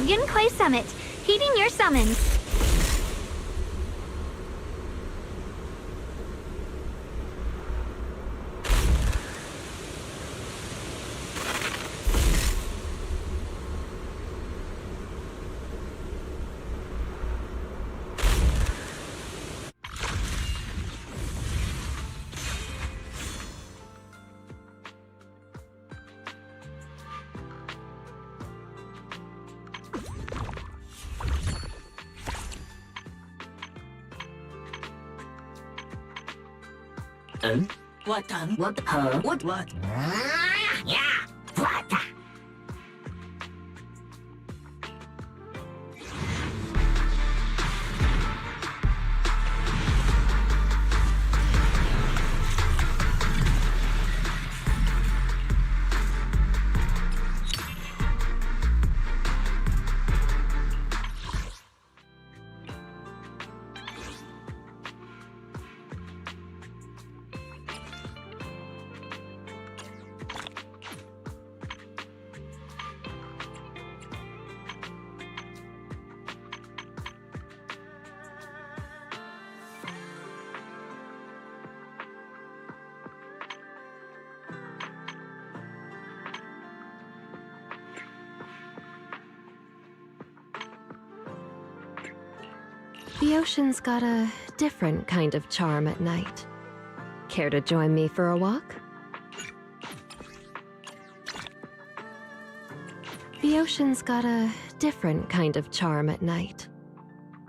of Yunquai Summit, heeding your summons. What? Huh? What? Yeah. What? The ocean's got a different kind of charm at night. Care to join me for a walk? The ocean's got a different kind of charm at night.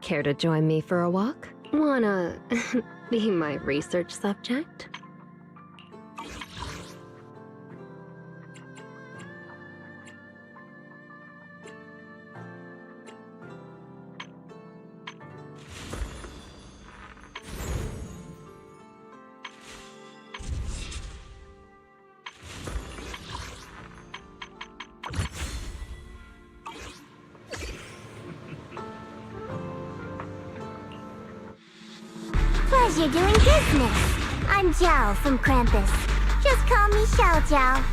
Care to join me for a walk? Wanna be my research subject? Pleasure doing business. I'm Jiao from Krampus. Just call me Xiao Jiao.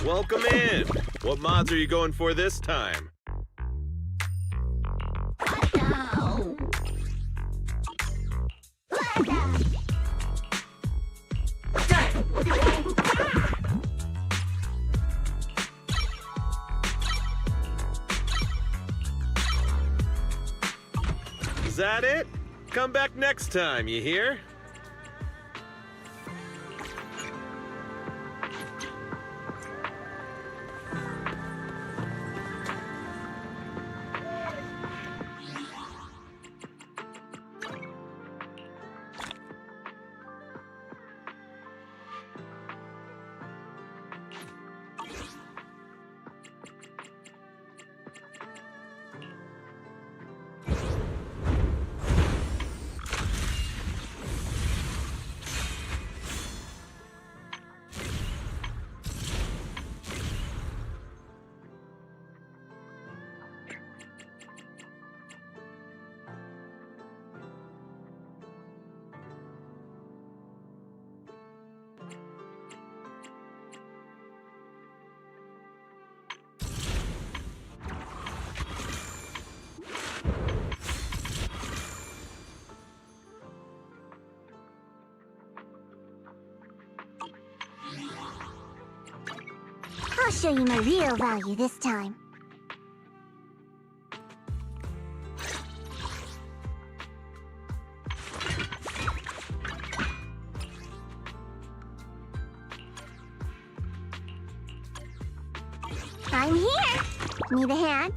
Welcome in! What mods are you going for this time? Is that it? Come back next time, you hear? I'll show you my real value this time. I'm here! Need a hand?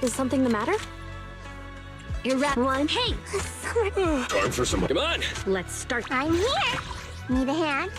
Is something the matter? One. Hey, Summer, Time for some. Come on. Let's start. I'm here. Need a hand?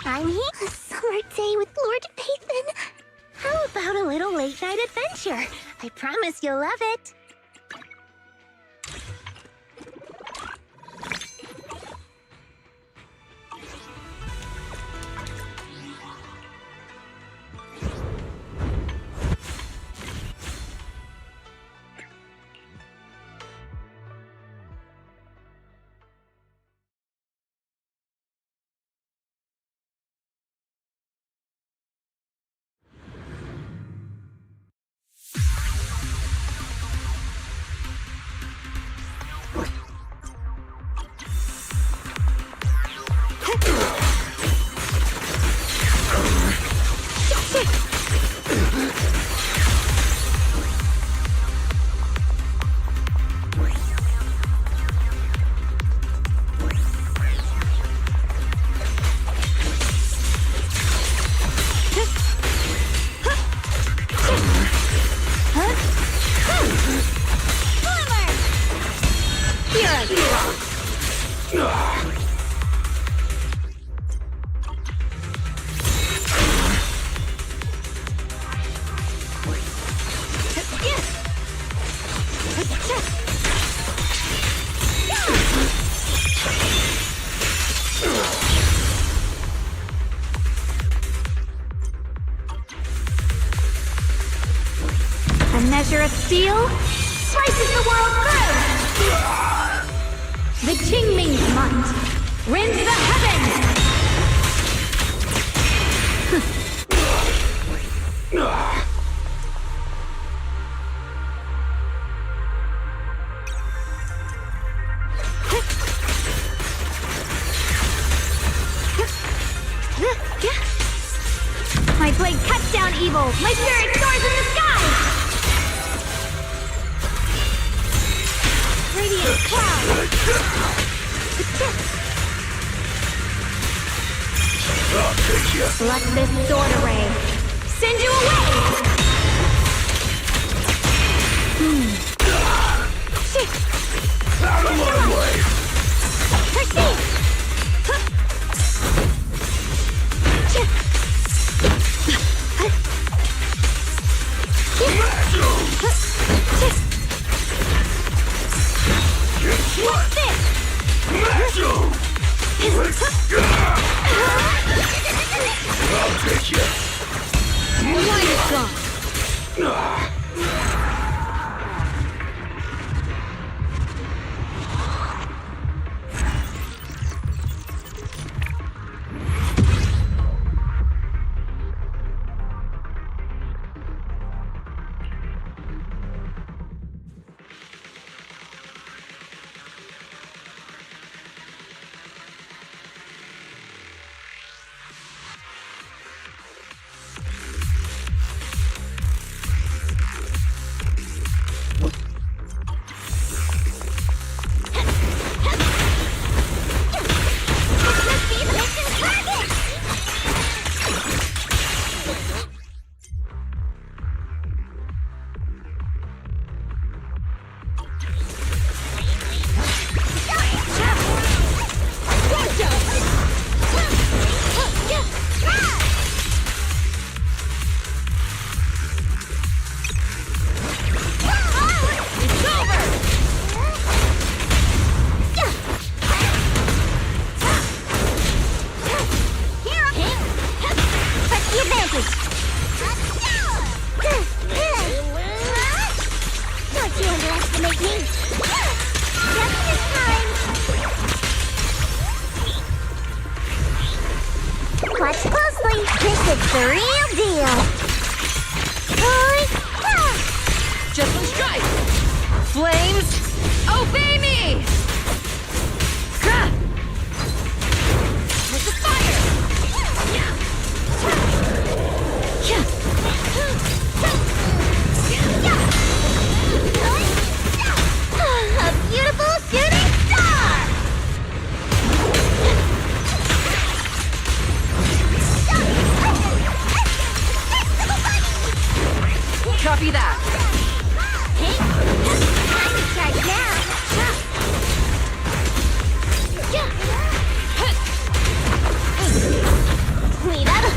I'm here. A summer day with Lord Pathan. How about a little late night adventure? I promise you'll love it. a measure of steel slices the world through. The Qingming's might rends the heavens. My blade cuts down evil. My spirit soars in the sky. Radiant cloud. Let this sword array send you away. Out of my way! Proceed. What's this? I'll take you. The light is gone. advantage! Don't you underestimate me! Just this time! Watch closely! This is the real deal! Just one strike! Flames, obey me! Huh. This is fire! A beautiful shooting star! Copy that! I'm in charge now! Cuidado!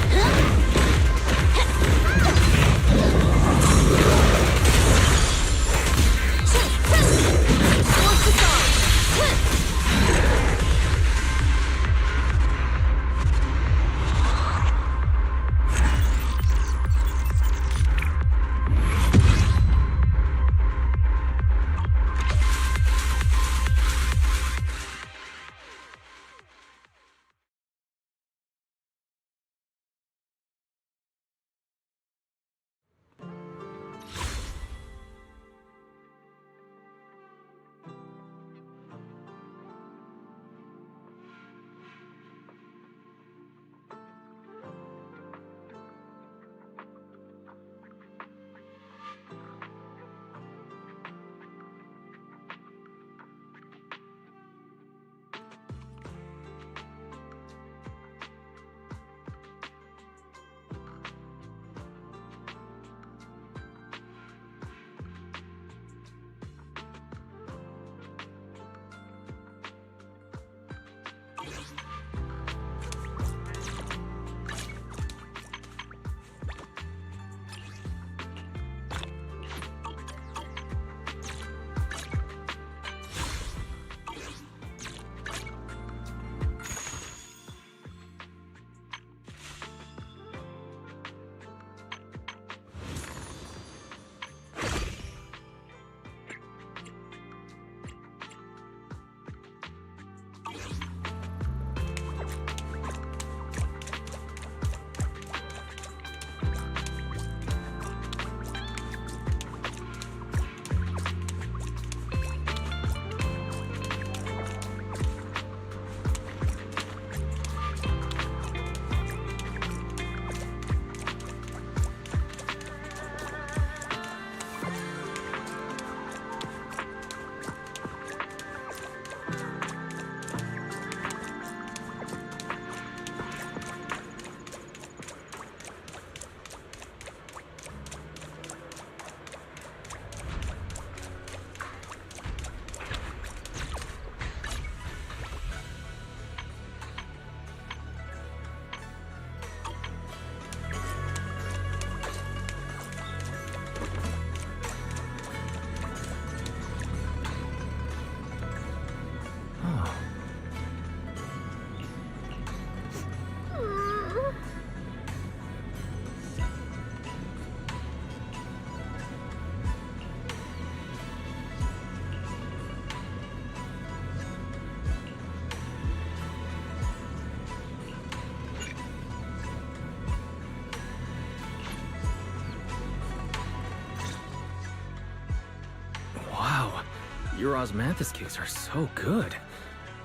Your osmanthus cakes are so good.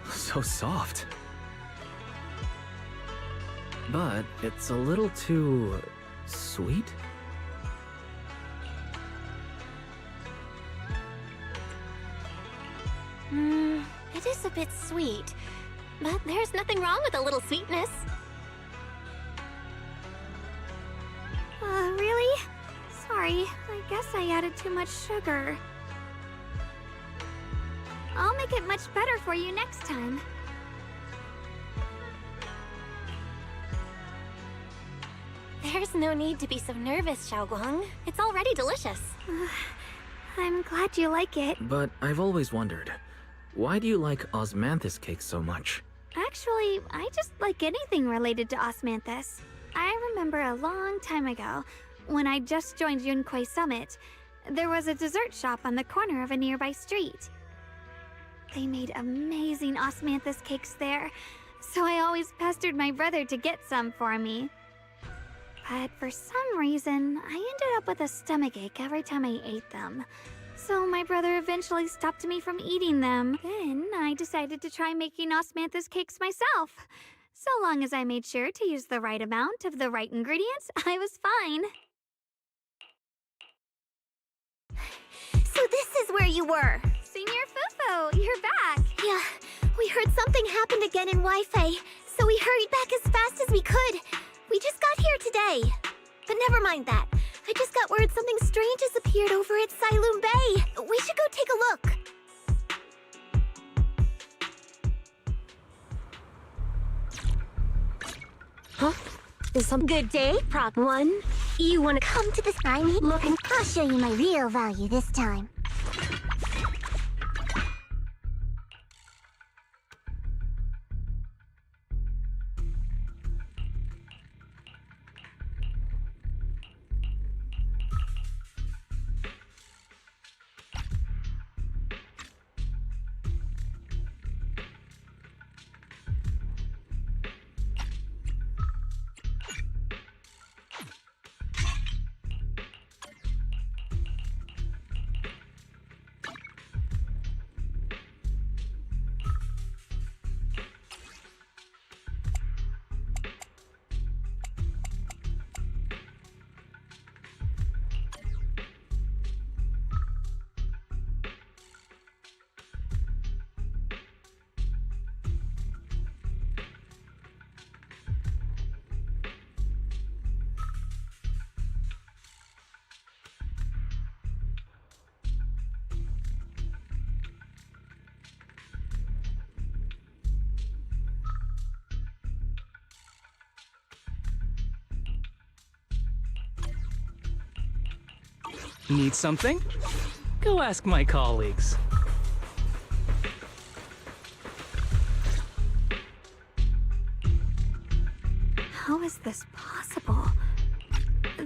So soft. But it's a little too... sweet? It is a bit sweet. But there's nothing wrong with a little sweetness. Really? Sorry, I guess I added too much sugar. I'll make it much better for you next time. There's no need to be so nervous, Xiaoguang. It's already delicious. I'm glad you like it. But I've always wondered, why do you like osmanthus cakes so much? Actually, I just like anything related to osmanthus. I remember a long time ago, when I just joined Yunquei Summit, there was a dessert shop on the corner of a nearby street. They made amazing osmanthus cakes there, so I always pestered my brother to get some for me. But for some reason, I ended up with a stomachache every time I ate them. So my brother eventually stopped me from eating them. Then I decided to try making osmanthus cakes myself. So long as I made sure to use the right amount of the right ingredients, I was fine. So this is where you were. Senior Fufu, you're back. Yeah, we heard something happened again in Wi-Fi, so we hurried back as fast as we could. We just got here today. But never mind that. I just got word something strange has appeared over at Xilonen Bay. We should go take a look. Huh? Is some Good day, Prop 1. You want to come to this time? Look, I'll show you my real value this time. Need something? Go ask my colleagues. How is this possible?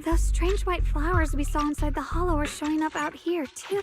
Those strange white flowers we saw inside the hollow are showing up out here, too.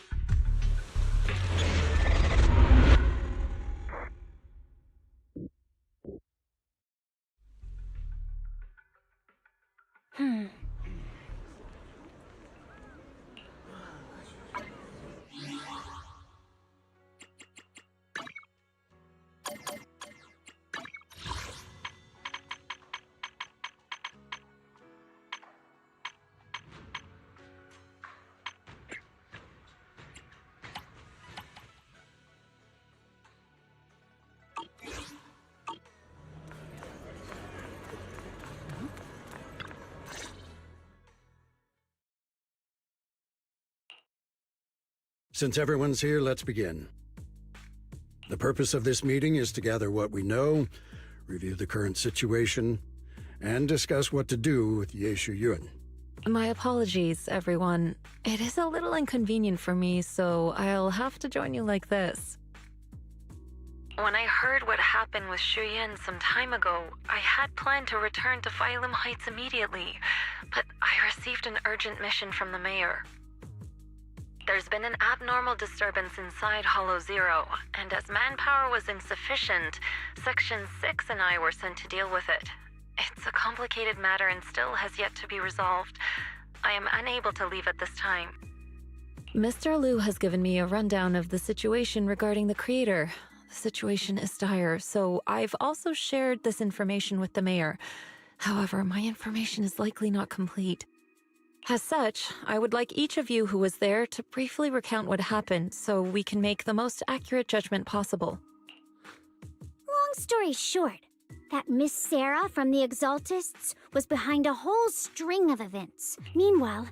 Since everyone's here, let's begin. The purpose of this meeting is to gather what we know, review the current situation, and discuss what to do with Ye Shuyun. My apologies, everyone. It is a little inconvenient for me, so I'll have to join you like this. When I heard what happened with Shuyun some time ago, I had planned to return to Phylum Heights immediately, but I received an urgent mission from the mayor. There's been an abnormal disturbance inside Hollow Zero, and as manpower was insufficient, Section 6 and I were sent to deal with it. It's a complicated matter and still has yet to be resolved. I am unable to leave at this time. Mr. Liu has given me a rundown of the situation regarding the creator. The situation is dire, so I've also shared this information with the mayor. However, my information is likely not complete. As such, I would like each of you who was there to briefly recount what happened so we can make the most accurate judgment possible. Long story short, that Miss Sarah from the Exaltists was behind a whole string of events. Meanwhile,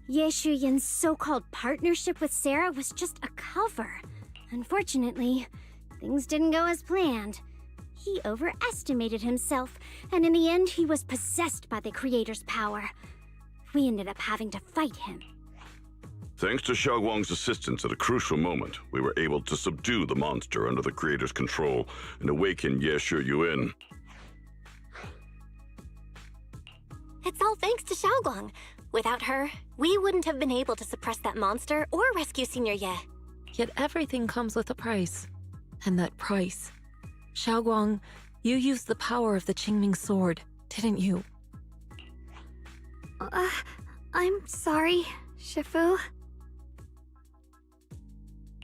Ye Shuyun's so-called partnership with Sarah was just a cover. Unfortunately, things didn't go as planned. He overestimated himself, and in the end he was possessed by the Creator's power. We ended up having to fight him. Thanks to Xiaoguang's assistance at a crucial moment, we were able to subdue the monster under the Creator's control and awaken Ye Shuyun. It's all thanks to Xiaoguang. Without her, we wouldn't have been able to suppress that monster or rescue Senior Ye. Yet everything comes with a price. And that price... Xiaoguang, you used the power of the Qingming sword, didn't you? I'm sorry, Shifu.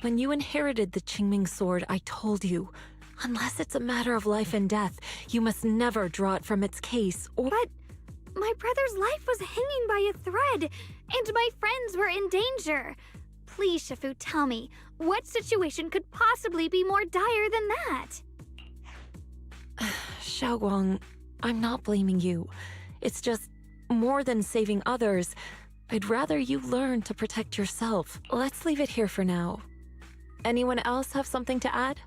When you inherited the Qingming sword, I told you, unless it's a matter of life and death, you must never draw it from its case, or— But my brother's life was hanging by a thread, and my friends were in danger. Please, Shifu, tell me, what situation could possibly be more dire than that? Xiaoguang, I'm not blaming you. It's just, more than saving others, I'd rather you learn to protect yourself. Let's leave it here for now. Anyone else have something to add?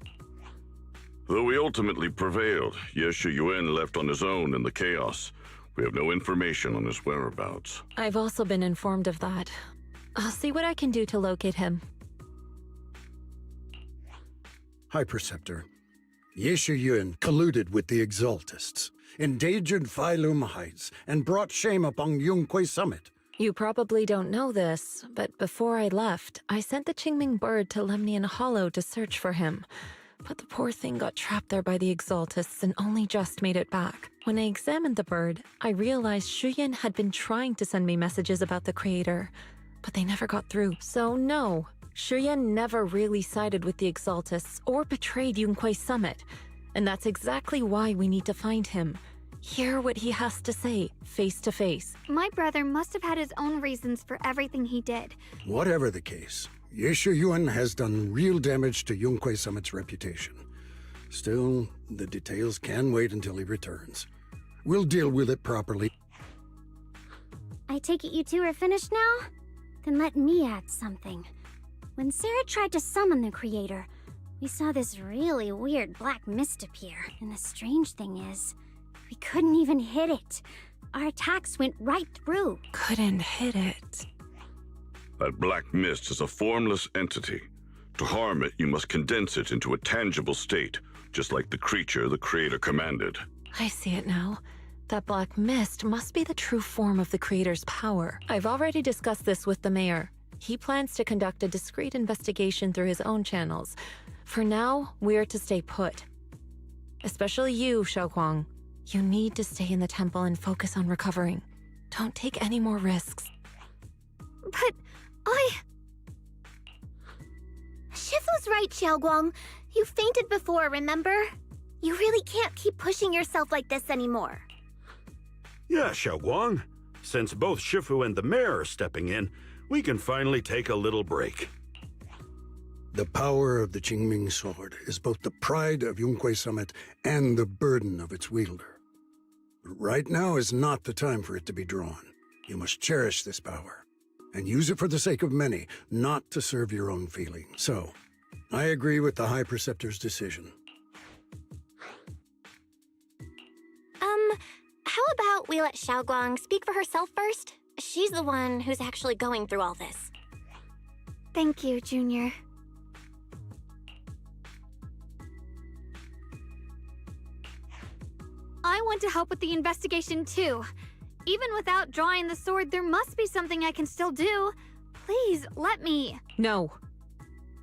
Though we ultimately prevailed, Ye Shuyuan left on his own in the chaos. We have no information on his whereabouts. I've also been informed of that. I'll see what I can do to locate him. High Preceptor, Ye Shuyuan colluded with the Exaltists, endangered Phylum Heights, and brought shame upon Yunquay Summit. You probably don't know this, but before I left, I sent the Qingming bird to Lemnian Hollow to search for him. But the poor thing got trapped there by the Exaltists and only just made it back. When I examined the bird, I realized Shuyan had been trying to send me messages about the Creator, but they never got through. So no, Shuyan never really sided with the Exaltists or betrayed Yunquay Summit. And that's exactly why we need to find him. Hear what he has to say, face to face. My brother must have had his own reasons for everything he did. Whatever the case, Ye Shuyuan has done real damage to Yunquay Summit's reputation. Still, the details can wait until he returns. We'll deal with it properly. I take it you two are finished now? Then let me add something. When Sarah tried to summon the Creator, we saw this really weird black mist appear. And the strange thing is, we couldn't even hit it. Our attacks went right through. Couldn't hit it. That black mist is a formless entity. To harm it, you must condense it into a tangible state, just like the creature the Creator commanded. I see it now. That black mist must be the true form of the Creator's power. I've already discussed this with the mayor. He plans to conduct a discreet investigation through his own channels. For now, we're to stay put. Especially you, Xiaoguang. You need to stay in the temple and focus on recovering. Don't take any more risks. But Shifu's right, Xiaoguang. You fainted before, remember? You really can't keep pushing yourself like this anymore. Yeah, Xiaoguang. Since both Shifu and the mayor are stepping in, we can finally take a little break. The power of the Qingming sword is both the pride of Yunquay Summit and the burden of its wielder. But right now is not the time for it to be drawn. You must cherish this power, and use it for the sake of many, not to serve your own feelings. So, I agree with the High Preceptor's decision. How about we let Xiaoguang speak for herself first? She's the one who's actually going through all this. Thank you, Junior. I want to help with the investigation too. Even without drawing the sword, there must be something I can still do. Please, let me. No.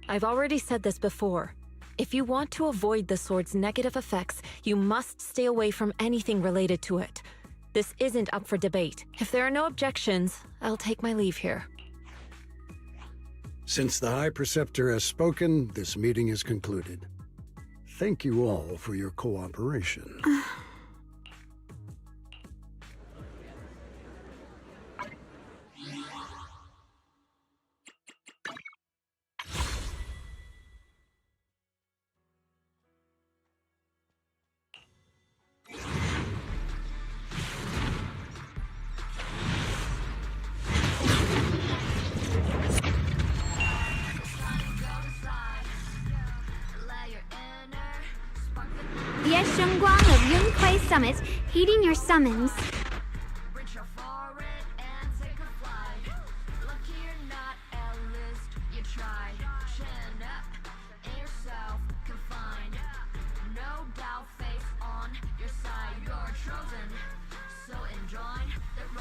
I've already said this before. If you want to avoid the sword's negative effects, you must stay away from anything related to it. This isn't up for debate. If there are no objections, I'll take my leave here. Since the High Preceptor has spoken, this meeting is concluded. Thank you all for your cooperation. Yes, Shengguang of Yunquay Summit, heeding your summons. So enjoy the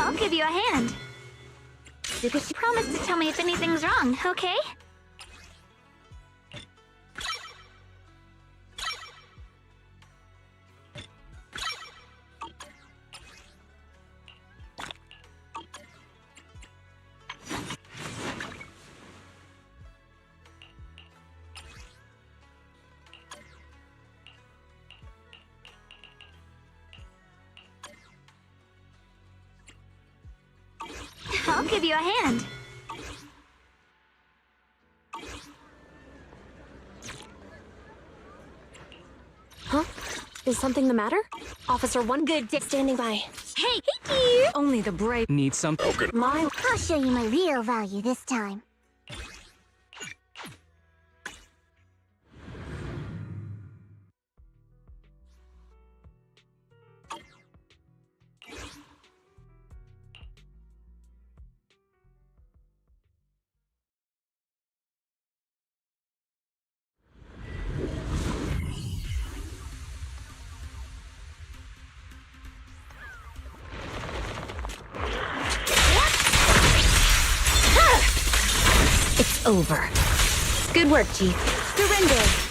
I'll give you a hand. Promise to tell me if anything's wrong, okay? I'll give you a hand. Huh? Is something the matter? Officer One Good Dick standing by. Hey, dear! Only the brave need some. I'll show you my real value this time. It's over. Good work, Chief. Surrender!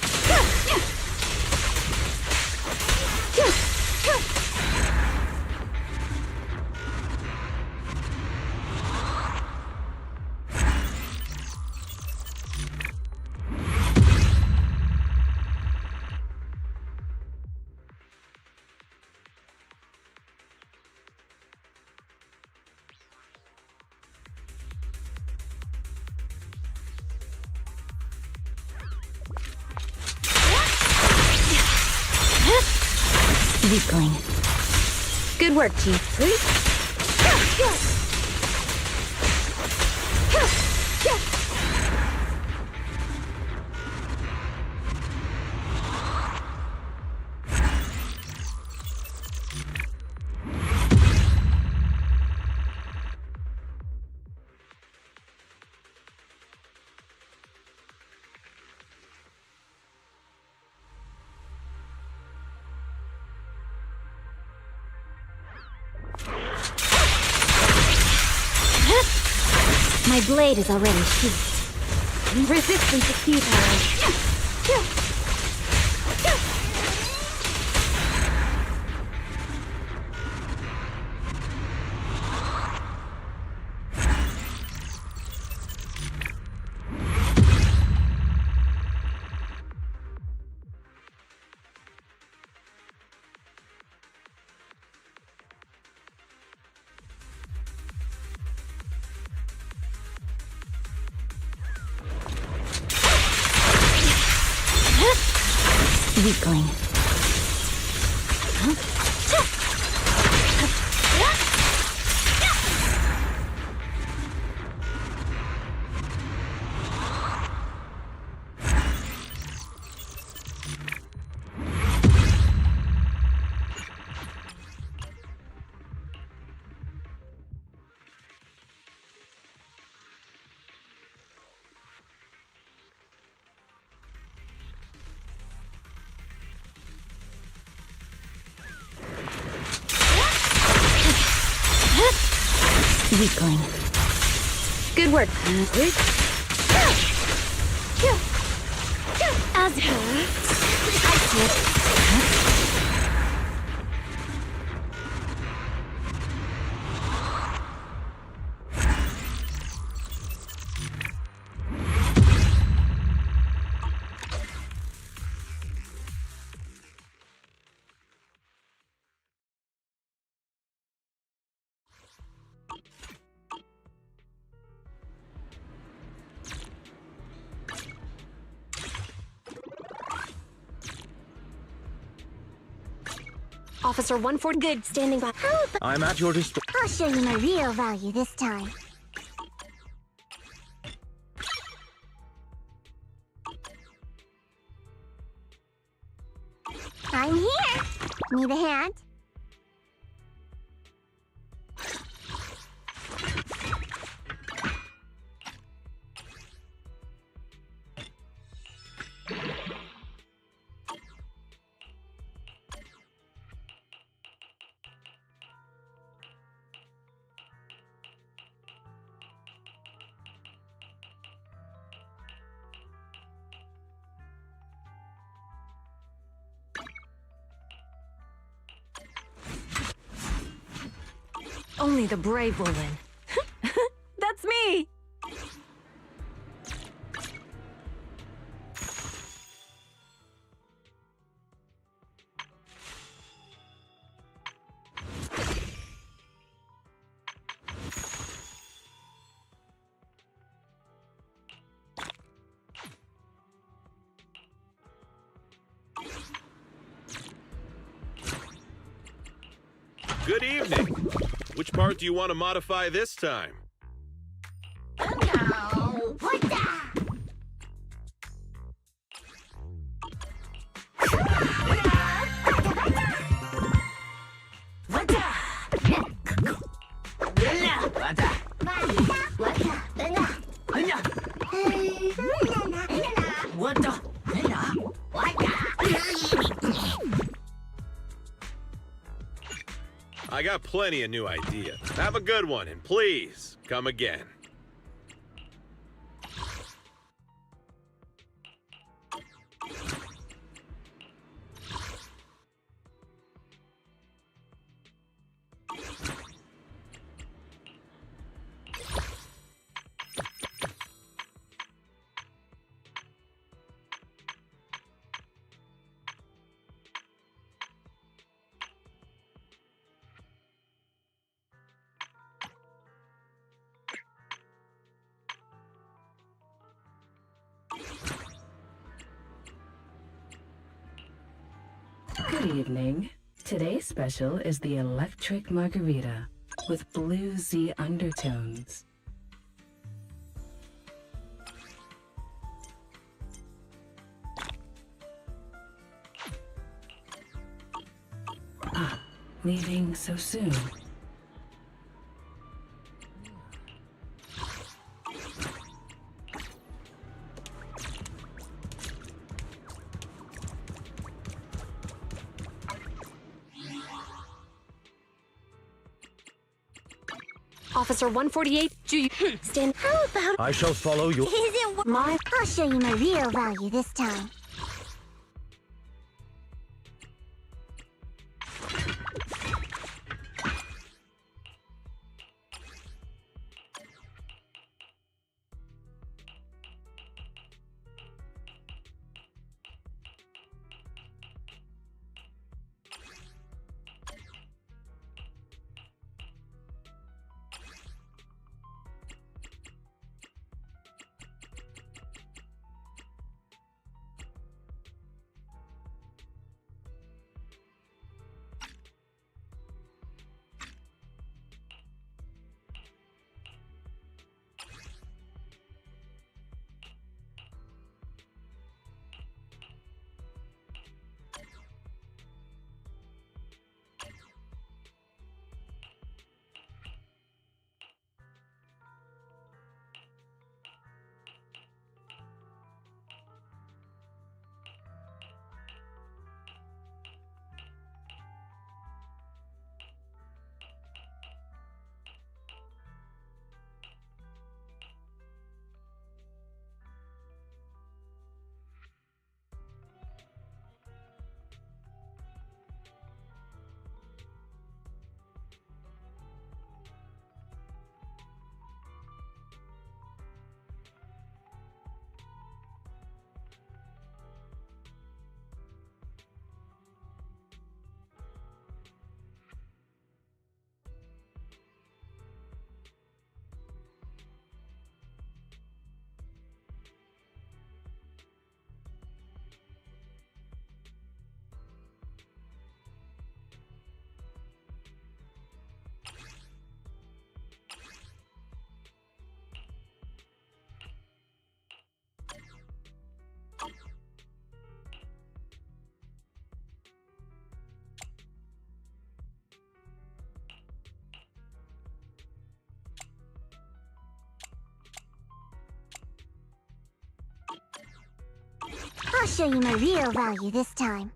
Weakling. Good work, Chief. My blade is already sheathed. Resistance is futile. Weakling. Weakling. Good work. As her. I see it. Officer 140 Good standing by. I'm at your disposal. I'll show you my real value this time. I'm here. Need a hand? Only the brave will win. That's me! Good evening. Which part do you want to modify this time? What the? I got plenty of new ideas. Have a good one, and please, come again. Good evening. Today's special is the electric margarita with bluesy undertones. Ah, leaving so soon. Officer 148, do you Stand. How about I shall follow you. isn't my? I'll show you my real value this time. I'll show you my real value this time.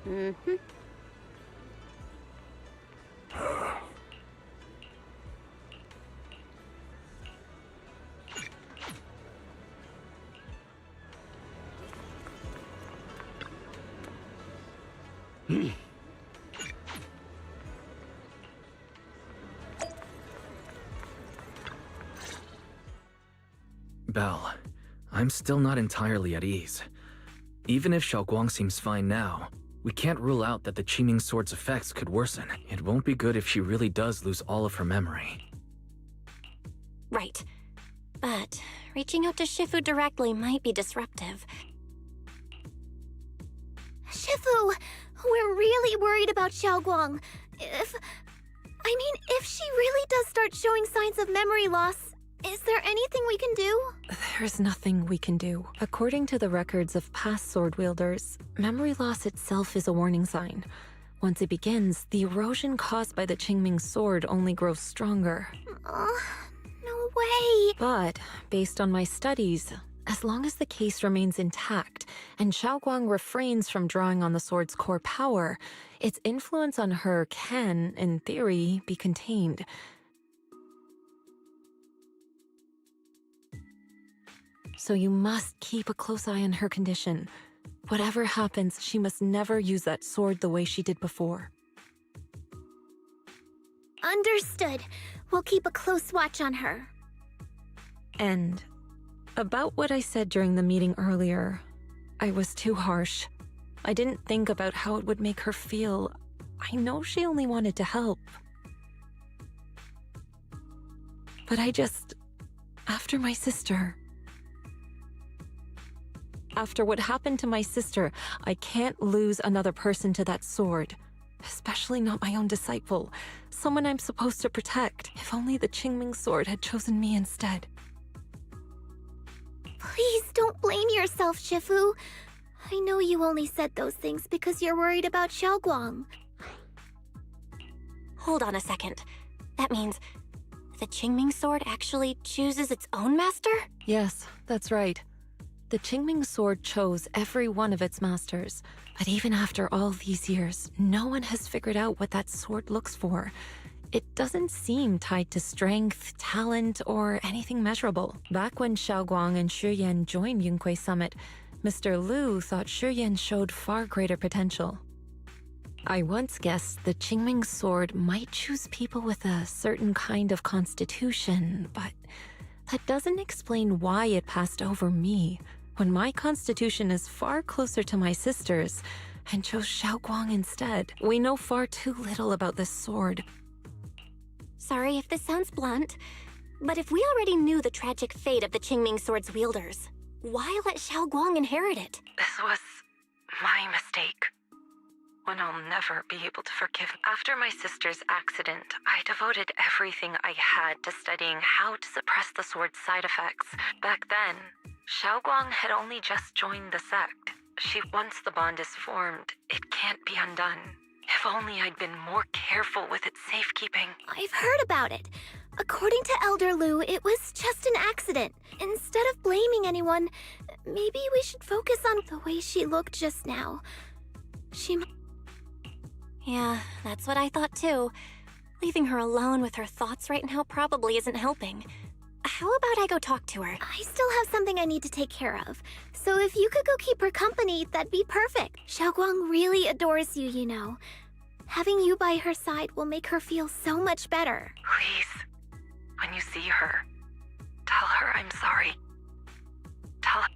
Mm-hmm. Belle, I'm still not entirely at ease. Even if Xiaoguang seems fine now, we can't rule out that the Qingming Sword's effects could worsen. It won't be good if she really does lose all of her memory. Right. But reaching out to Shifu directly might be disruptive. Shifu! We're really worried about Xiaoguang. If she really does start showing signs of memory loss, is there anything we can do? There's nothing we can do. According to the records of past sword wielders, memory loss itself is a warning sign. Once it begins, the erosion caused by the Qingming Sword only grows stronger. No way! But, based on my studies, as long as the case remains intact and Xiaoguang refrains from drawing on the sword's core power, its influence on her can, in theory, be contained. So you must keep a close eye on her condition. Whatever happens, she must never use that sword the way she did before. Understood. We'll keep a close watch on her. And about what I said during the meeting earlier, I was too harsh. I didn't think about how it would make her feel. I know she only wanted to help. But after my sister... After what happened to my sister, I can't lose another person to that sword. Especially not my own disciple, someone I'm supposed to protect. If only the Qingming Sword had chosen me instead. Please don't blame yourself, Shifu. I know you only said those things because you're worried about Xiaoguang. Hold on a second. That means the Qingming Sword actually chooses its own master? Yes, that's right. The Qingming Sword chose every one of its masters, but even after all these years, no one has figured out what that sword looks for. It doesn't seem tied to strength, talent, or anything measurable. Back when Xiaoguang and Shiyan joined Yunque Summit, Mr. Liu thought Shiyan showed far greater potential. I once guessed the Qingming Sword might choose people with a certain kind of constitution, but that doesn't explain why it passed over me, when my constitution is far closer to my sister's, and chose Xiaoguang instead. We know far too little about this sword. Sorry if this sounds blunt, but if we already knew the tragic fate of the Qingming Sword's wielders, why let Xiaoguang inherit it? This was my mistake. One I'll never be able to forgive. After my sister's accident, I devoted everything I had to studying how to suppress the sword's side effects. Back then, Xiaoguang had only just joined the sect. Once the bond is formed, it can't be undone. If only I'd been more careful with its safekeeping. I've heard about it. According to Elder Liu, it was just an accident. Instead of blaming anyone, maybe we should focus on the way she looked just now. Yeah, that's what I thought too. Leaving her alone with her thoughts right now probably isn't helping. How about I go talk to her? I still have something I need to take care of. So if you could go keep her company, that'd be perfect. Xiaoguang really adores you, you know. Having you by her side will make her feel so much better. Please, when you see her, tell her I'm sorry. Tell her.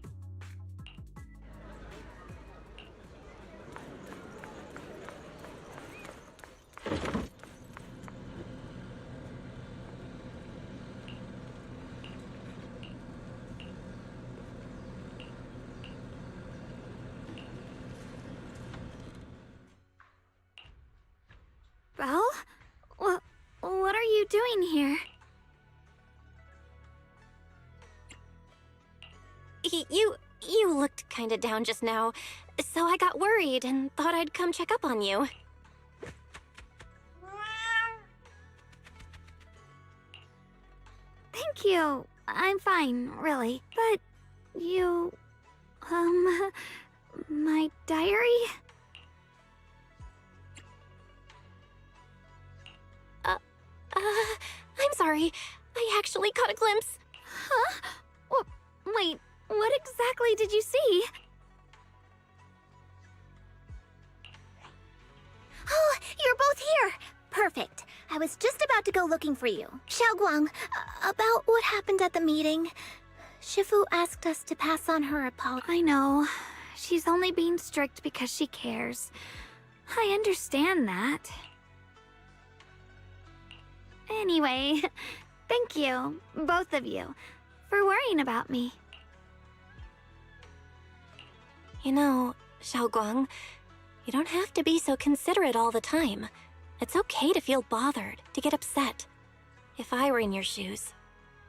Belle? What are you doing here? You looked kinda down just now, so I got worried and thought I'd come check up on you. Thank you. I'm fine, really. But my diary? I'm sorry. I actually caught a glimpse. Huh? Wait, what exactly did you see? Oh, you're both here! Perfect. I was just about to go looking for you. Xiaoguang, about what happened at the meeting. Shifu asked us to pass on her apology. I know. She's only being strict because she cares. I understand that. Anyway, thank you, both of you, for worrying about me. You know, Xiaoguang, you don't have to be so considerate all the time. It's okay to feel bothered, to get upset. If I were in your shoes,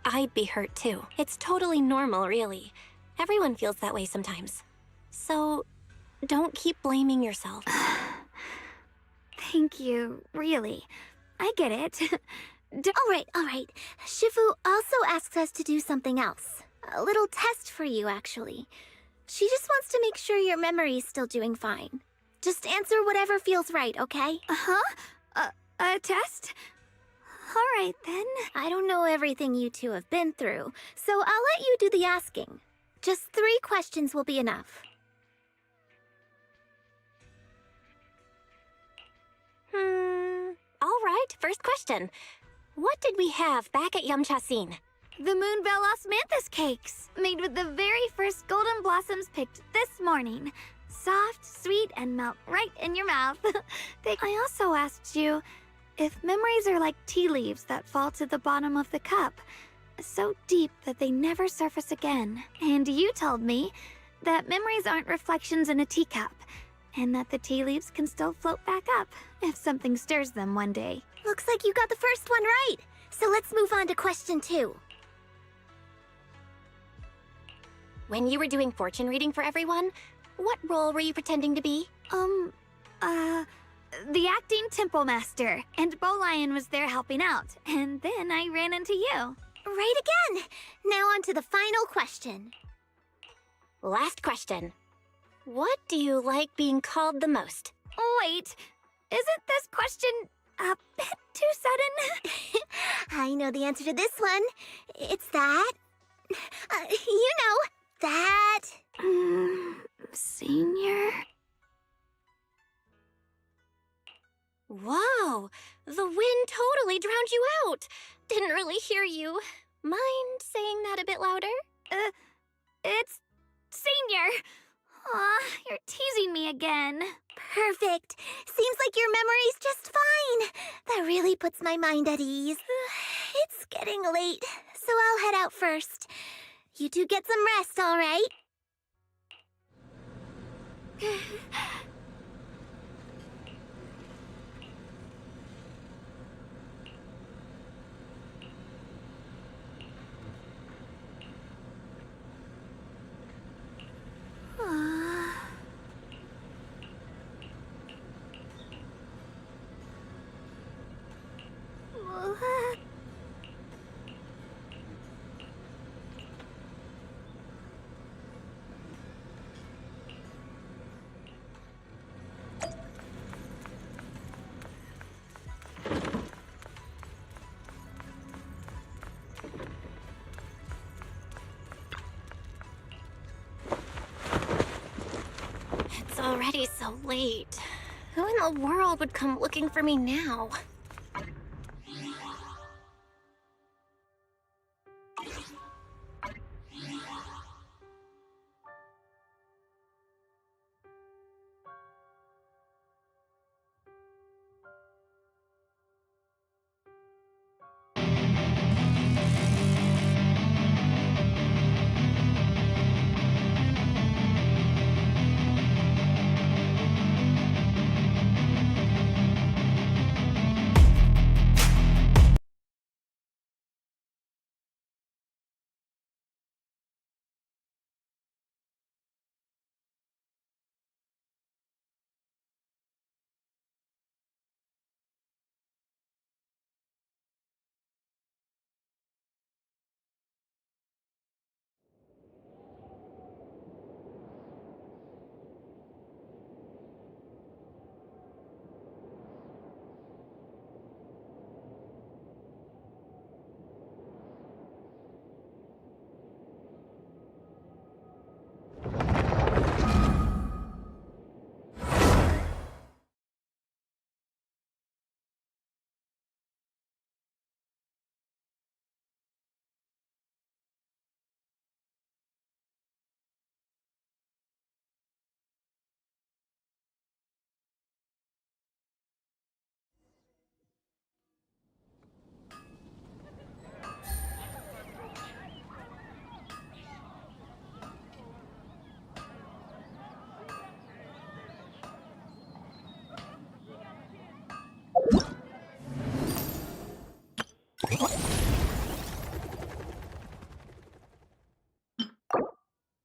I'd be hurt too. It's totally normal, really. Everyone feels that way sometimes. So, don't keep blaming yourself. Thank you, really. I get it. All right. Shifu also asks us to do something else. A little test for you, actually. She just wants to make sure your memory's still doing fine. Just answer whatever feels right, okay? Uh-huh. A test? All right, then. I don't know everything you two have been through, so I'll let you do the asking. Just 3 questions will be enough. All right, first question. What did we have back at Yamchasin? The Moonbell Osmanthus cakes, made with the very first golden blossoms picked this morning. Soft, sweet, and melt right in your mouth. I also asked you if memories are like tea leaves that fall to the bottom of the cup, so deep that they never surface again. And you told me that memories aren't reflections in a teacup, and that the tea leaves can still float back up if something stirs them one day. Looks like you got the first one right. So let's move on to question 2. When you were doing fortune reading for everyone, what role were you pretending to be? The acting temple master, and Bowlion was there helping out, and then I ran into you. Right again! Now on to the final question. Last question. What do you like being called the most? Wait, isn't this question a bit too sudden? I know the answer to this one. It's that... that... Senior? Whoa! The wind totally drowned you out! Didn't really hear you. Mind saying that a bit louder? It's Senior! Aw, you're teasing me again. Perfect. Seems like your memory's just fine. That really puts my mind at ease. It's getting late, so I'll head out first. You two get some rest, all right? It's already so late. Who in the world would come looking for me now?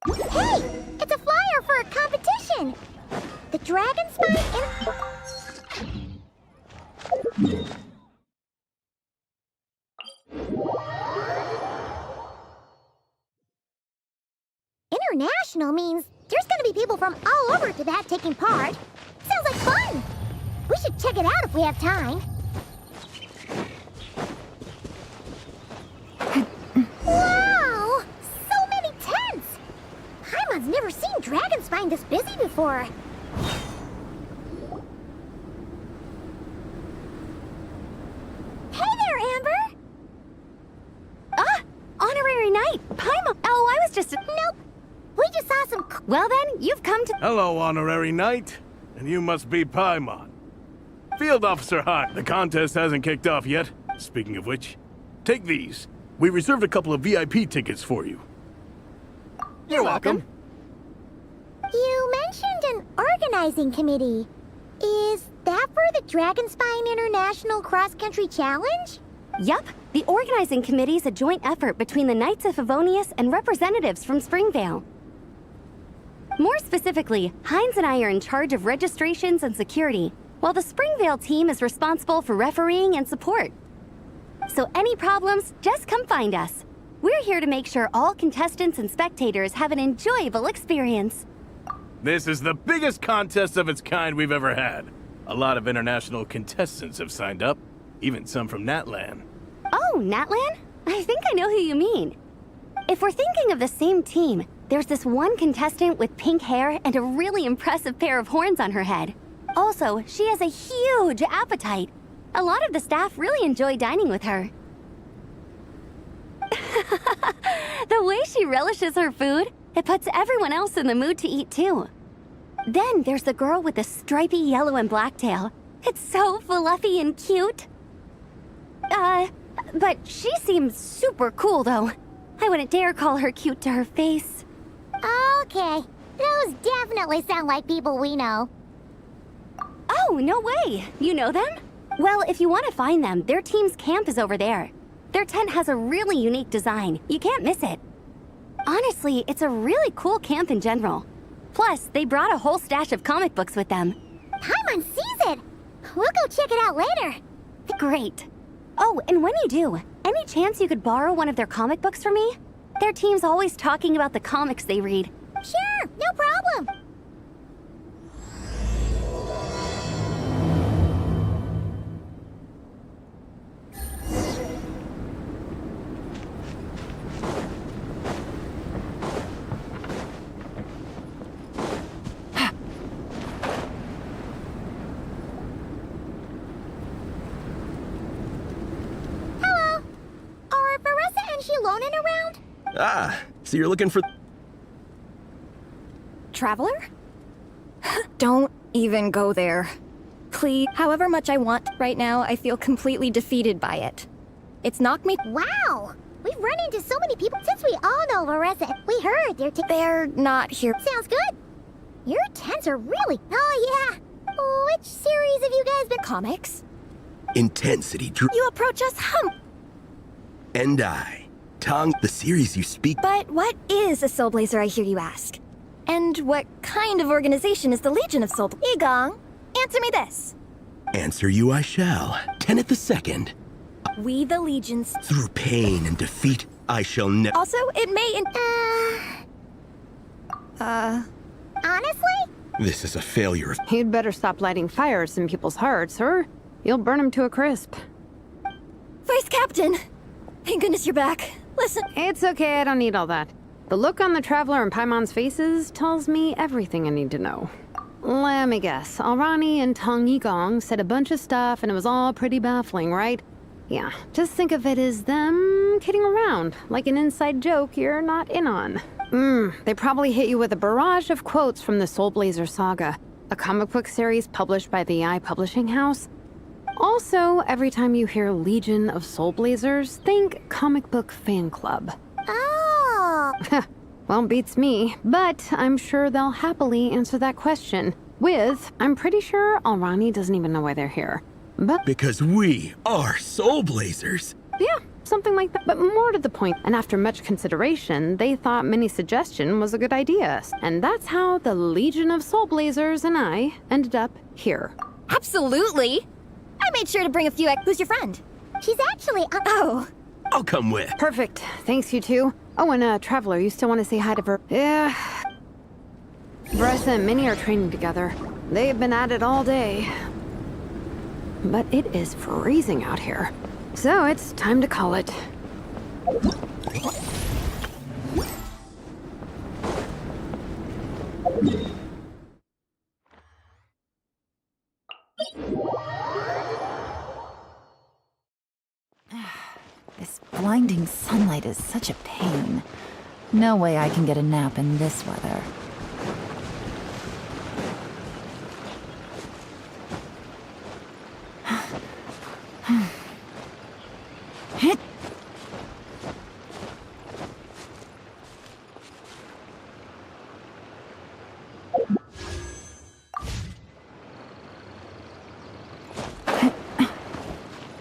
Hey! It's a flyer for a competition! The Dragon Spine International means there's gonna be people from all over Tibet taking part. Sounds like fun! We should check it out if we have time. Wow! So many tents! Paimon's never seen Dragonspine this busy before. Hey there, Amber! Ah! Honorary Knight! Paimon! Oh, I was just... Nope! We just saw some... Well then, you've come to... Hello, Honorary Knight. And you must be Paimon. Field Officer Hart, the contest hasn't kicked off yet. Speaking of which, take these. We reserved a couple of VIP tickets for you. You're welcome. You mentioned an organizing committee. Is that for the Dragonspine International Cross Country Challenge? Yup. The organizing committee is a joint effort between the Knights of Favonius and representatives from Springvale. More specifically, Hines and I are in charge of registrations and security, while the Springvale team is responsible for refereeing and support. So any problems, just come find us. We're here to make sure all contestants and spectators have an enjoyable experience. This is the biggest contest of its kind we've ever had. A lot of international contestants have signed up, even some from Natlan. Oh, Natlan? I think I know who you mean. If we're thinking of the same team, there's this one contestant with pink hair and a really impressive pair of horns on her head. Also, she has a huge appetite. A lot of the staff really enjoy dining with her. The way she relishes her food, it puts everyone else in the mood to eat too. Then there's the girl with the stripy yellow and black tail. It's so fluffy and cute. But she seems super cool though. I wouldn't dare call her cute to her face. Okay, those definitely sound like people we know. Oh, no way! You know them? Well, if you want to find them, their team's camp is over there. Their tent has a really unique design. You can't miss it. Honestly, it's a really cool camp in general. Plus, they brought a whole stash of comic books with them. Paimon sees it! We'll go check it out later. Great. Oh, and when you do, any chance you could borrow one of their comic books for me? Their team's always talking about the comics they read. Sure, no problem. Hello. Are Varesa and xilonen around? Ah, so you're looking for... Traveler? Don't even go there. Please. However much I want right now, I feel completely defeated by it. It's knocked me... Wow! We've run into so many people since we all know Varesa. We heard they're not here. Sounds good. Your tents are really... Oh, yeah. Which series have you guys been... Comics? Intensity. You approach us, And I. Tong, the series you speak... But what is a Soul Blazer, I hear you ask? And what kind of organization is the Legion of Soul... Igong, answer me this. Answer you I shall. Tenet the second. We the Legions... Through pain and defeat, I shall never... Also, it may... Honestly? This is a failure of... You'd better stop lighting fires in people's hearts, or you'll burn them to a crisp. Vice Captain! Thank goodness you're back. Listen... It's okay, I don't need all that. The look on the Traveler and Paimon's faces tells me everything I need to know. Let me guess. Alrani and Tong Yigong said a bunch of stuff and it was all pretty baffling, right? Yeah, just think of it as them kidding around, like an inside joke you're not in on. They probably hit you with a barrage of quotes from the Soul Blazer saga, a comic book series published by the AI publishing house. Also, every time you hear Legion of Soul Blazers, think comic book fan club. Oh! Well, beats me, but I'm sure they'll happily answer that question. I'm pretty sure Alrani doesn't even know why they're here. But because we are Soul Blazers. Yeah, something like that. But more to the point, and after much consideration, they thought Minnie's suggestion was a good idea. And that's how the Legion of Soul Blazers and I ended up here. Absolutely! I made sure to bring a few. Who's your friend? She's actually. Oh. I'll come with. Perfect. Thanks, you two. Oh, and Traveler, you still want to say hi to Ver? Yeah. Varesa and Minnie are training together. They've been at it all day. But it is freezing out here. So it's time to call it. This blinding sunlight is such a pain. No way I can get a nap in this weather.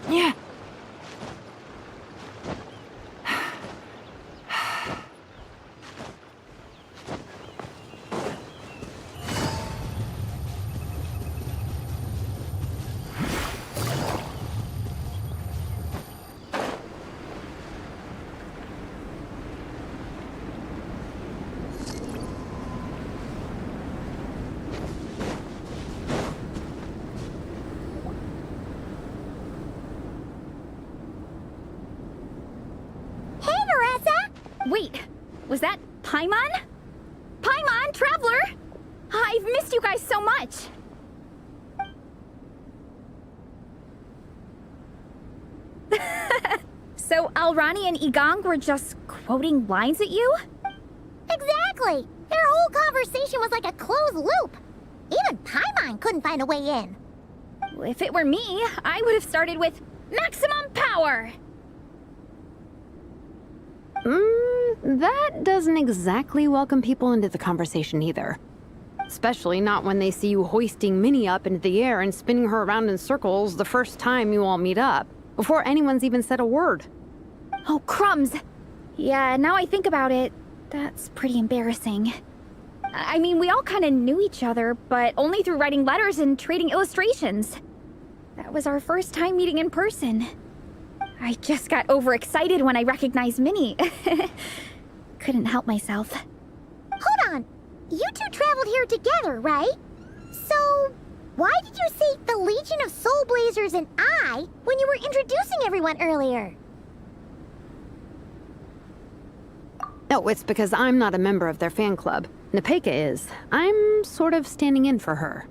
Yeah. Wait, was that Paimon? Paimon, Traveler! I've missed you guys so much! So Alrani and Igong were just quoting lines at you? Exactly! Their whole conversation was like a closed loop. Even Paimon couldn't find a way in. If it were me, I would have started with maximum power! That doesn't exactly welcome people into the conversation either. Especially not when they see you hoisting Minnie up into the air and spinning her around in circles the first time you all meet up, before anyone's even said a word. Oh, crumbs! Yeah, now I think about it, that's pretty embarrassing. I mean, we all kind of knew each other, but only through writing letters and trading illustrations. That was our first time meeting in person. I just got overexcited when I recognized Minnie. Couldn't help myself. Hold on. You two traveled here together, right? So, why did you say the Legion of Soul Blazers and I when you were introducing everyone earlier? No, it's because I'm not a member of their fan club. Nepeka is. I'm sort of standing in for her.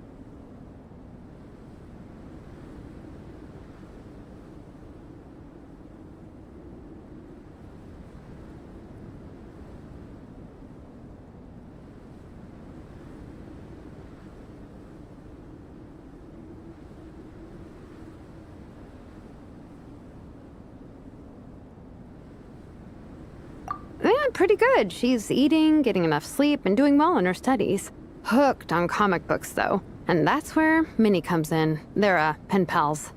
Yeah, pretty good. She's eating, getting enough sleep, and doing well in her studies. Hooked on comic books, though. And that's where Minnie comes in. They're, pen pals.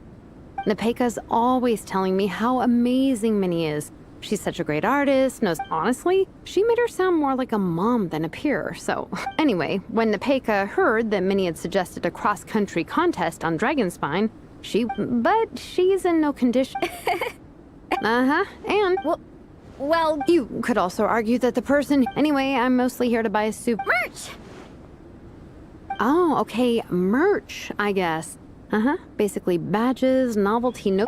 Nepeka's always telling me how amazing Minnie is. She's such a great artist, knows honestly, she made her sound more like a mom than a peer, so... Anyway, when Nepeka heard that Minnie had suggested a cross-country contest on Dragonspine, but she's in no condition... Uh-huh, and... Well, you could also argue that the person... Anyway, I'm mostly here to buy soup... Merch! Oh, okay, merch, I guess. Uh-huh, basically badges, novelty no...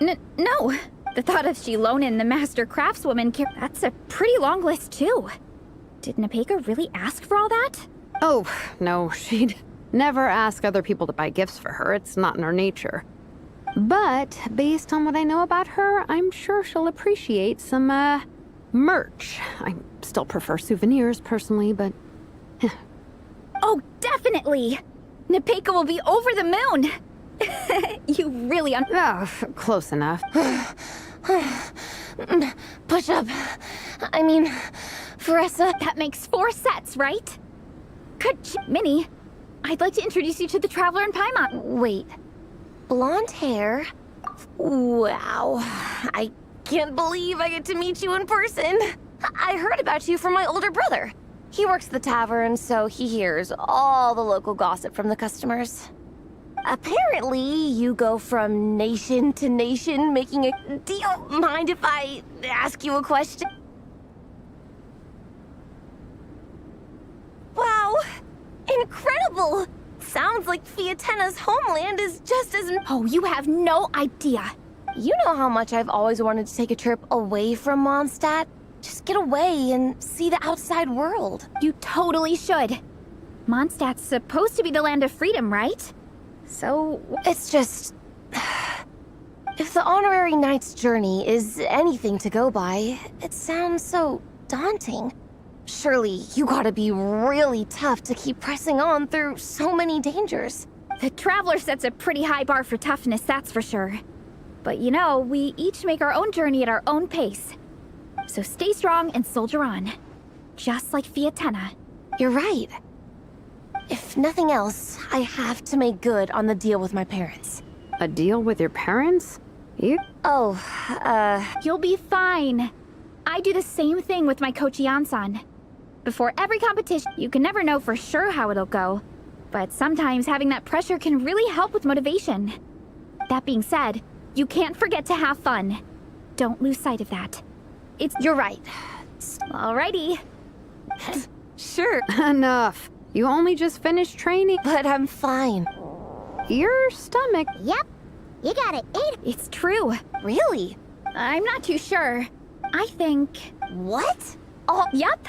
No! The thought of xilonen, the master craftswoman, that's a pretty long list, too. Did Nepeka really ask for all that? Oh, no, she'd never ask other people to buy gifts for her. It's not in her nature. But, based on what I know about her, I'm sure she'll appreciate some, merch. I still prefer souvenirs, personally, but... Oh, definitely! Nepeka will be over the moon! You really close enough. Push up. I mean, Varesa, that makes 4 sets, right? Minnie, I'd like to introduce you to the Traveler and Paimon. Wait. Blonde hair? Wow. I can't believe I get to meet you in person. I heard about you from my older brother. He works at the tavern, so he hears all the local gossip from the customers. Apparently, you go from nation to nation making a... Do you mind if I ask you a question? Wow! Incredible! Sounds like Fiatena's homeland is just as... Oh, you have no idea. You know how much I've always wanted to take a trip away from Mondstadt? Just get away and see the outside world. You totally should. Mondstadt's supposed to be the land of freedom, right? So... It's just... If the honorary knight's journey is anything to go by, it sounds so daunting. Surely you gotta be really tough to keep pressing on through so many dangers. The Traveler sets a pretty high bar for toughness, that's for sure. But you know, we each make our own journey at our own pace. So stay strong and soldier on. Just like Fiatena. You're right. If nothing else, I have to make good on the deal with my parents. A deal with your parents? You? Oh, You'll be fine. I do the same thing with my coach Ian-san. Before every competition, you can never know for sure how it'll go. But sometimes having that pressure can really help with motivation. That being said, you can't forget to have fun. Don't lose sight of that. You're right. Alrighty. Sure. Enough. You only just finished training. But I'm fine. Your stomach. Yep. You got it. It's true. Really? I'm not too sure. I think... What? Oh, yep.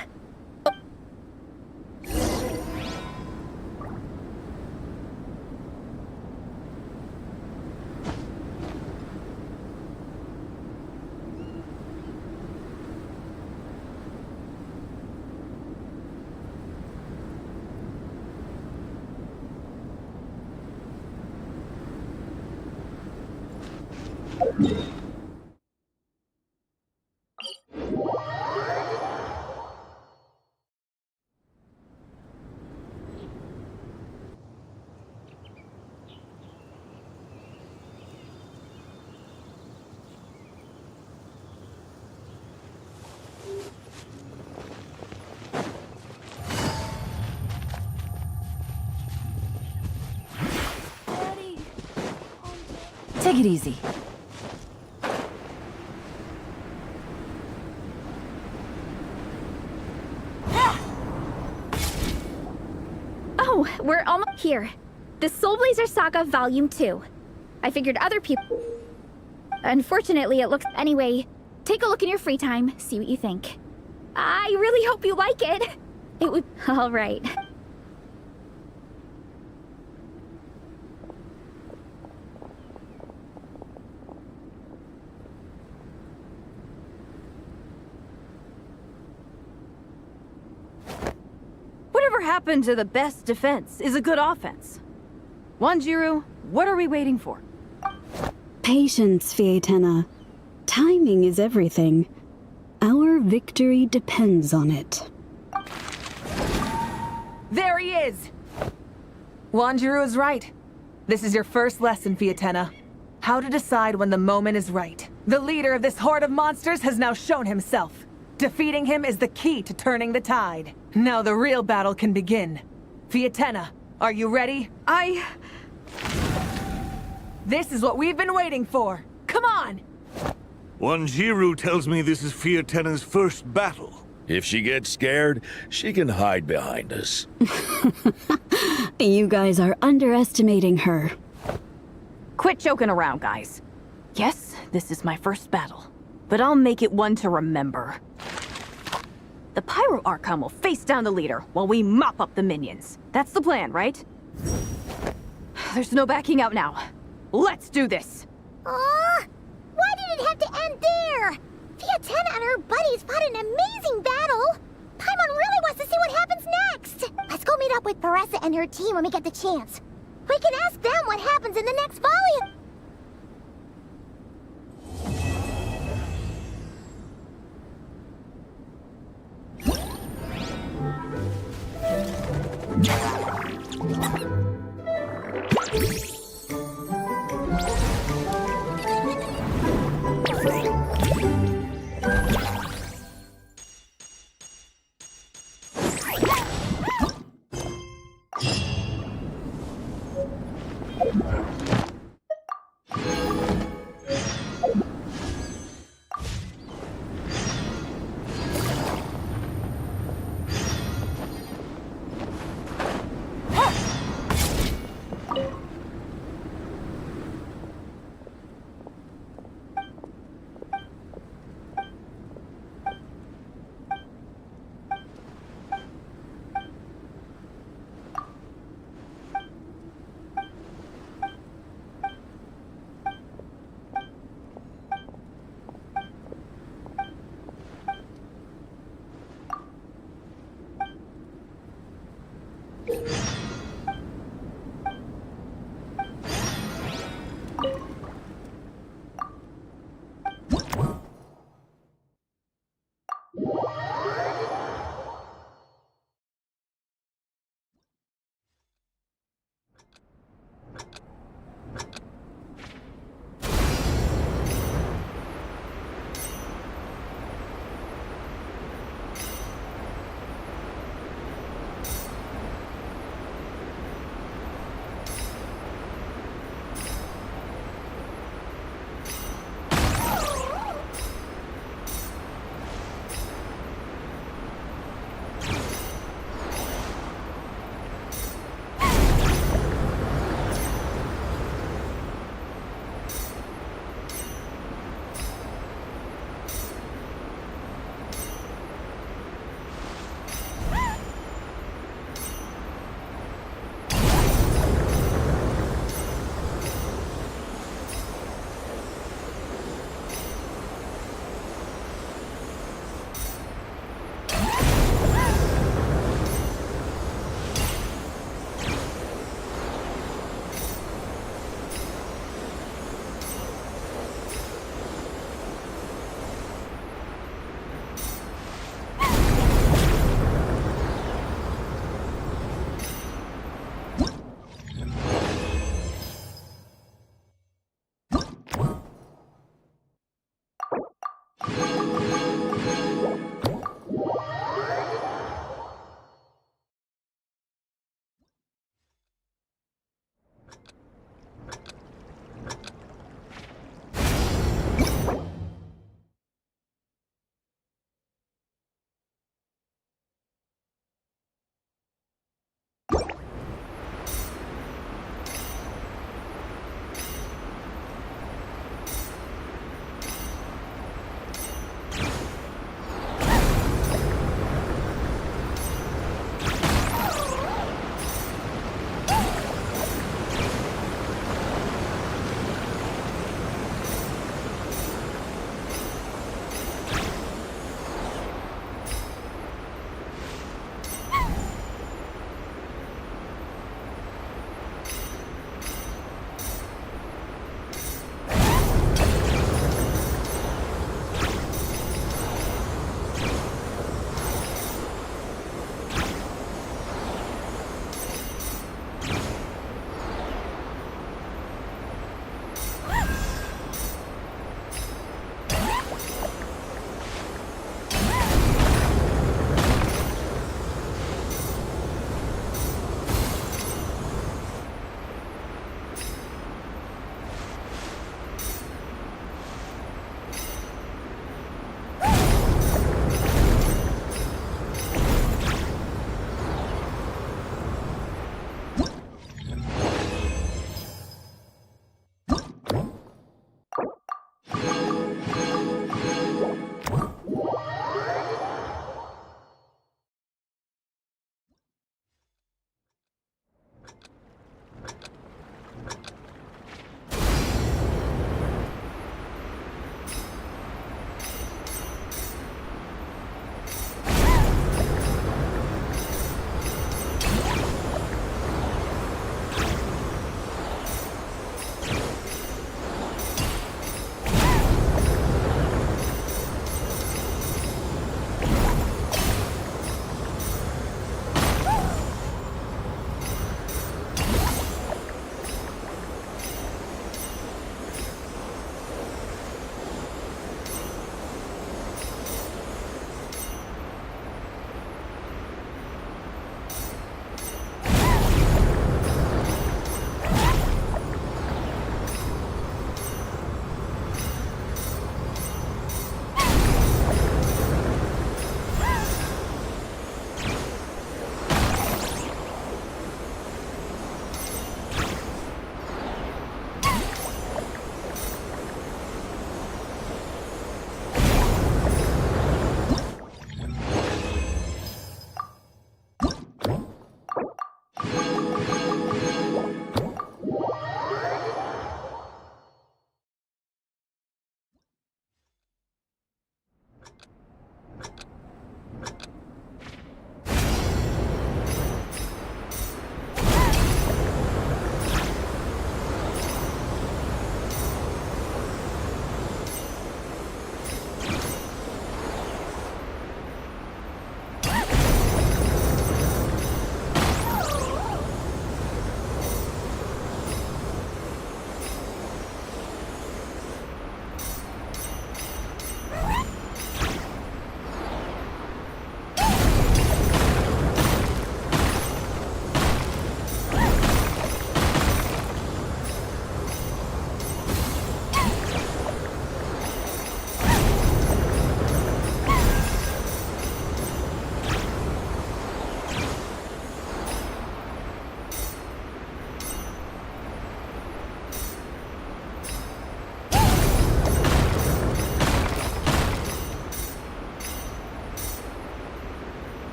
Take it easy. Oh, we're almost here. The Soul Blazer Saga Volume 2. I figured other people... Unfortunately, it looks... Anyway, take a look in your free time, see what you think. I really hope you like it. It would... All right. Whatever happened to the best defense is a good offense. Wanjiru, what are we waiting for? Patience, Fiatena. Timing is everything. Our victory depends on it. There he is! Wanjiru is right. This is your first lesson, Fiatena. How to decide when the moment is right. The leader of this horde of monsters has now shown himself. Defeating him is the key to turning the tide. Now the real battle can begin. Fiatena, are you ready? This is what we've been waiting for. Come on! Wanjiru tells me this is Fiatena's first battle. If she gets scared, she can hide behind us. You guys are underestimating her. Quit joking around, guys. Yes, this is my first battle, but I'll make it one to remember. The Pyro Archon will face down the leader while we mop up the minions. That's the plan, right? There's no backing out now. Let's do this! Aw! Why did it have to end there? Fiatena and her buddies fought an amazing battle! Paimon really wants to see what happens next! Let's go meet up with Varesa and her team when we get the chance. We can ask them what happens in the next volume!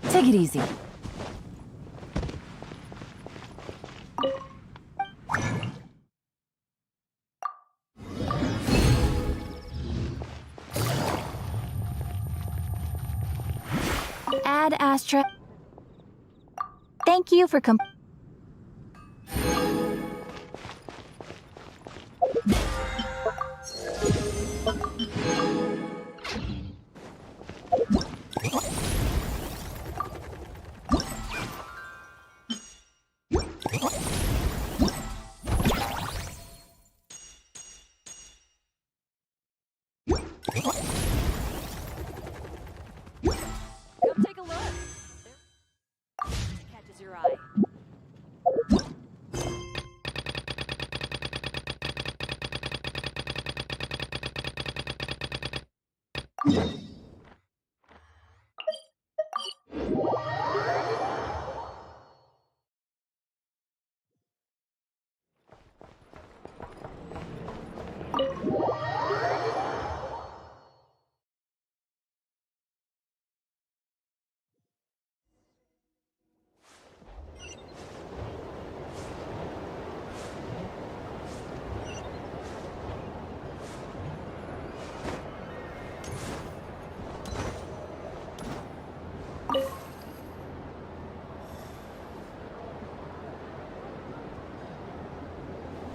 Take it easy. Ad Astra. Thank you for Come take a look. Catches your eye.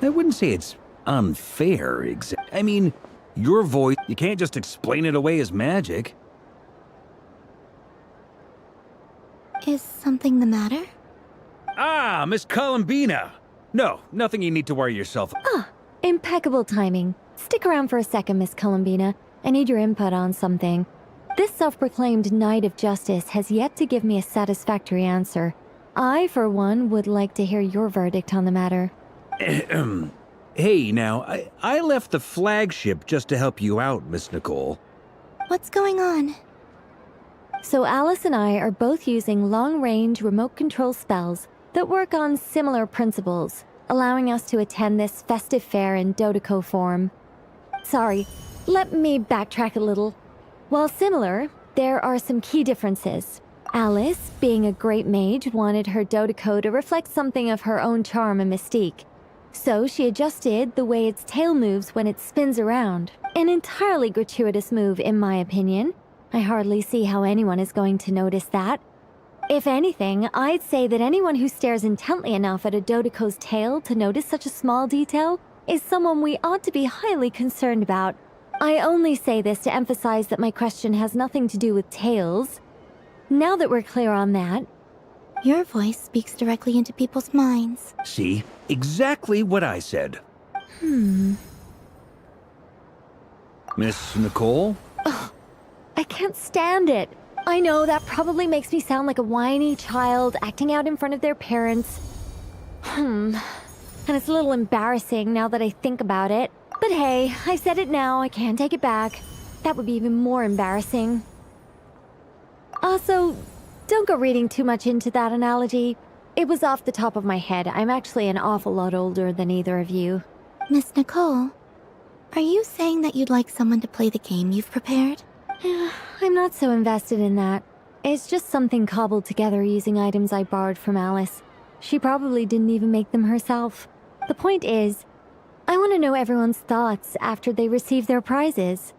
I wouldn't say it's unfair, I mean, your voice, you can't just explain it away as magic. Is something the matter? Ah, Miss Columbina! No, nothing you need to worry yourself. Ah, impeccable timing. Stick around for a second, Miss Columbina. I need your input on something. This self-proclaimed Knight of Justice has yet to give me a satisfactory answer. I, for one, would like to hear your verdict on the matter. Hey, now, I left the flagship just to help you out, Miss Nicole. What's going on? So Alice and I are both using long-range remote control spells that work on similar principles, allowing us to attend this festive fair in Dodeco form. Sorry, let me backtrack a little. While similar, there are some key differences. Alice, being a great mage, wanted her Dodeco to reflect something of her own charm and mystique. So she adjusted the way its tail moves when it spins around. An entirely gratuitous move, in my opinion. I hardly see how anyone is going to notice that. If anything, I'd say that anyone who stares intently enough at a Dodeco's tail to notice such a small detail is someone we ought to be highly concerned about. I only say this to emphasize that my question has nothing to do with tails. Now that we're clear on that, your voice speaks directly into people's minds. See? Exactly what I said. Miss Nicole? Ugh, I can't stand it. I know that probably makes me sound like a whiny child acting out in front of their parents. And it's a little embarrassing now that I think about it. But hey, I said it now, I can't take it back. That would be even more embarrassing. Also, don't go reading too much into that analogy. It was off the top of my head. I'm actually an awful lot older than either of you. Miss Nicole, are you saying that you'd like someone to play the game you've prepared? I'm not so invested in that. It's just something cobbled together using items I borrowed from Alice. She probably didn't even make them herself. The point is, I want to know everyone's thoughts after they receive their prizes.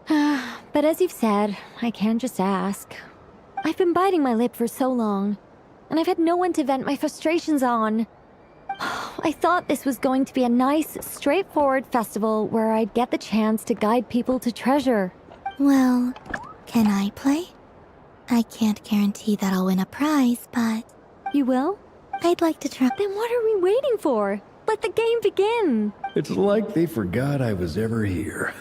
But as you've said, I can't just ask. I've been biting my lip for so long, and I've had no one to vent my frustrations on. I thought this was going to be a nice, straightforward festival where I'd get the chance to guide people to treasure. Well, can I play? I can't guarantee that I'll win a prize, but... You will? I'd like to try. Then what are we waiting for? Let the game begin! It's like they forgot I was ever here.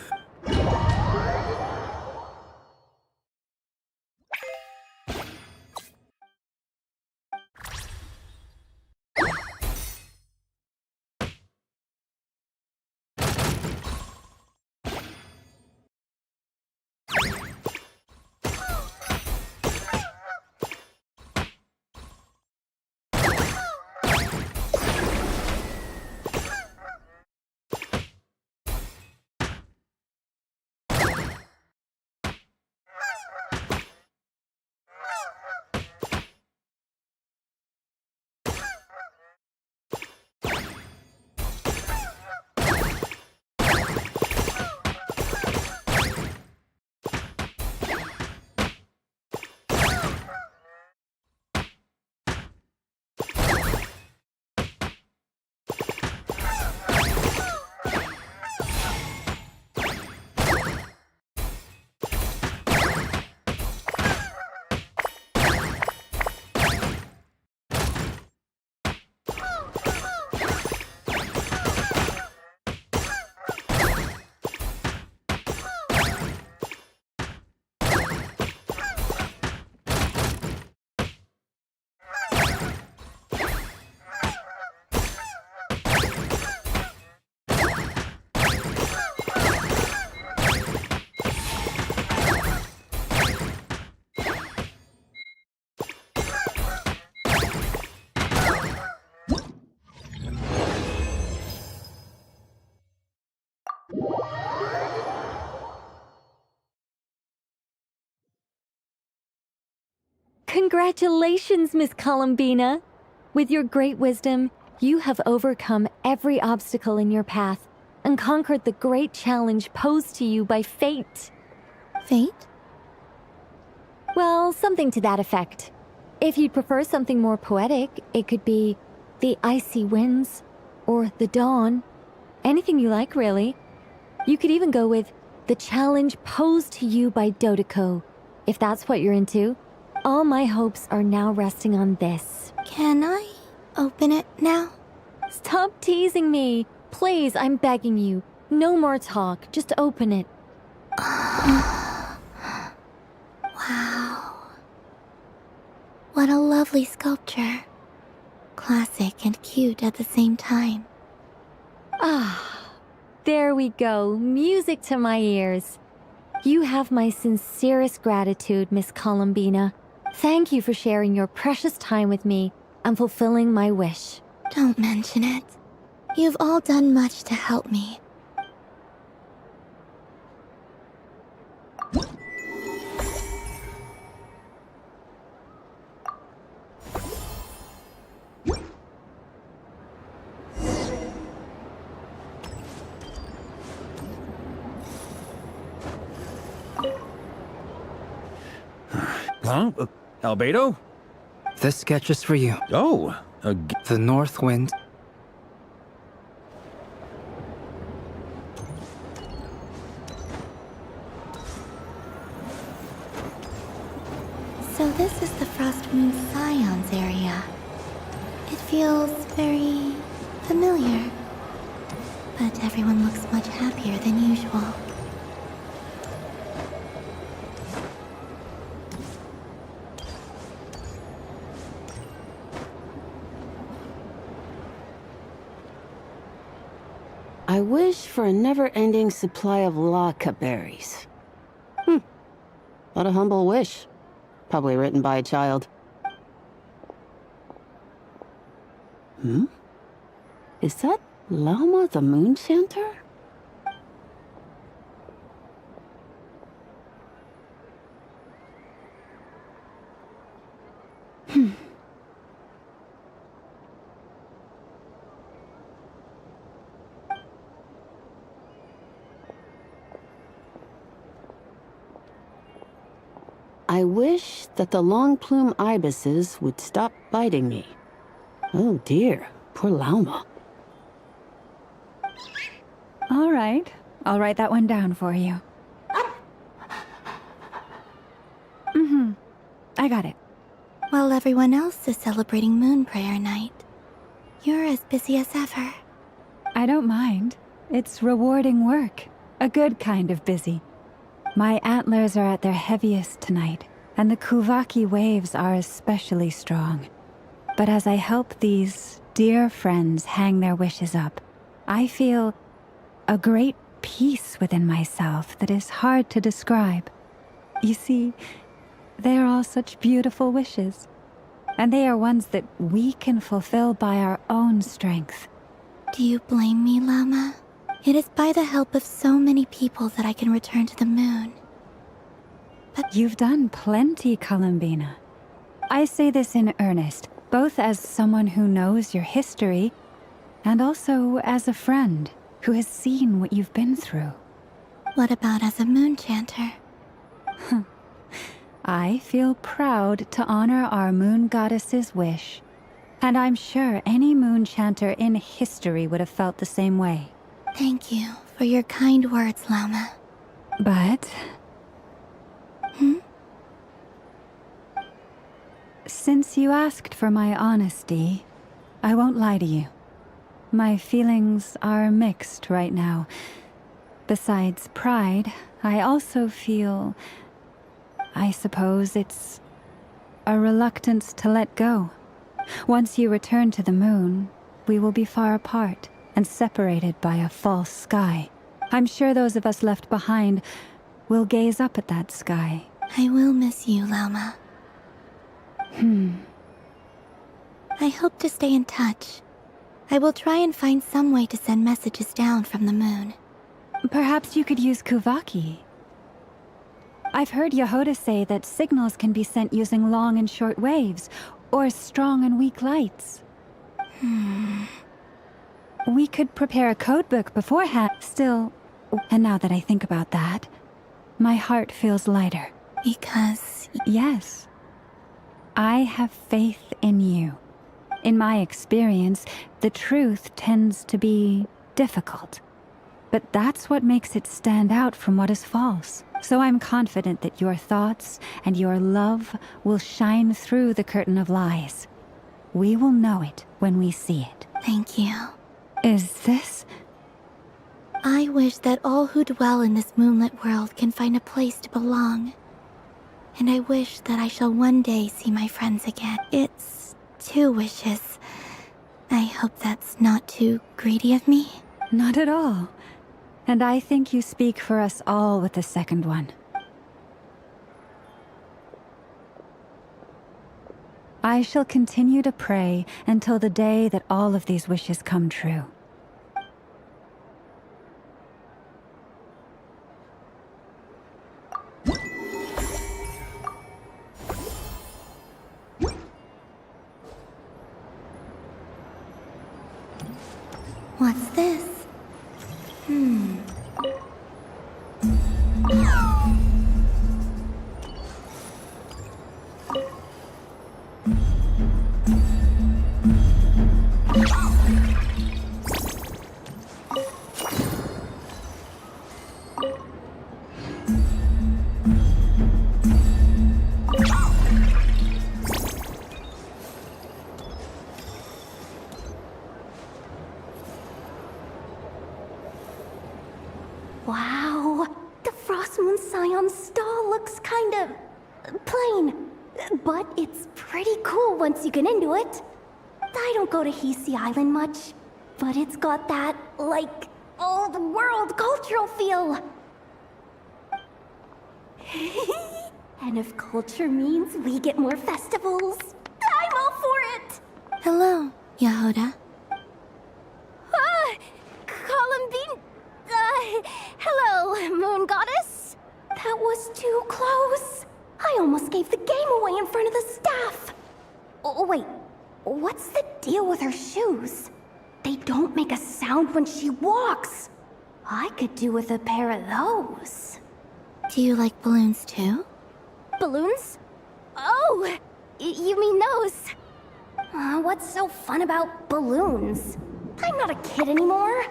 Congratulations, Miss Columbina! With your great wisdom, you have overcome every obstacle in your path and conquered the great challenge posed to you by fate. Fate? Well, something to that effect. If you'd prefer something more poetic, it could be the icy winds or the dawn. Anything you like, really. You could even go with the challenge posed to you by Dodeko, if that's what you're into. All my hopes are now resting on this. Can I open it now? Stop teasing me. Please, I'm begging you. No more talk. Just open it. Wow. What a lovely sculpture. Classic and cute at the same time. Ah, there we go. Music to my ears. You have my sincerest gratitude, Miss Columbina. Thank you for sharing your precious time with me and fulfilling my wish. Don't mention it. You've all done much to help me. Huh? Albedo? This sketch is for you. Oh, the north wind. So this is the Frost Moon Scions area. It feels very familiar. But everyone looks much happier than usual. I wish for a never-ending supply of laka berries. What a humble wish. Probably written by a child. Is that Llama the Moon Chanter? I wish that the long plume ibises would stop biting me. Oh dear, poor Llama. All right, I'll write that one down for you. I got it. While everyone else is celebrating Moon Prayer Night, you're as busy as ever. I don't mind. It's rewarding work. A good kind of busy. My antlers are at their heaviest tonight, and the Kuvaki waves are especially strong. But as I help these dear friends hang their wishes up, I feel a great peace within myself that is hard to describe. You see, they are all such beautiful wishes, and they are ones that we can fulfill by our own strength. Do you blame me, Llama? It is by the help of so many people that I can return to the moon. But you've done plenty, Columbina. I say this in earnest, both as someone who knows your history, and also as a friend who has seen what you've been through. What about as a moon chanter? I feel proud to honor our moon goddess's wish, and I'm sure any moon chanter in history would have felt the same way. Thank you for your kind words, Llama. But... Since you asked for my honesty, I won't lie to you. My feelings are mixed right now. Besides pride, I also feel... I suppose it's a reluctance to let go. Once you return to the moon, we will be far apart and separated by a false sky. I'm sure those of us left behind will gaze up at that sky. I will miss you, Llama. I hope to stay in touch. I will try and find some way to send messages down from the moon. Perhaps you could use Kuvaki. I've heard Yehoda say that signals can be sent using long and short waves, or strong and weak lights. We could prepare a codebook beforehand. Still, and now that I think about that, my heart feels lighter. Because... Yes. I have faith in you. In my experience, the truth tends to be difficult. But that's what makes it stand out from what is false. So I'm confident that your thoughts and your love will shine through the curtain of lies. We will know it when we see it. Thank you. Is this? I wish that all who dwell in this moonlit world can find a place to belong. And I wish that I shall one day see my friends again. It's 2 wishes. I hope that's not too greedy of me. Not at all. And I think you speak for us all with the second one. I shall continue to pray until the day that all of these wishes come true. What's this? Wow, the Frost Moon Scion stall looks kind of plain, but it's pretty cool once you get into it. I don't go to Hisi Island much, but it's got that, like, old world cultural feel. And if culture means we get more festivals, I'm all for it! Hello, Yehoda. Columbine... hello, Moon Goddess. That was too close. I almost gave the game away in front of the staff. Oh, wait, what's the deal with her shoes? They don't make a sound when she walks. I could do with a pair of those. Do you like balloons too? Balloons? Oh, you mean those? What's so fun about balloons? I'm not a kid anymore.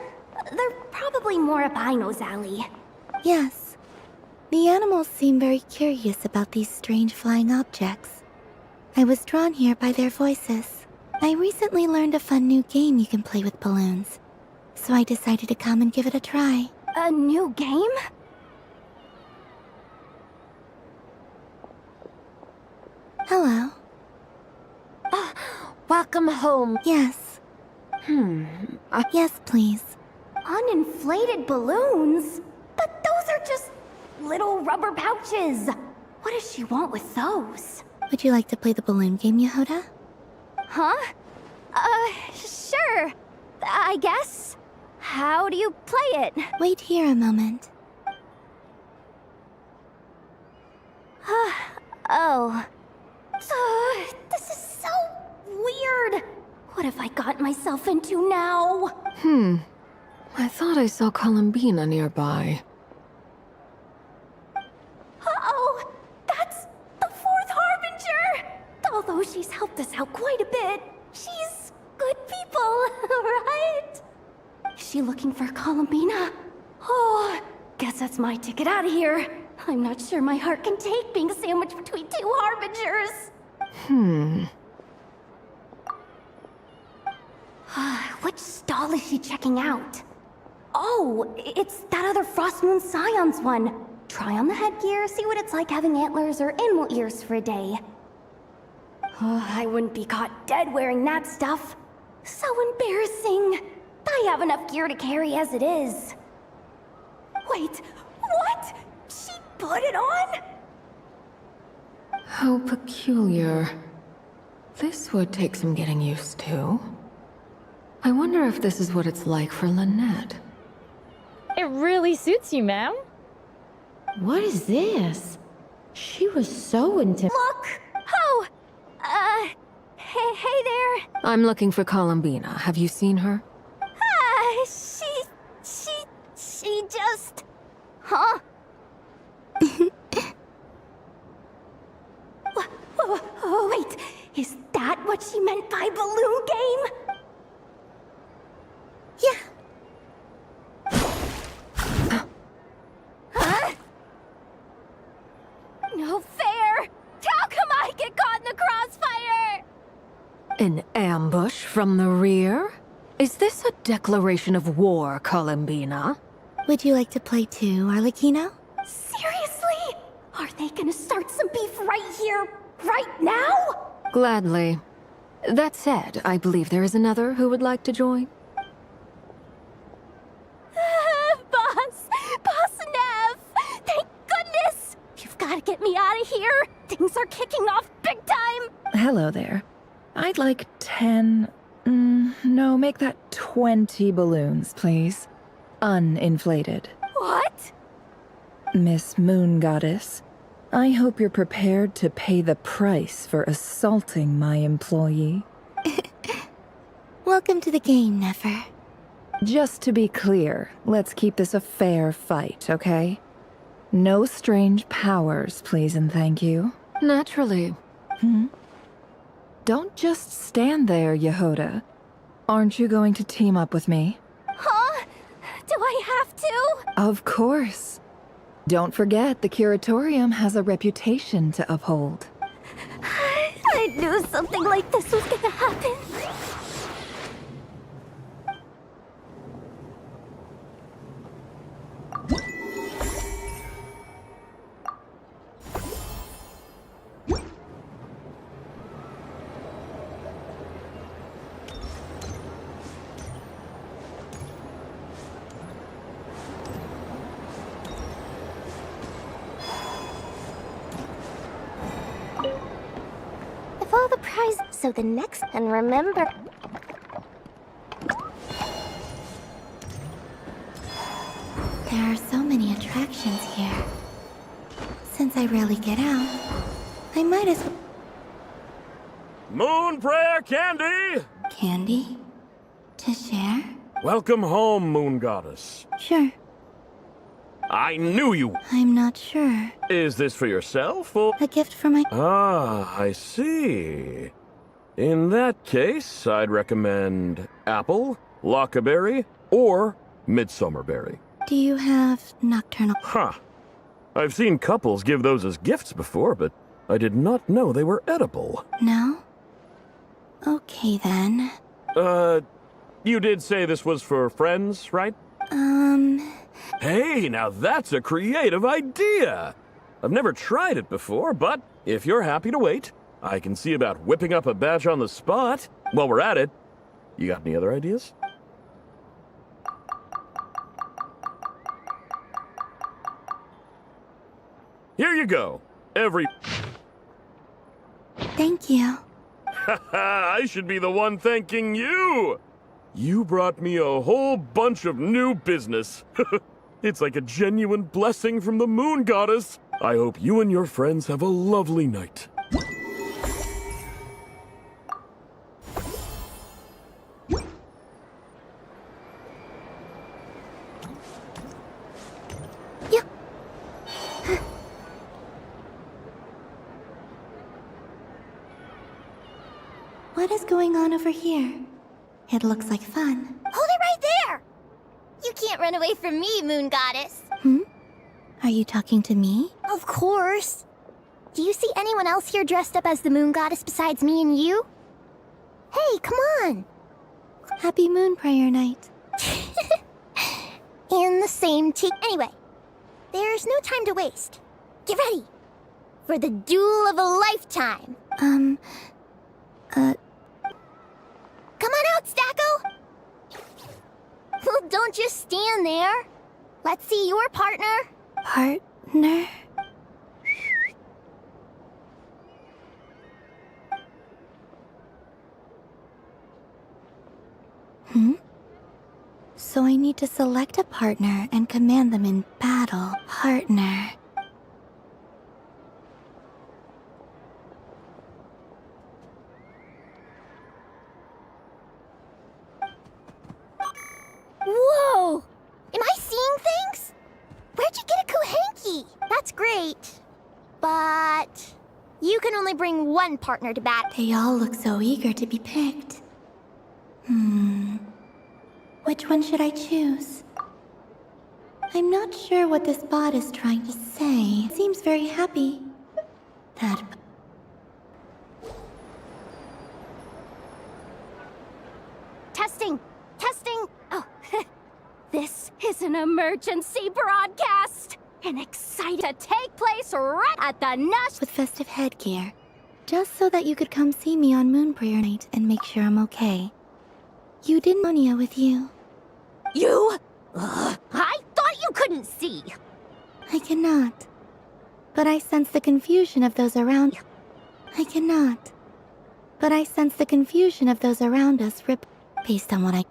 They're probably more up Aino's alley. Yes. The animals seem very curious about these strange flying objects. I was drawn here by their voices. I recently learned a fun new game you can play with balloons, so I decided to come and give it a try. A new game? Hello. Welcome home. Yes. Yes, please. Uninflated balloons? But those are just little rubber pouches. What does she want with those? Would you like to play the balloon game, Yehoda? Huh? Sure. I guess. How do you play it? Wait here a moment. Oh. This is so weird. What have I got myself into now? I thought I saw Columbina nearby. Uh-oh! That's the 4th Harbinger! Although she's helped us out quite a bit, she's good people, right? Is she looking for Columbina? Oh, guess that's my ticket out of here. I'm not sure my heart can take being sandwiched between 2 Harbingers. Which stall is she checking out? Oh, it's that other Frost Moon Scion's one. Try on the headgear, see what it's like having antlers or animal ears for a day. I wouldn't be caught dead wearing that stuff. So embarrassing. I have enough gear to carry as it is. Wait, what? She put it on? How peculiar. This would take some getting used to. I wonder if this is what it's like for Lynette. It really suits you, ma'am. What is this? She was so into. Look! Oh! Hey there. I'm looking for Columbina. Have you seen her? She just... Huh? Oh, wait. Is that what she meant by balloon game? Yeah. Huh? No fair! How come I get caught in the crossfire? An ambush from the rear? Is this a declaration of war, Columbina? Would you like to play too, Arlecchino? Seriously? Are they gonna start some beef right here, right now? Gladly. That said, I believe there is another who would like to join. Boss Nev! Thank goodness! You've gotta get me out of here! Things are kicking off big time! Hello there. I'd like 10... no, make that 20 balloons, please. Uninflated. What? Miss Moon Goddess, I hope you're prepared to pay the price for assaulting my employee. Welcome to the game, Nefer. Just to be clear, let's keep this a fair fight, okay? No strange powers, please and thank you. Naturally. Don't just stand there, Yehoda. Aren't you going to team up with me? Huh? Do I have to? Of course. Don't forget, the Curatorium has a reputation to uphold. I knew something like this was gonna happen. If all the prize, so the next, and remember. There are so many attractions here. Since I rarely get out, I might as well. Moon Prayer Candy! Candy? To share? Welcome home, Moon Goddess. Sure. I knew you! I'm not sure. Is this for yourself, or...? A gift for my... Ah, I see. In that case, I'd recommend apple, lockaberry, or midsummerberry. Do you have nocturnal... Huh. I've seen couples give those as gifts before, but I did not know they were edible. No? Okay, then. You did say this was for friends, right? Hey, now that's a creative idea! I've never tried it before, but if you're happy to wait, I can see about whipping up a batch on the spot. While we're at it, you got any other ideas? Here you go. Thank you. I should be the one thanking you! You brought me a whole bunch of new business. It's like a genuine blessing from the Moon Goddess. I hope you and your friends have a lovely night. What is going on over here? It looks like fun. Hold it right there! You can't run away from me, Moon Goddess. Are you talking to me? Of course. Do you see anyone else here dressed up as the Moon Goddess besides me and you? Hey, come on! Happy Moon Prayer Night. In the same tea. Anyway, there's no time to waste. Get ready for the duel of a lifetime. Come on out, Stacko! Well, don't just stand there. Let's see your partner. Partner? So I need to select a partner and command them in battle. Partner. You can only bring one partner to bat. They all look so eager to be picked. Which one should I choose? I'm not sure what this bot is trying to say. It seems very happy. Testing! Testing! Oh, this is an emergency broadcast! And excited to take place right at the nest with festive headgear. Just so that you could come see me on Moon Prayer Night and make sure I'm okay. You didn't Monia with you. You? I thought you couldn't see! I cannot. But I sense the confusion of those around. I cannot. But I sense the confusion of those around us based on what I...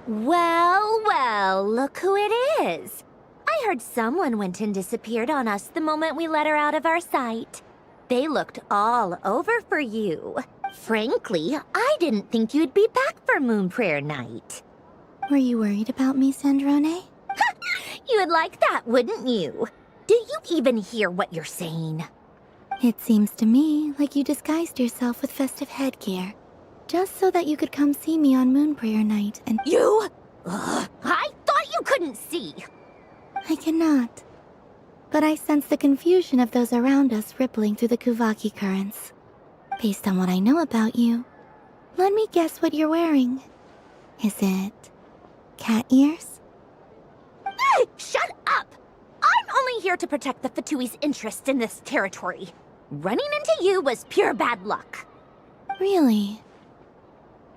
Well, well, look who it is. I heard someone went and disappeared on us the moment we let her out of our sight. They looked all over for you. Frankly, I didn't think you'd be back for Moon Prayer Night. Were you worried about me, Sandrone? You would like that, wouldn't you? Do you even hear what you're saying? It seems to me like you disguised yourself with festive headgear. Just so that you could come see me on Moon Prayer Night and— You? I thought you couldn't see! I cannot. But I sense the confusion of those around us rippling through the Kuvaki currents. Based on what I know about you, let me guess what you're wearing. Is it cat ears? Shut up! I'm only here to protect the Fatui's interest in this territory. Running into you was pure bad luck. Really?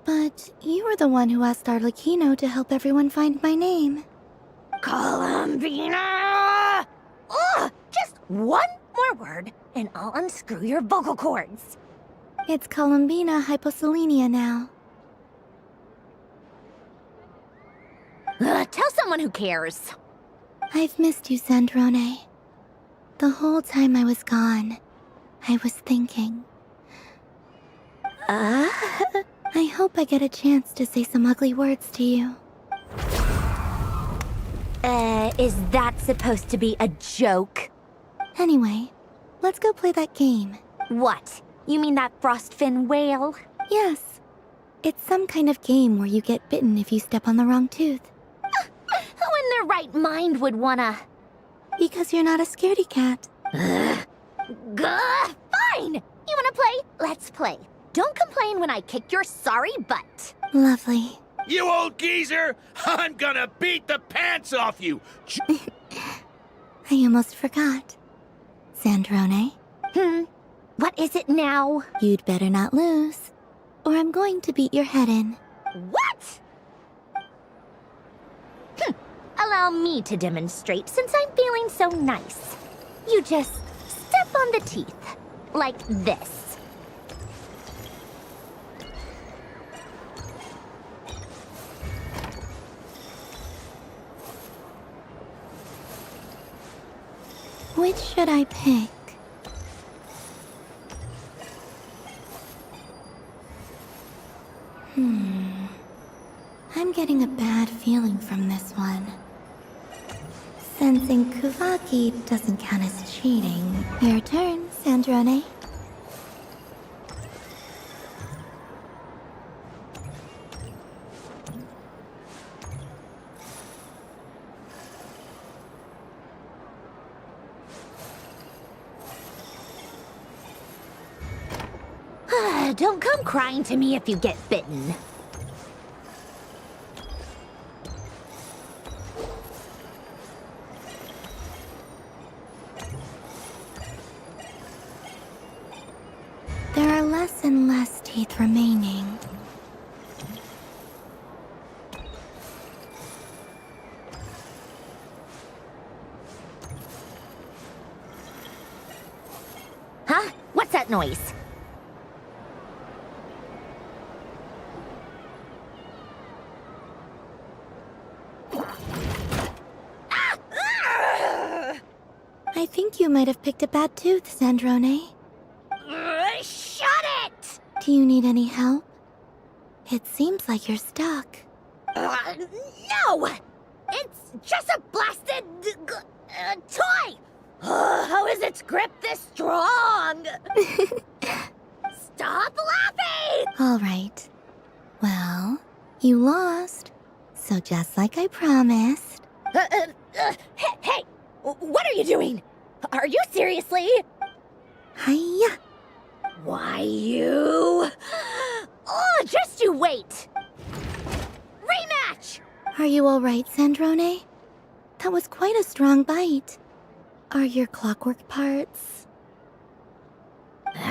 But you were the one who asked Arlecchino to help everyone find my name. Columbina! Ugh! Just one more word, and I'll unscrew your vocal cords. It's Columbina hyposelenia now. Tell someone who cares. I've missed you, Sandrone. The whole time I was gone, I was thinking. I hope I get a chance to say some ugly words to you. Is that supposed to be a joke? Anyway, let's go play that game. What? You mean that frostfin whale? Yes. It's some kind of game where you get bitten if you step on the wrong tooth. Who in their right mind would wanna? Because you're not a scaredy cat. Fine! You wanna play? Let's play. Don't complain when I kick your sorry butt. Lovely. You old geezer! I'm gonna beat the pants off you! I almost forgot. Sandrone? What is it now? You'd better not lose, or I'm going to beat your head in. What? Allow me to demonstrate since I'm feeling so nice. You just step on the teeth, like this. Which should I pick? I'm getting a bad feeling from this one. Sensing Kuvaki doesn't count as cheating. Your turn, Sandrone. Don't come crying to me if you get bitten. There are less and less teeth remaining. Huh? What's that noise? I think you might have picked a bad tooth, Sandrone. Shut it! Do you need any help? It seems like you're stuck. No! It's just a blasted toy! How is its grip this strong? Stop laughing! All right. Well, you lost. So just like I promised. Hey! What are you doing? Are you seriously? Hiya! Why you? Oh, just you wait! Rematch! Are you all right, Sandrone? That was quite a strong bite. Are your clockwork parts?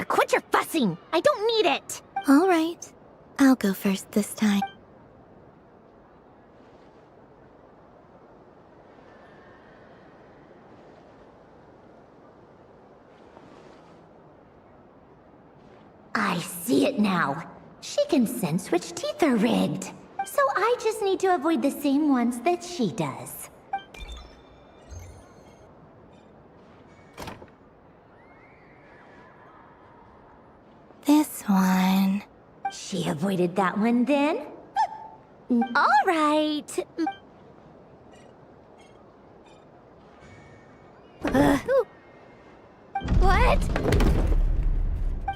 Quit your fussing! I don't need it! All right. I'll go first this time. I see it now. She can sense which teeth are rigged. So I just need to avoid the same ones that she does. This one. She avoided that one then? All right. What?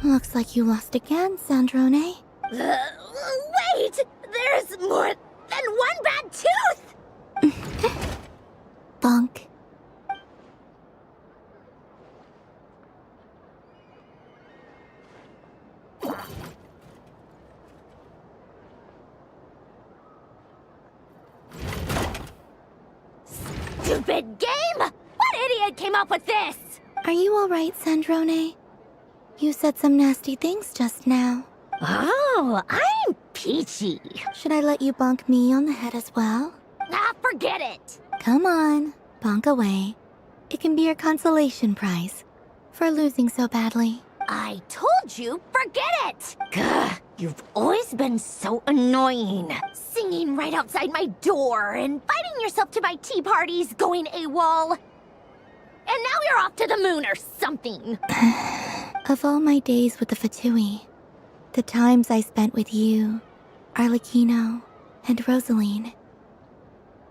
Looks like you lost again, Sandrone. Wait! There's more than one bad tooth! Bonk. Stupid game! What idiot came up with this? Are you all right, Sandrone? You said some nasty things just now. Oh, I'm peachy. Should I let you bonk me on the head as well? Ah, forget it! Come on, bonk away. It can be your consolation prize for losing so badly. I told you, forget it! Gah, you've always been so annoying. Singing right outside my door, inviting yourself to my tea parties, going AWOL. And now you're off to the moon or something. Of all my days with the Fatui, the times I spent with you, Arlecchino, and Rosaline,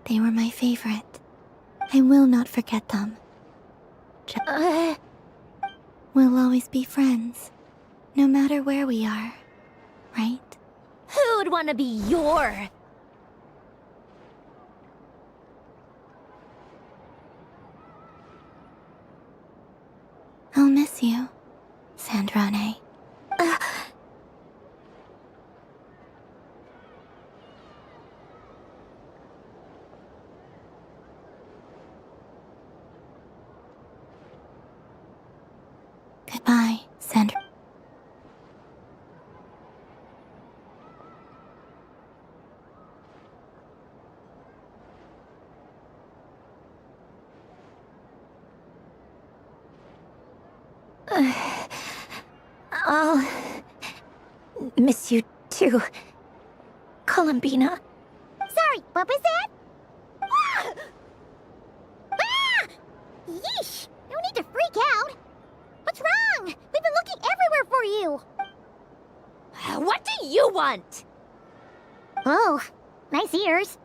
they were my favorite. I will not forget them. We'll always be friends, no matter where we are, right? Who'd want to be your... I'll miss you, Sandrone. Goodbye, Sandra. I'll miss you too, Columbina. Sorry, what was that? Ah! Ah! Yeesh! No need you want? Oh, nice ears.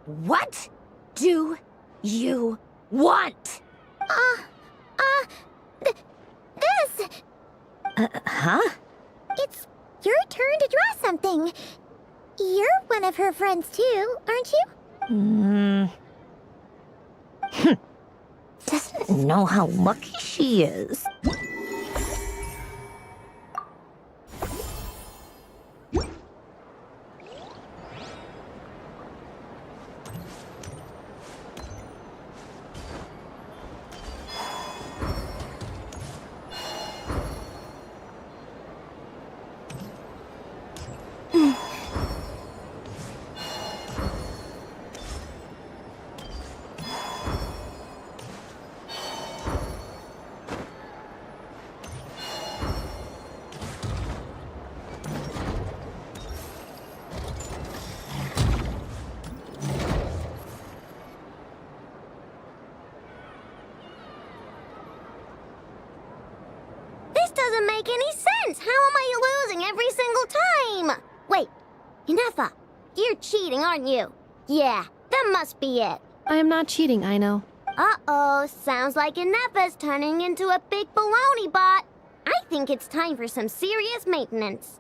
What do you want? This! Huh? It's your turn to draw something. You're one of her friends too, aren't you? Doesn't know how lucky she is. This doesn't make any sense. How am I losing every single time? Wait, Inefa, you're cheating, aren't you? Yeah, that must be it. I am not cheating, I know. Uh-oh, sounds like Inefa's turning into a big baloney bot. I think it's time for some serious maintenance.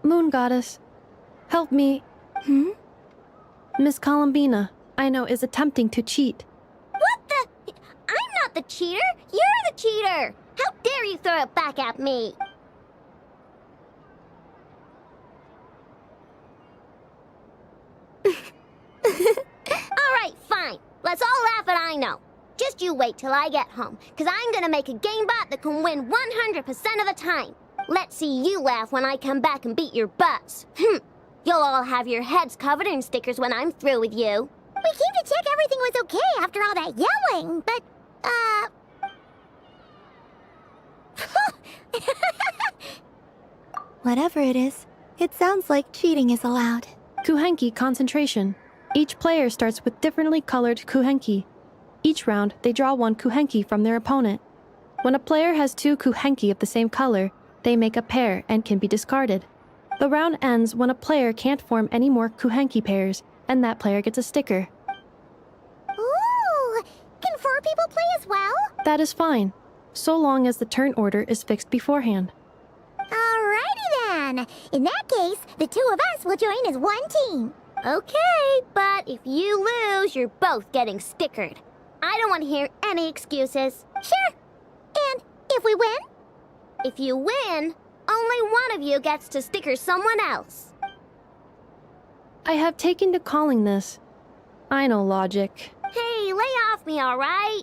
Moon Goddess, help me. Miss Columbina, I know, is attempting to cheat. What the? I'm not the cheater. You're the cheater. How dare you throw it back at me? All right, fine. Let's all laugh at I know. Just you wait till I get home, because I'm gonna make a game bot that can win 100% of the time. Let's see you laugh when I come back and beat your butts. You'll all have your heads covered in stickers when I'm through with you. We came to check everything was okay after all that yelling, but, Whatever it is, it sounds like cheating is allowed. Kuhenki concentration. Each player starts with differently colored kuhenki. Each round, they draw one kuhenki from their opponent. When a player has two kuhenki of the same color, they make a pair and can be discarded. The round ends when a player can't form any more kuhenki pairs, and that player gets a sticker. Ooh! Can 4 people play as well? That is fine, so long as the turn order is fixed beforehand. Alrighty then. In that case, the 2 of us will join as one team. Okay, but if you lose, you're both getting stickered. I don't want to hear any excuses. Sure. And if we win? If you win, only one of you gets to sticker someone else. I have taken to calling this. I know logic. Hey, lay off me, all right?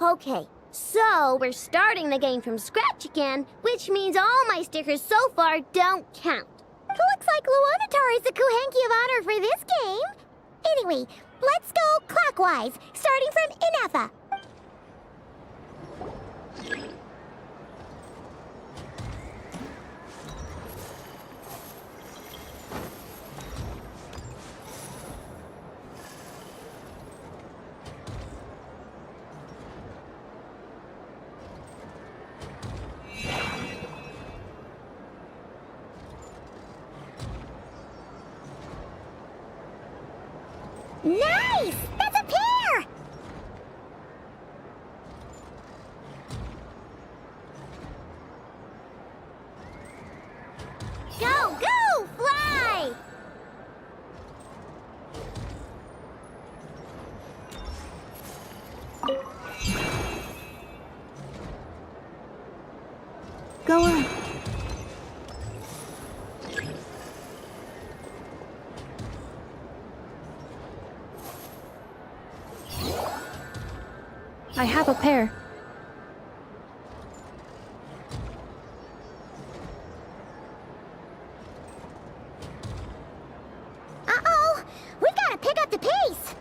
Okay, so we're starting the game from scratch again, which means all my stickers so far don't count. Looks like Luonatar is the Kuhenki of honor for this game. Anyway, let's go clockwise, starting from Inefa. Nice! That's a pair! Go, go, fly! Go on. I have a pair. Uh-oh! We've got to pick up the pace!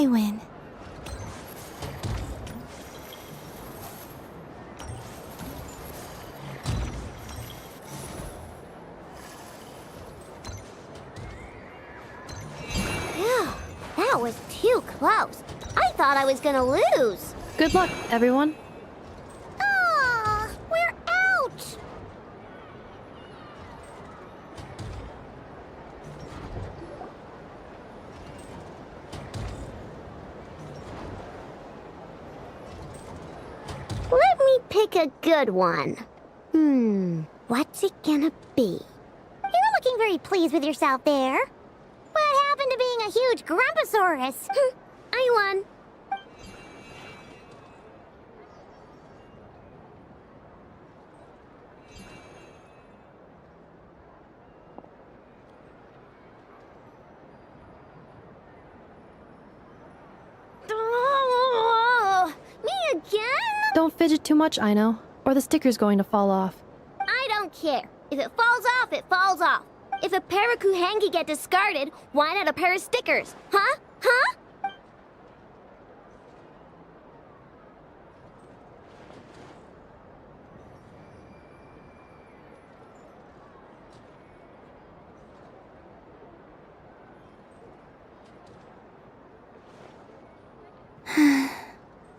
I win. Phew, that was too close. I thought I was gonna lose. Good luck, everyone. Ah, we're out! Let me pick a good one. What's it gonna be? You're looking very pleased with yourself there. What happened to being a huge Grumposaurus? I won. Oh, me again? Don't fidget too much, Ino, or the sticker's going to fall off. I don't care. If it falls off, it falls off. If a pair of Kuhenki get discarded, why not a pair of stickers? Huh? Huh?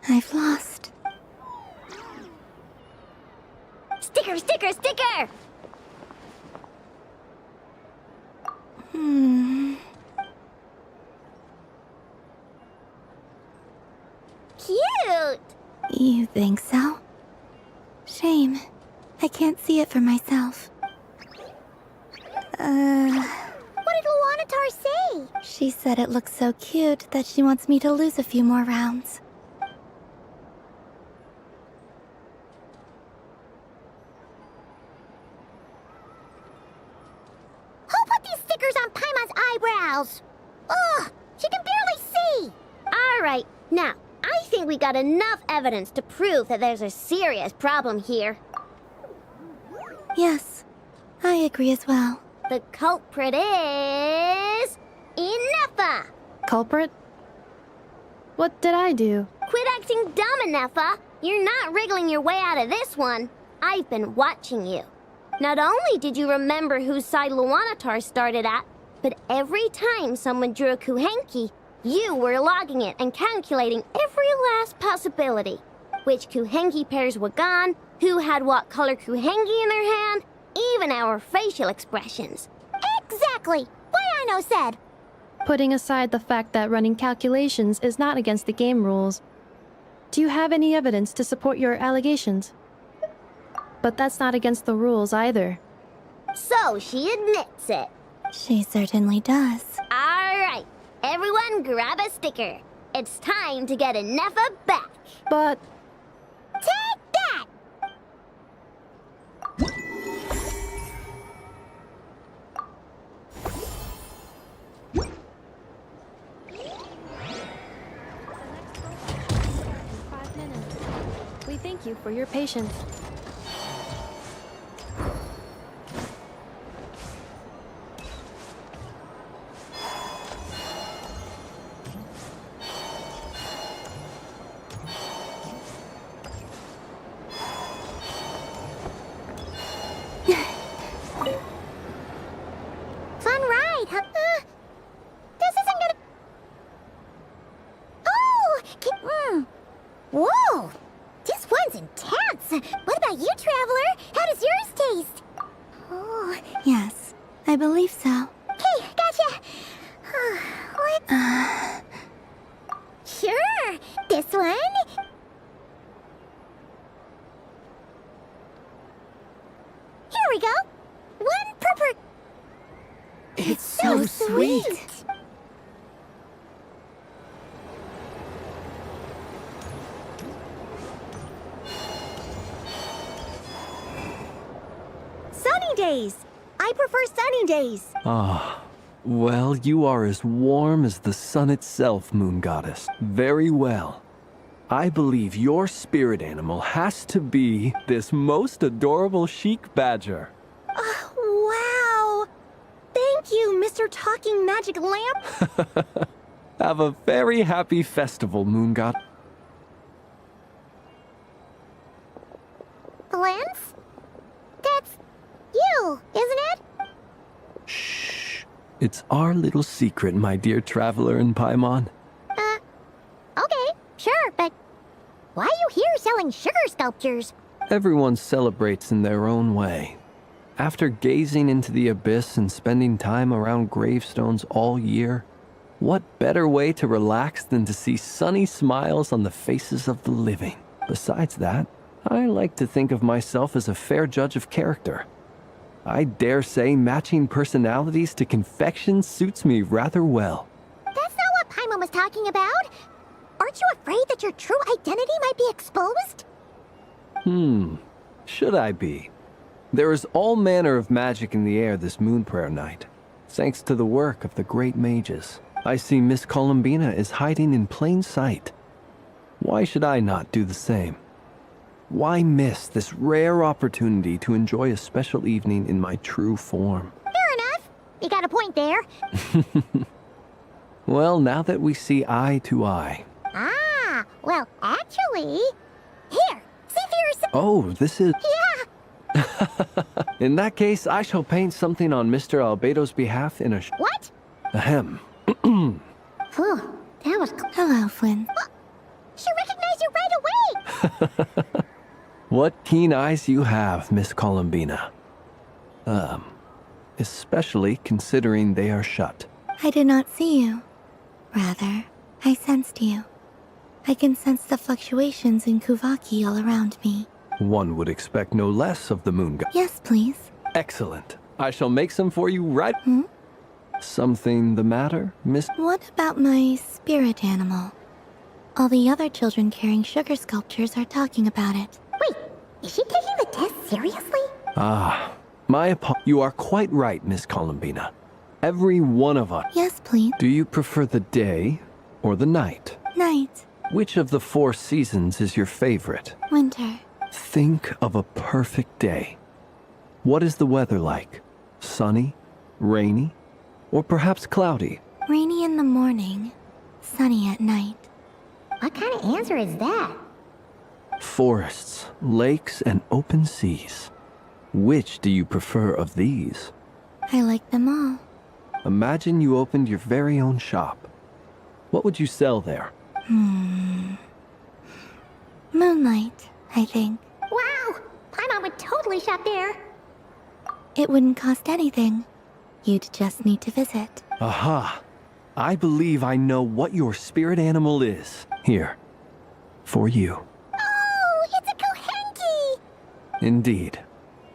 I've lost. Sticker, sticker, sticker! Cute! You think so? Shame. I can't see it for myself. What did Luanatar say? She said it looks so cute that she wants me to lose a few more rounds. Who put these stickers on Paimon's eyebrows? Ugh, she can barely see! Alright, now, I think we got enough evidence to prove that there's a serious problem here. Yes, I agree as well. The culprit is... Inefa! Culprit? What did I do? Quit acting dumb, Inefa! You're not wriggling your way out of this one. I've been watching you. Not only did you remember whose side Luanatar started at, but every time someone drew a Kuhenki, you were logging it and calculating every last possibility. Which Kuhenki pairs were gone, who had what color Kuhenki in their hand, even our facial expressions. Exactly! What Ino said! Putting aside the fact that running calculations is not against the game rules, do you have any evidence to support your allegations? But that's not against the rules either. So she admits it. She certainly does. Alright, everyone grab a sticker. It's time to get Inefa back. But... Take that! We thank you for your patience. Fun ride, huh? This isn't gonna... Oh! Whoa! This one's intense! What about you, Traveler? How does yours taste? Oh... Yes, I believe so. Okay, gotcha! What? Sure! This one? Here we go! One per... It's so sweet. Sunny days! I prefer sunny days. Ah, well, you are as warm as the sun itself, Moon Goddess. Very well. I believe your spirit animal has to be this most adorable chic badger. Wow! Thank you, Mr. Talking Magic Lamp. Have a very happy festival, Moon God. Flint's? That's you, isn't it? Shh. It's our little secret, my dear traveler in Paimon. Okay, sure, but why are you here selling sugar sculptures? Everyone celebrates in their own way. After gazing into the abyss and spending time around gravestones all year, what better way to relax than to see sunny smiles on the faces of the living? Besides that, I like to think of myself as a fair judge of character. I dare say matching personalities to confection suits me rather well. That's not what Paimon was talking about. Aren't you afraid that your true identity might be exposed? Should I be? There is all manner of magic in the air this moon prayer night, thanks to the work of the great mages. I see Miss Columbina is hiding in plain sight. Why should I not do the same? Why miss this rare opportunity to enjoy a special evening in my true form? Fair enough. You got a point there. Well, now that we see eye to eye. Ah, well, actually... Here, see for yourself. Oh, this is... Yeah! In that case, I shall paint something on Mr. Albedo's behalf in a... What? Ahem. Phew, that was... Hello, Flynn. She recognized you right away! What keen eyes you have, Miss Columbina. Especially considering they are shut. I did not see you. Rather, I sensed you. I can sense the fluctuations in Kuvaki all around me. One would expect no less of the moon god. Yes, please. Excellent. I shall make some for you right... Something the matter, Miss... What about my spirit animal? All the other children carrying sugar sculptures are talking about it. Wait, is she taking the test seriously? You are quite right, Miss Columbina. Every one of us... Yes, please. Do you prefer the day or the night? Night. Which of the 4 seasons is your favorite? Winter. Think of a perfect day. What is the weather like? Sunny? Rainy? Or perhaps cloudy? Rainy in the morning, sunny at night. What kind of answer is that? Forests, lakes, and open seas. Which do you prefer of these? I like them all. Imagine you opened your very own shop. What would you sell there? Moonlight, I think. Wow! Paimon would totally shop there. It wouldn't cost anything. You'd just need to visit. Aha! I believe I know what your spirit animal is. Here. For you. Oh, it's a Kohenki! Indeed.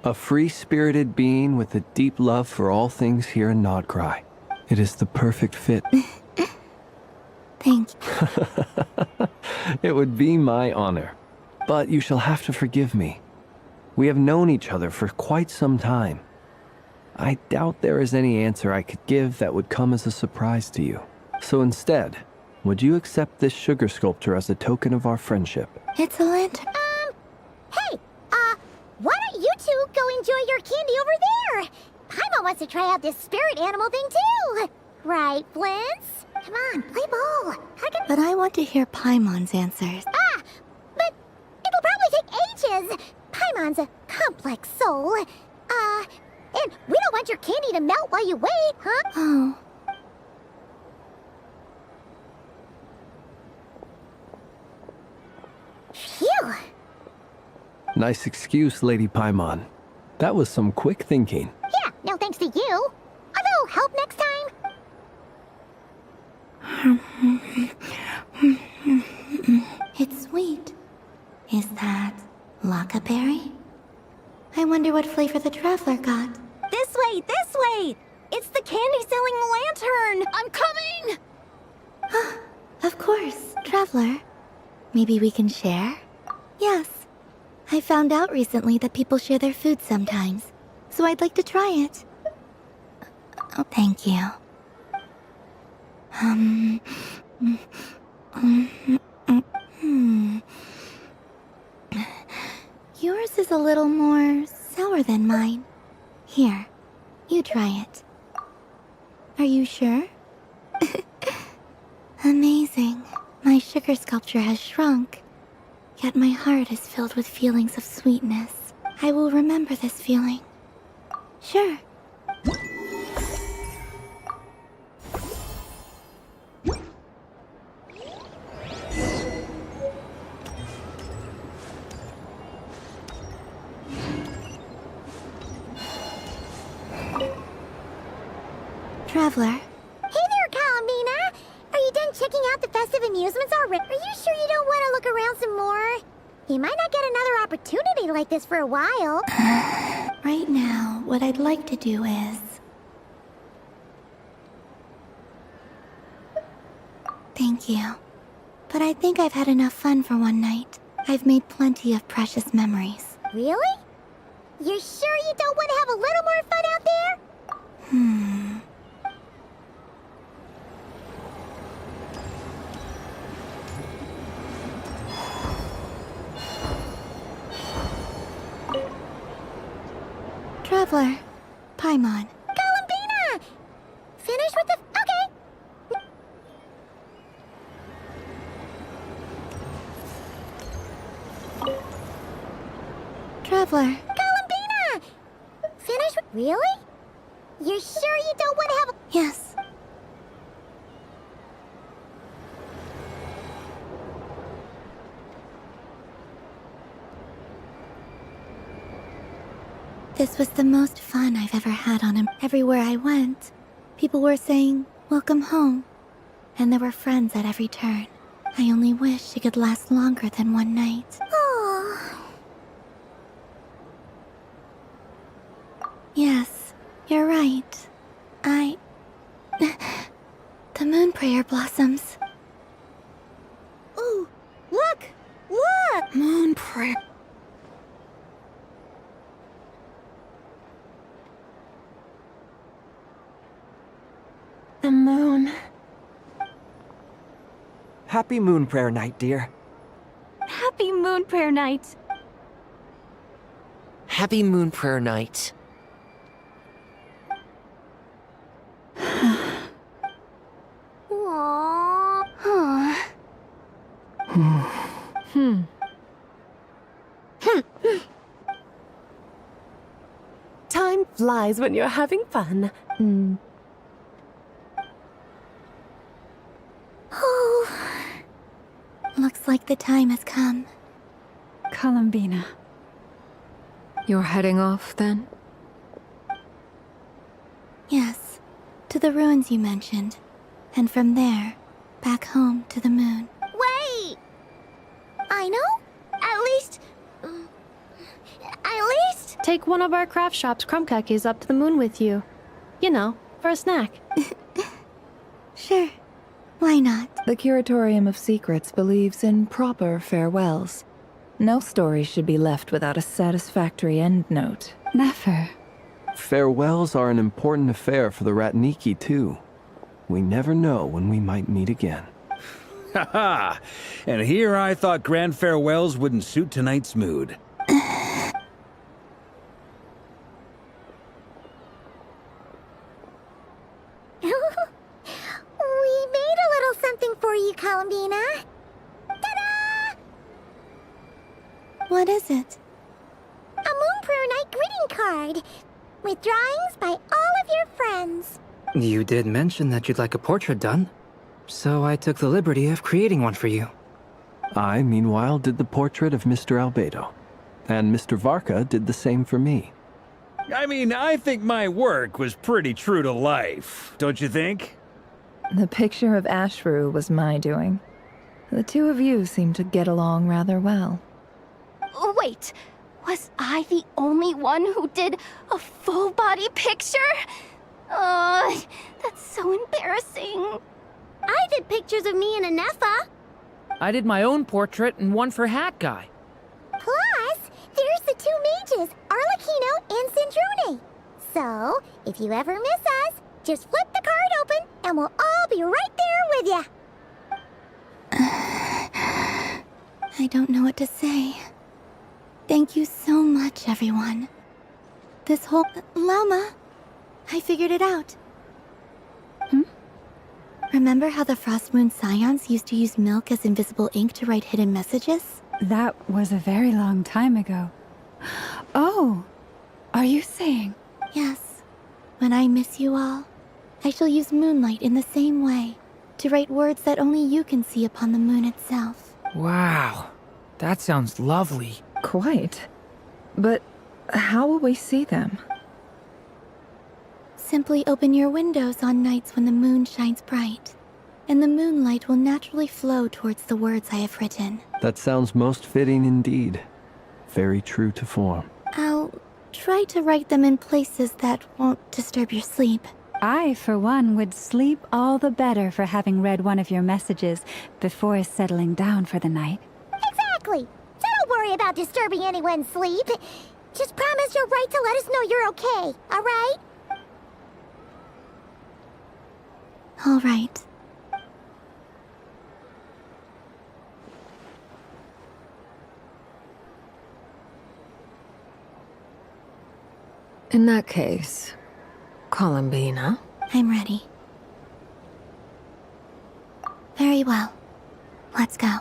A free-spirited being with a deep love for all things here in Nodcry. It is the perfect fit. Thank you. It would be my honor. But you shall have to forgive me. We have known each other for quite some time. I doubt there is any answer I could give that would come as a surprise to you. So instead, would you accept this sugar sculpture as a token of our friendship? It's a lantern. Hey, why don't you two go enjoy your candy over there? Paimon wants to try out this spirit animal thing too. Right, Flint's? Come on, play ball. But I want to hear Paimon's answers. But it'll probably take ages. Paimon's a complex soul. And we don't want your candy to melt while you wait, huh? Oh. Phew. Nice excuse, Lady Paimon. That was some quick thinking. Yeah, no thanks to you. Although, help next time. It's sweet. Is that Lockaberry? I wonder what flavor the traveler got. This way, this way! It's the candy-selling lantern! I'm coming! Of course, traveler. Maybe we can share? Yes. I found out recently that people share their food sometimes, so I'd like to try it. Oh, thank you. Yours is a little more sour than mine. Here, you try it. Are you sure? Her sculpture has shrunk, yet my heart is filled with feelings of sweetness. I will remember this feeling. Sure. Traveler. Hey there, Kalamina! Are you done checking out the festive amusements already? Are you sure you don't want to look around some more? You might not get another opportunity like this for a while. Right now, what I'd like to do is... Thank you. But I think I've had enough fun for one night. I've made plenty of precious memories. Really? You're sure you don't want to have a little more fun out there? Traveler. Paimon. Kalumbina! Finish with the... Okay. Traveler. Kalumbina! Finish with... Really? You're sure you don't want to have a... Yes. This was the most fun I've ever had on him. Everywhere I went, people were saying, "Welcome home." And there were friends at every turn. I only wish it could last longer than one night. Oh. Yes, you're right. The moon prayer blossoms. Ooh, look! Look! Moon prayer. The moon. Happy Moon Prayer Night, dear. Happy Moon Prayer Night. Happy Moon Prayer Night. Aww. Time flies when you're having fun. Oh. Looks like the time has come. Kalumbina. You're heading off, then? Yes, to the ruins you mentioned. And from there, back home to the moon. Wait! I know? At least... Take one of our craft shop's crumb cookies up to the moon with you. You know, for a snack. Sure. Why not? The Curatorium of Secrets believes in proper farewells. No story should be left without a satisfactory endnote. Never. Farewells are an important affair for the Ratniki, too. We never know when we might meet again. Haha! And here I thought grand farewells wouldn't suit tonight's mood. We made a little something for you, Kalumbina. Ta-da! What is it? A Moon Prayer Night greeting card with drawings by all of your friends. You did mention that you'd like a portrait done, so I took the liberty of creating one for you. I, meanwhile, did the portrait of Mr. Albedo, and Mr. Varka did the same for me. I mean, I think my work was pretty true to life, don't you think? The picture of Ashru was my doing. The two of you seem to get along rather well. Wait, was I the only one who did a full-body picture? That's so embarrassing. I did pictures of me and Anefa. I did my own portrait and one for Hat Guy. Plus, there's the two mages, Arlecchino and Cendrune. So, if you ever miss us, just flip the card open and we'll all be right there with you. I don't know what to say. Thank you so much, everyone. This whole... Lama, I figured it out. Remember how the Frost Moon Scions used to use milk as invisible ink to write hidden messages? That was a very long time ago. Oh, are you saying? Yes. When I miss you all, I shall use moonlight in the same way, to write words that only you can see upon the moon itself. Wow, that sounds lovely. Quite. But how will we see them? Simply open your windows on nights when the moon shines bright, and the moonlight will naturally flow towards the words I have written. That sounds most fitting indeed. Very true to form. I'll try to write them in places that won't disturb your sleep. I, for one, would sleep all the better for having read one of your messages before settling down for the night. Exactly. So don't worry about disturbing anyone's sleep. Just promise you'll write to let us know you're okay, alright? All right. In that case, Columbina? I'm ready. Very well. Let's go.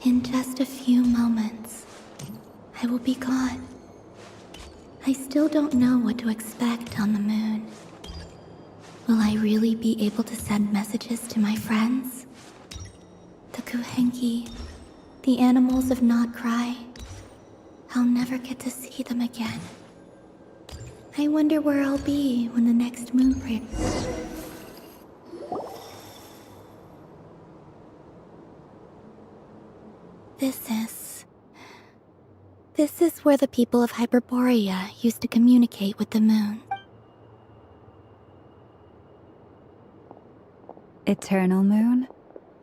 In just a few moments, I will be gone. I still don't know what to expect on the moon. Will I really be able to send messages to my friends? The Kuhenki, the animals of Not Cry. I'll never get to see them again. I wonder where I'll be when the next moon break. This is where the people of Hyperborea used to communicate with the moon. Eternal moon,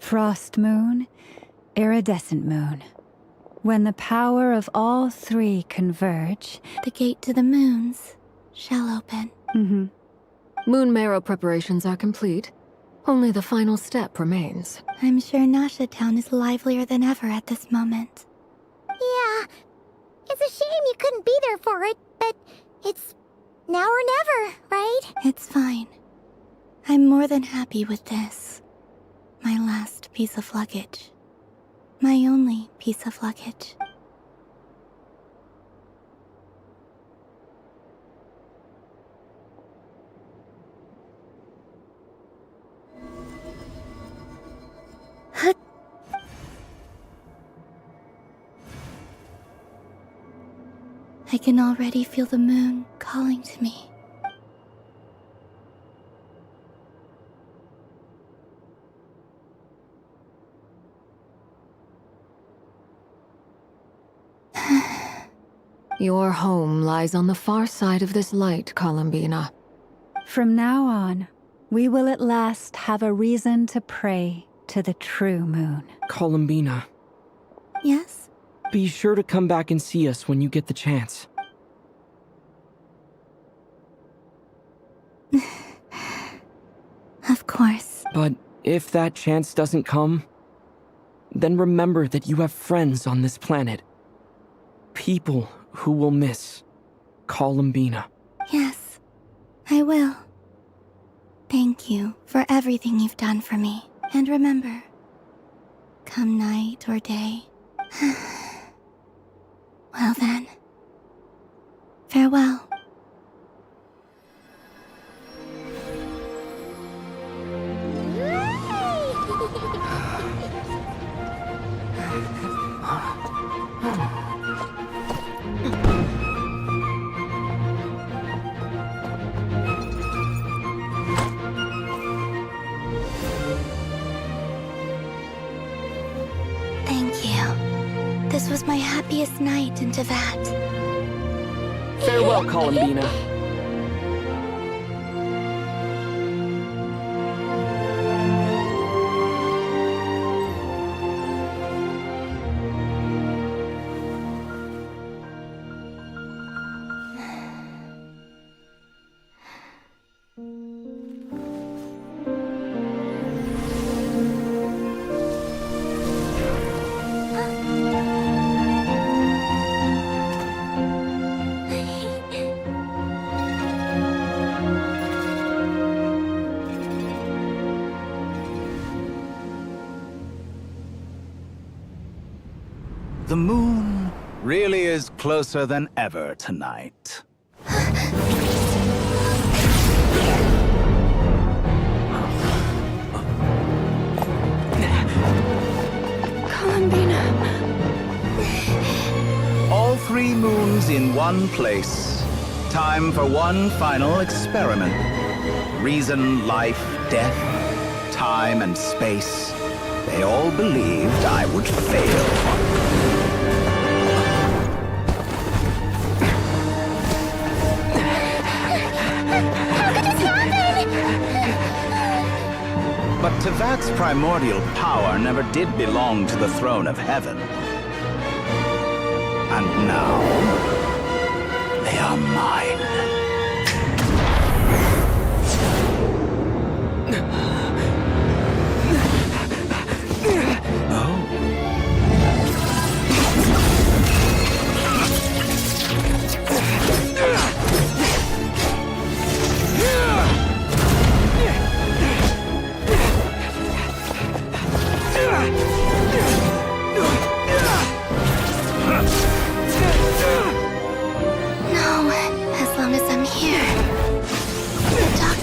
frost moon, iridescent moon. When the power of all three converge, the gate to the moons shall open. Moon marrow preparations are complete. Only the final step remains. I'm sure Nasha Town is livelier than ever at this moment. Yeah. It's a shame you couldn't be there for it, but it's now or never, right? It's fine. I'm more than happy with this. My last piece of luggage. My only piece of luggage. I can already feel the moon calling to me. Your home lies on the far side of this light, Columbina. From now on, we will at last have a reason to pray to the true moon. Columbina. Yes? Be sure to come back and see us when you get the chance. Of course. But if that chance doesn't come, then remember that you have friends on this planet. People who will miss Columbina. Yes, I will. Thank you for everything you've done for me. And remember, come night or day. Well then, farewell. Thank you. This was my happiest night in Teyvat. Farewell, Columbina. The moon really is closer than ever tonight. Columbina. All 3 moons in one place. Time for one final experiment. Reason, life, death, time, and space. They all believed I would fail. How could this happen? But Tevat's primordial power never did belong to the throne of heaven. And now, they are mine.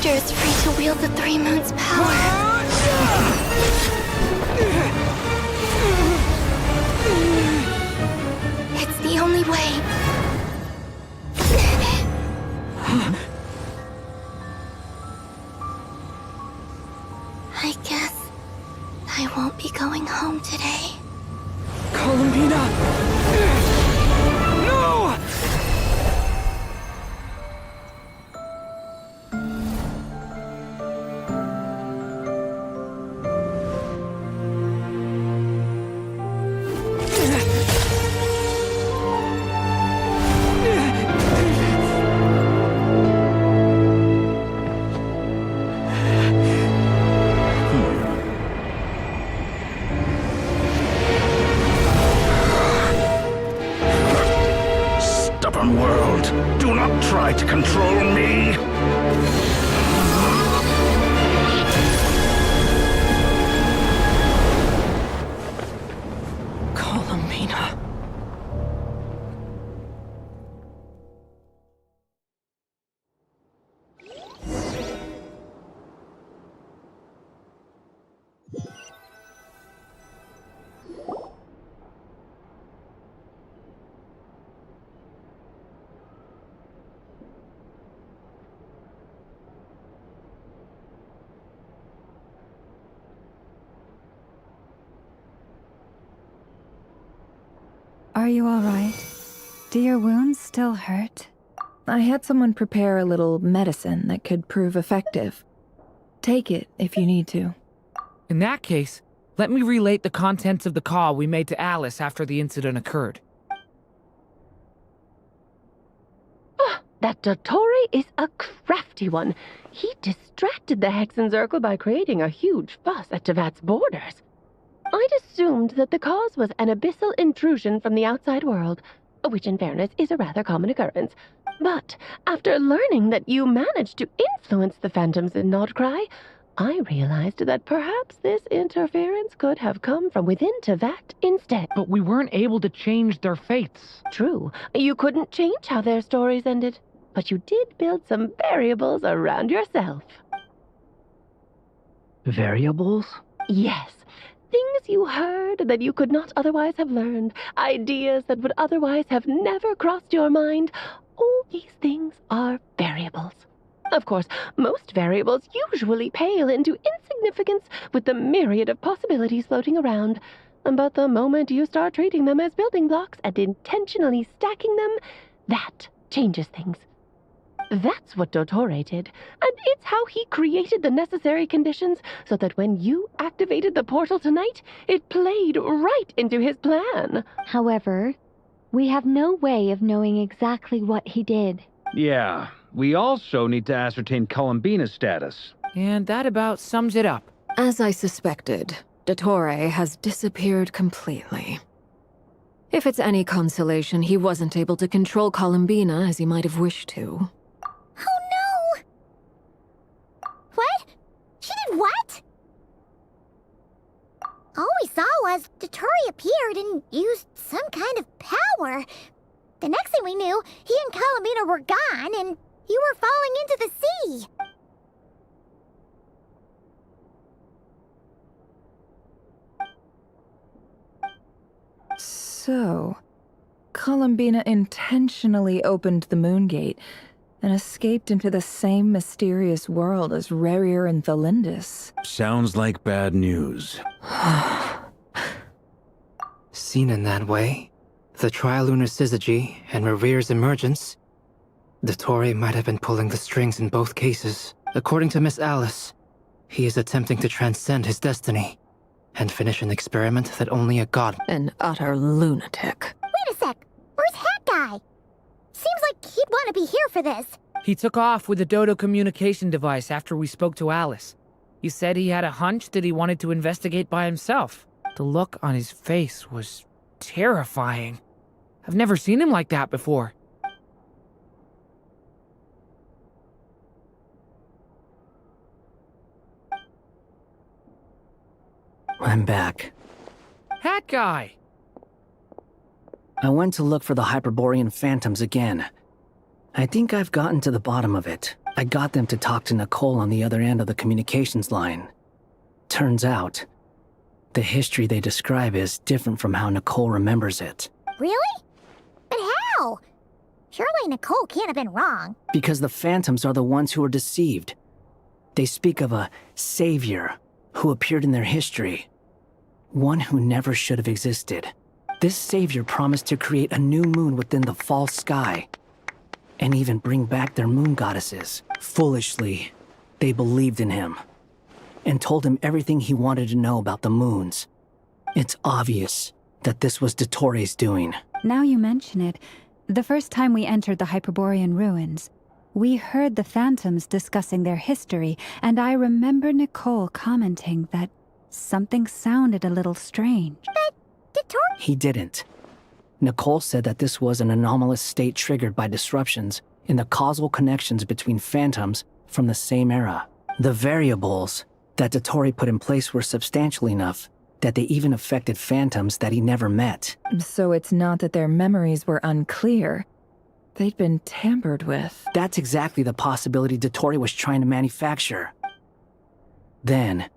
Is free to wield the 3 moons' power. It's the only way. I guess I won't be going home today. Columbina! No! World, do not try to control me! Columbina. Are you all right? Do your wounds still hurt? I had someone prepare a little medicine that could prove effective. Take it if you need to. In that case, let me relate the contents of the call we made to Alice after the incident occurred. That Dottore is a crafty one. He distracted the Hexenzirkel by creating a huge fuss at Tevat's borders. I'd assumed that the cause was an abyssal intrusion from the outside world, which in fairness is a rather common occurrence. But after learning that you managed to influence the phantoms in Nordcry, I realized that perhaps this interference could have come from within Tevat instead. But we weren't able to change their fates. True, you couldn't change how their stories ended, but you did build some variables around yourself. Variables? Yes. Things you heard that you could not otherwise have learned. Ideas that would otherwise have never crossed your mind. All these things are variables. Of course, most variables usually pale into insignificance with the myriad of possibilities floating around. But the moment you start treating them as building blocks and intentionally stacking them, that changes things. That's what Dottore did, and it's how he created the necessary conditions so that when you activated the portal tonight, it played right into his plan. However, we have no way of knowing exactly what he did. Yeah, we also need to ascertain Columbina's status. And that about sums it up. As I suspected, Dottore has disappeared completely. If it's any consolation, he wasn't able to control Columbina as he might have wished to. Oh no! What? She did what? All we saw was Dottore appeared and used some kind of power. The next thing we knew, he and Columbina were gone, and you were falling into the sea. So, Columbina intentionally opened the moon gate and escaped into the same mysterious world as Rerir and Thalindis. Sounds like bad news. Seen in that way, the trilunar syzygy and Rerir's emergence, Dottore might have been pulling the strings in both cases. According to Miss Alice, he is attempting to transcend his destiny and finish an experiment that only a god— An utter lunatic. Wait a sec, where's Hat Guy? Seems like he'd want to be here for this. He took off with the Dodo communication device after we spoke to Alice. He said he had a hunch that he wanted to investigate by himself. The look on his face was terrifying. I've never seen him like that before. I'm back. Hat Guy! I went to look for the Hyperborean phantoms again. I think I've gotten to the bottom of it. I got them to talk to Nicole on the other end of the communications line. Turns out, the history they describe is different from how Nicole remembers it. Really? But how? Surely Nicole can't have been wrong. Because the phantoms are the ones who are deceived. They speak of a savior who appeared in their history. One who never should have existed. This savior promised to create a new moon within the false sky, and even bring back their moon goddesses. Foolishly, they believed in him, and told him everything he wanted to know about the moons. It's obvious that this was Dottore's doing. Now you mention it, the first time we entered the Hyperborean ruins, we heard the phantoms discussing their history, and I remember Nicole commenting that something sounded a little strange. But Dottore— He didn't. Nicole said that this was an anomalous state triggered by disruptions in the causal connections between phantoms from the same era. The variables that Dottore put in place were substantial enough that they even affected phantoms that he never met. So it's not that their memories were unclear. They'd been tampered with. That's exactly the possibility Dottore was trying to manufacture. Then,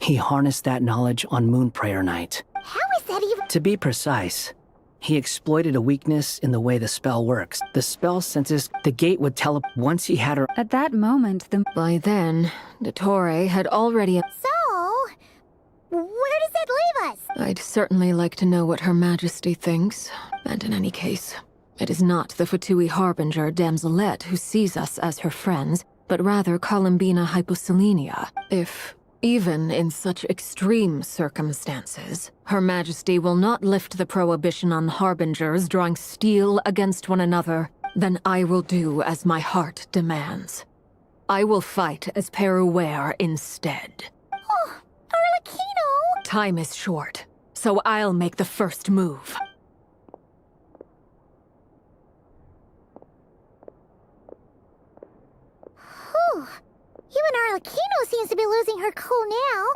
he harnessed that knowledge on Moon Prayer Night. How is that even— To be precise, he exploited a weakness in the way the spell works. The spell senses the gate would once he had her— At that moment, By then, Dottore had already— So, where does that leave us? I'd certainly like to know what Her Majesty thinks, and in any case, it is not the Fatui Harbinger Damselette who sees us as her friends, but rather Columbina Hyposelenia. If, even in such extreme circumstances, Her Majesty will not lift the prohibition on Harbingers drawing steel against one another, then I will do as my heart demands. I will fight as Peruware instead. Oh, Arlecchino! Time is short, so I'll make the first move. Whew. Even Arlecchino seems to be losing her cool now.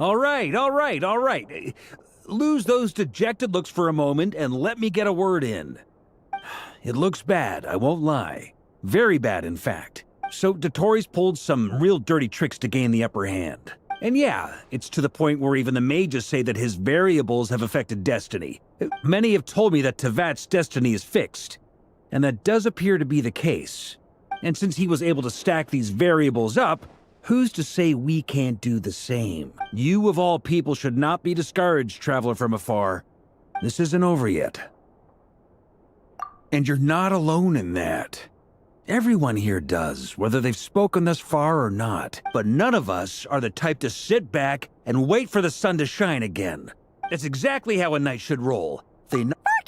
All right. Lose those dejected looks for a moment and let me get a word in. It looks bad, I won't lie. Very bad, in fact. So Dottore's pulled some real dirty tricks to gain the upper hand. And yeah, it's to the point where even the mages say that his variables have affected destiny. Many have told me that Tevat's destiny is fixed, and that does appear to be the case. And since he was able to stack these variables up, who's to say we can't do the same? You of all people should not be discouraged, traveler from afar. This isn't over yet. And you're not alone in that. Everyone here does, whether they've spoken thus far or not. But none of us are the type to sit back and wait for the sun to shine again. That's exactly how a knight should roll. Bark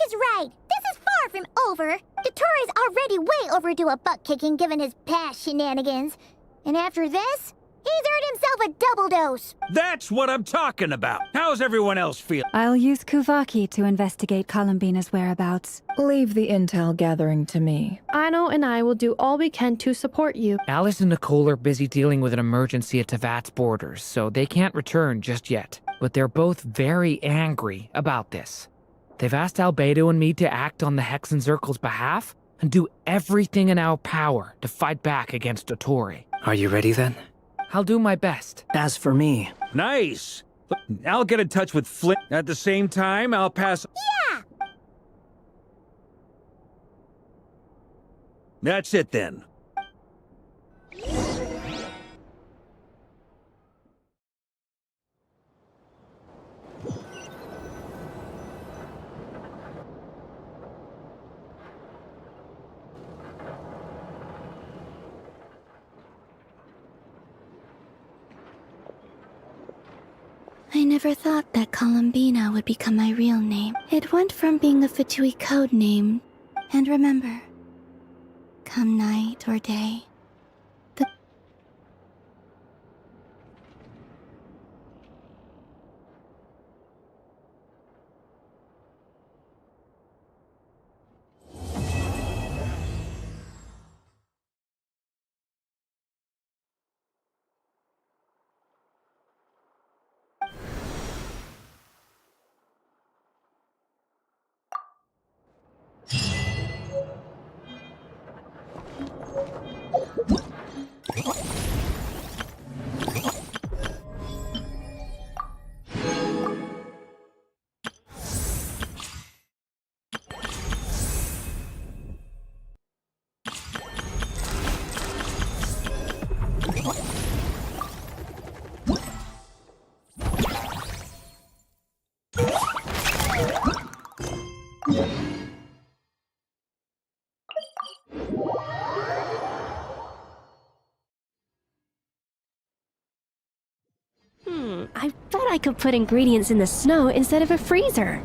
is right. This is far from over. Dottore's already way overdue a butt kicking given his past shenanigans. And after this, He's earned himself a double dose. That's what I'm talking about. How's everyone else feel? I'll use Kuvaki to investigate Columbina's whereabouts. Leave the intel gathering to me. Ano and I will do all we can to support you. Alice and Nicole are busy dealing with an emergency at Tevat's borders, so they can't return just yet. But they're both very angry about this. They've asked Albedo and me to act on the Hexen Circle's behalf and do everything in our power to fight back against Dotori. Are you ready then? I'll do my best. As for me... Nice. Look, I'll get in touch with Flint. At the same time, I'll pass... Yeah! That's it then. I never thought that Columbina would become my real name. It went from being a Fatui code name, and remember, come night or day, the I bet I could put ingredients in the snow instead of a freezer.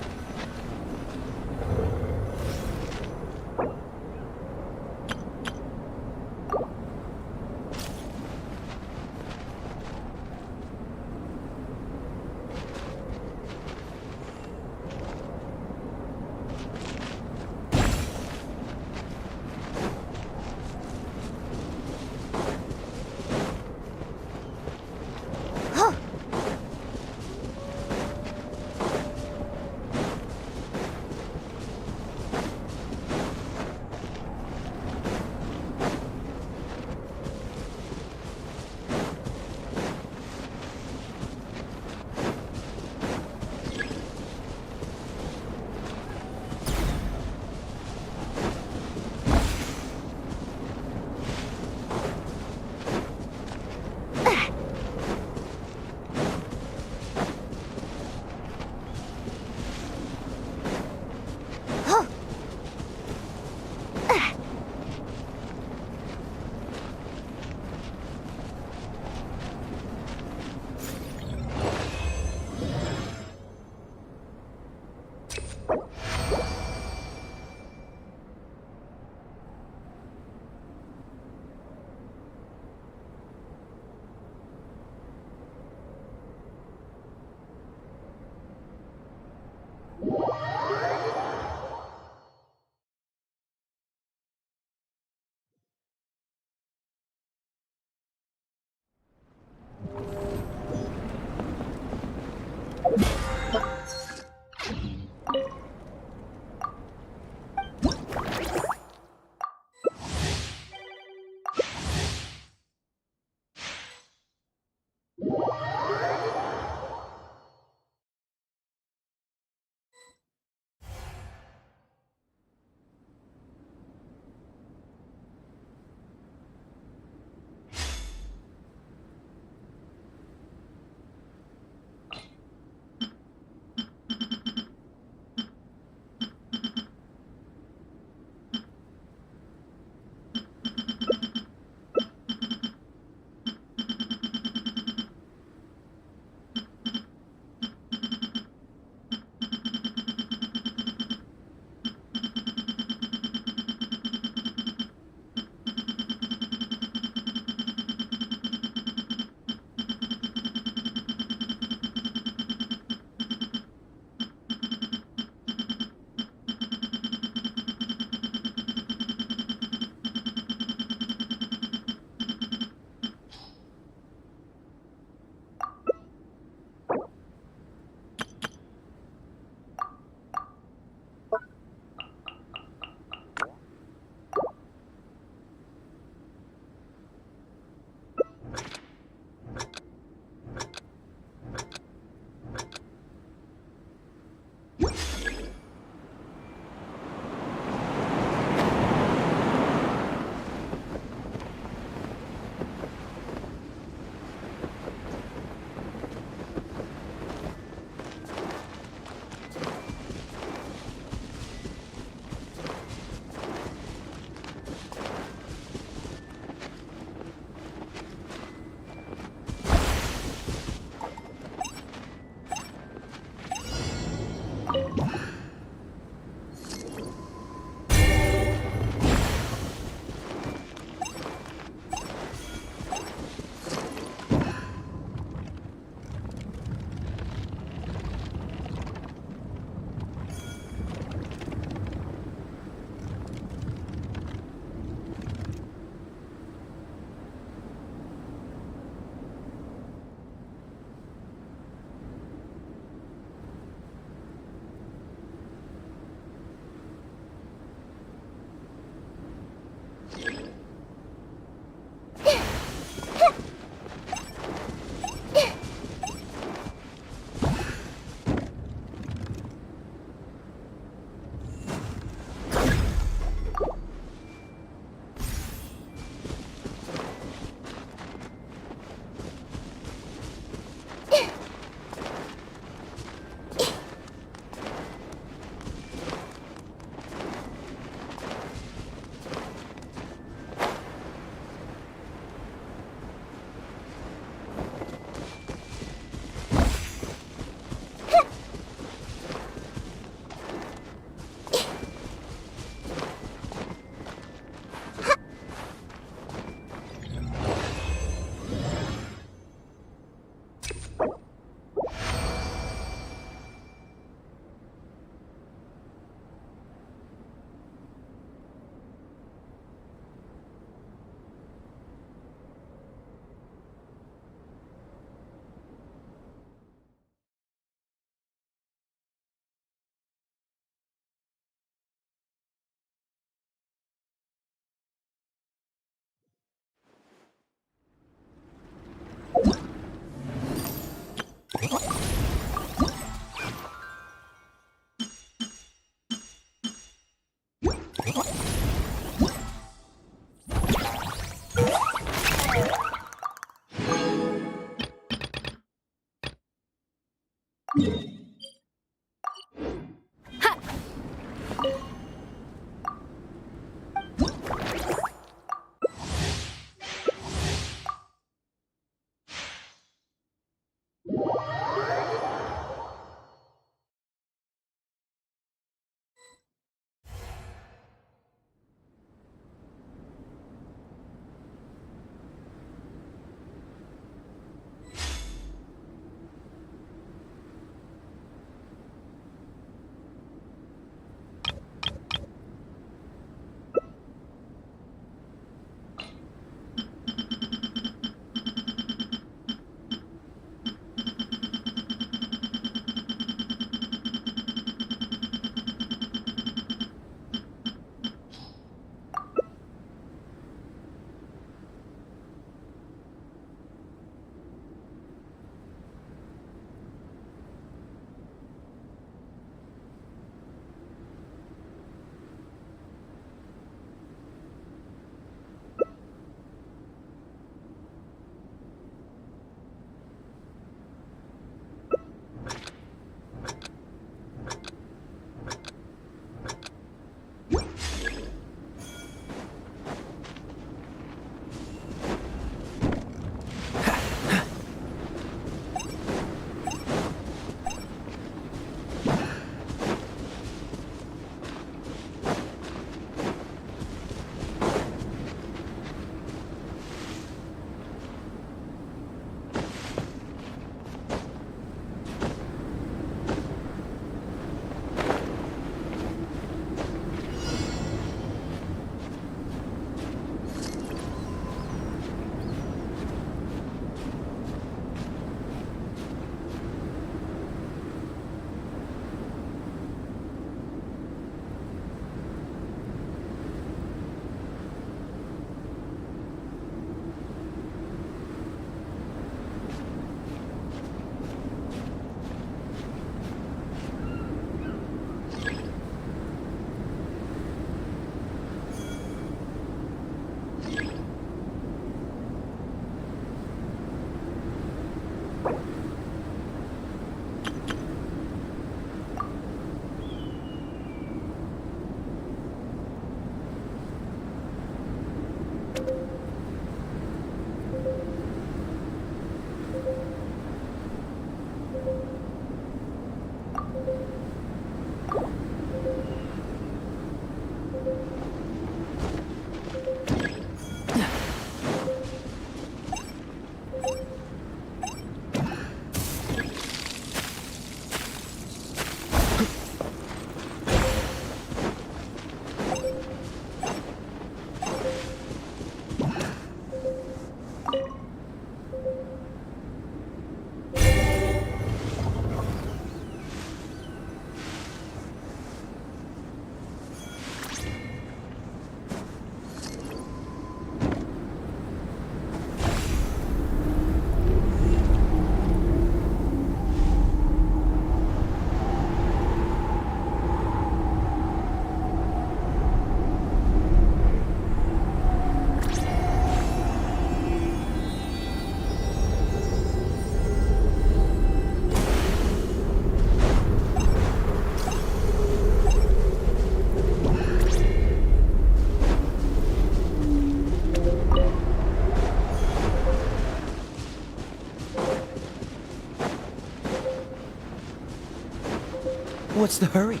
What's the hurry?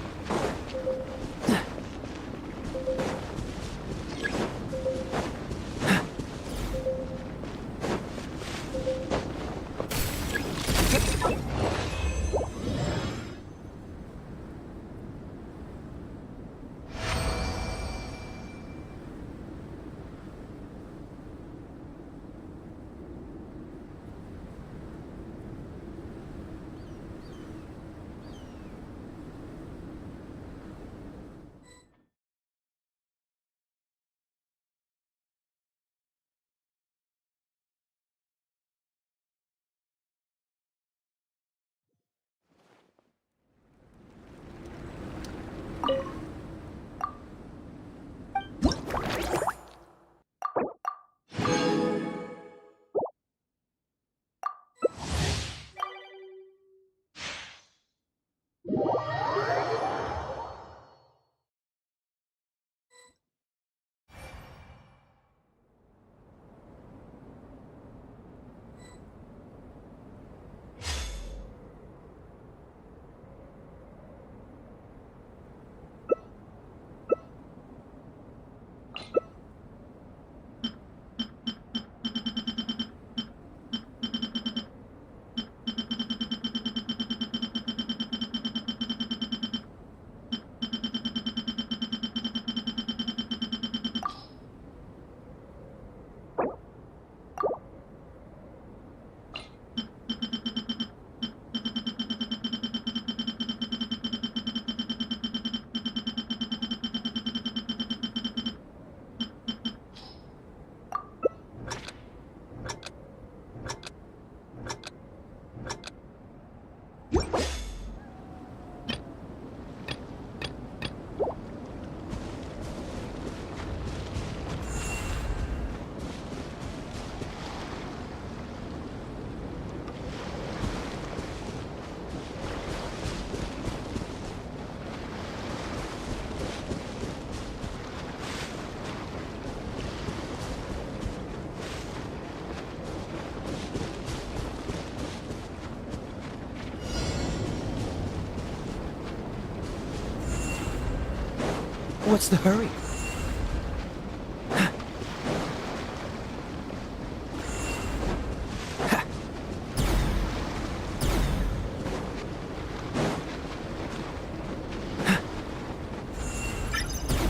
What's the hurry?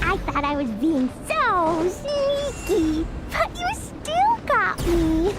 I thought I was being so sneaky, but you still got me.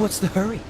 What's the hurry?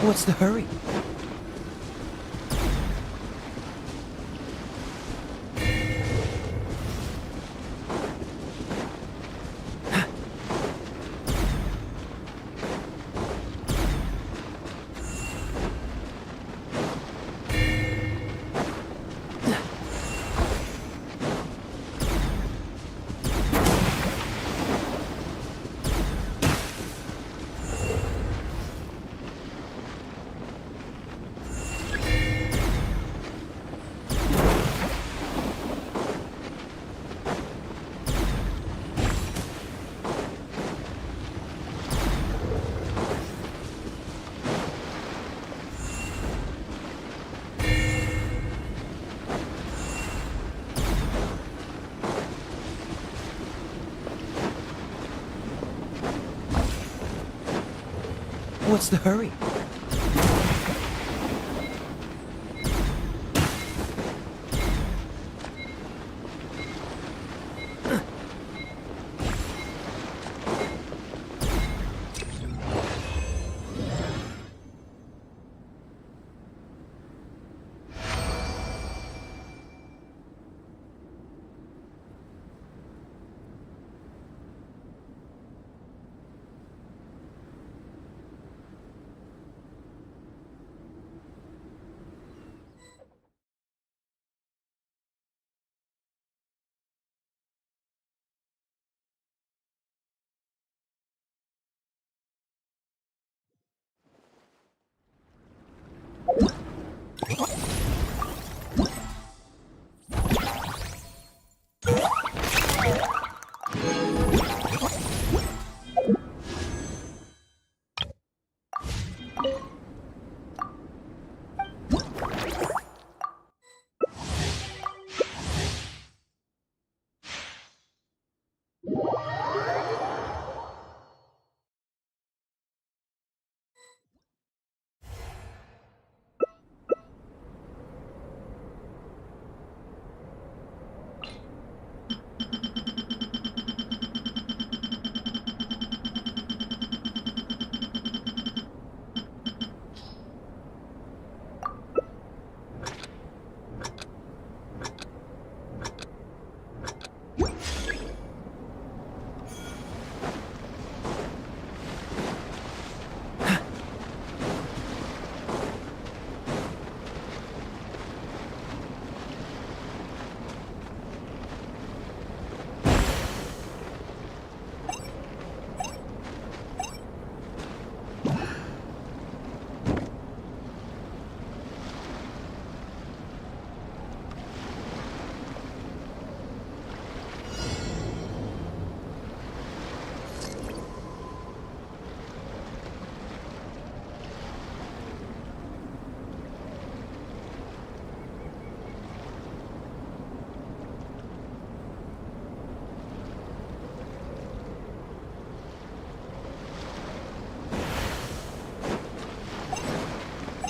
What's the hurry? What's the hurry?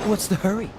What's the hurry?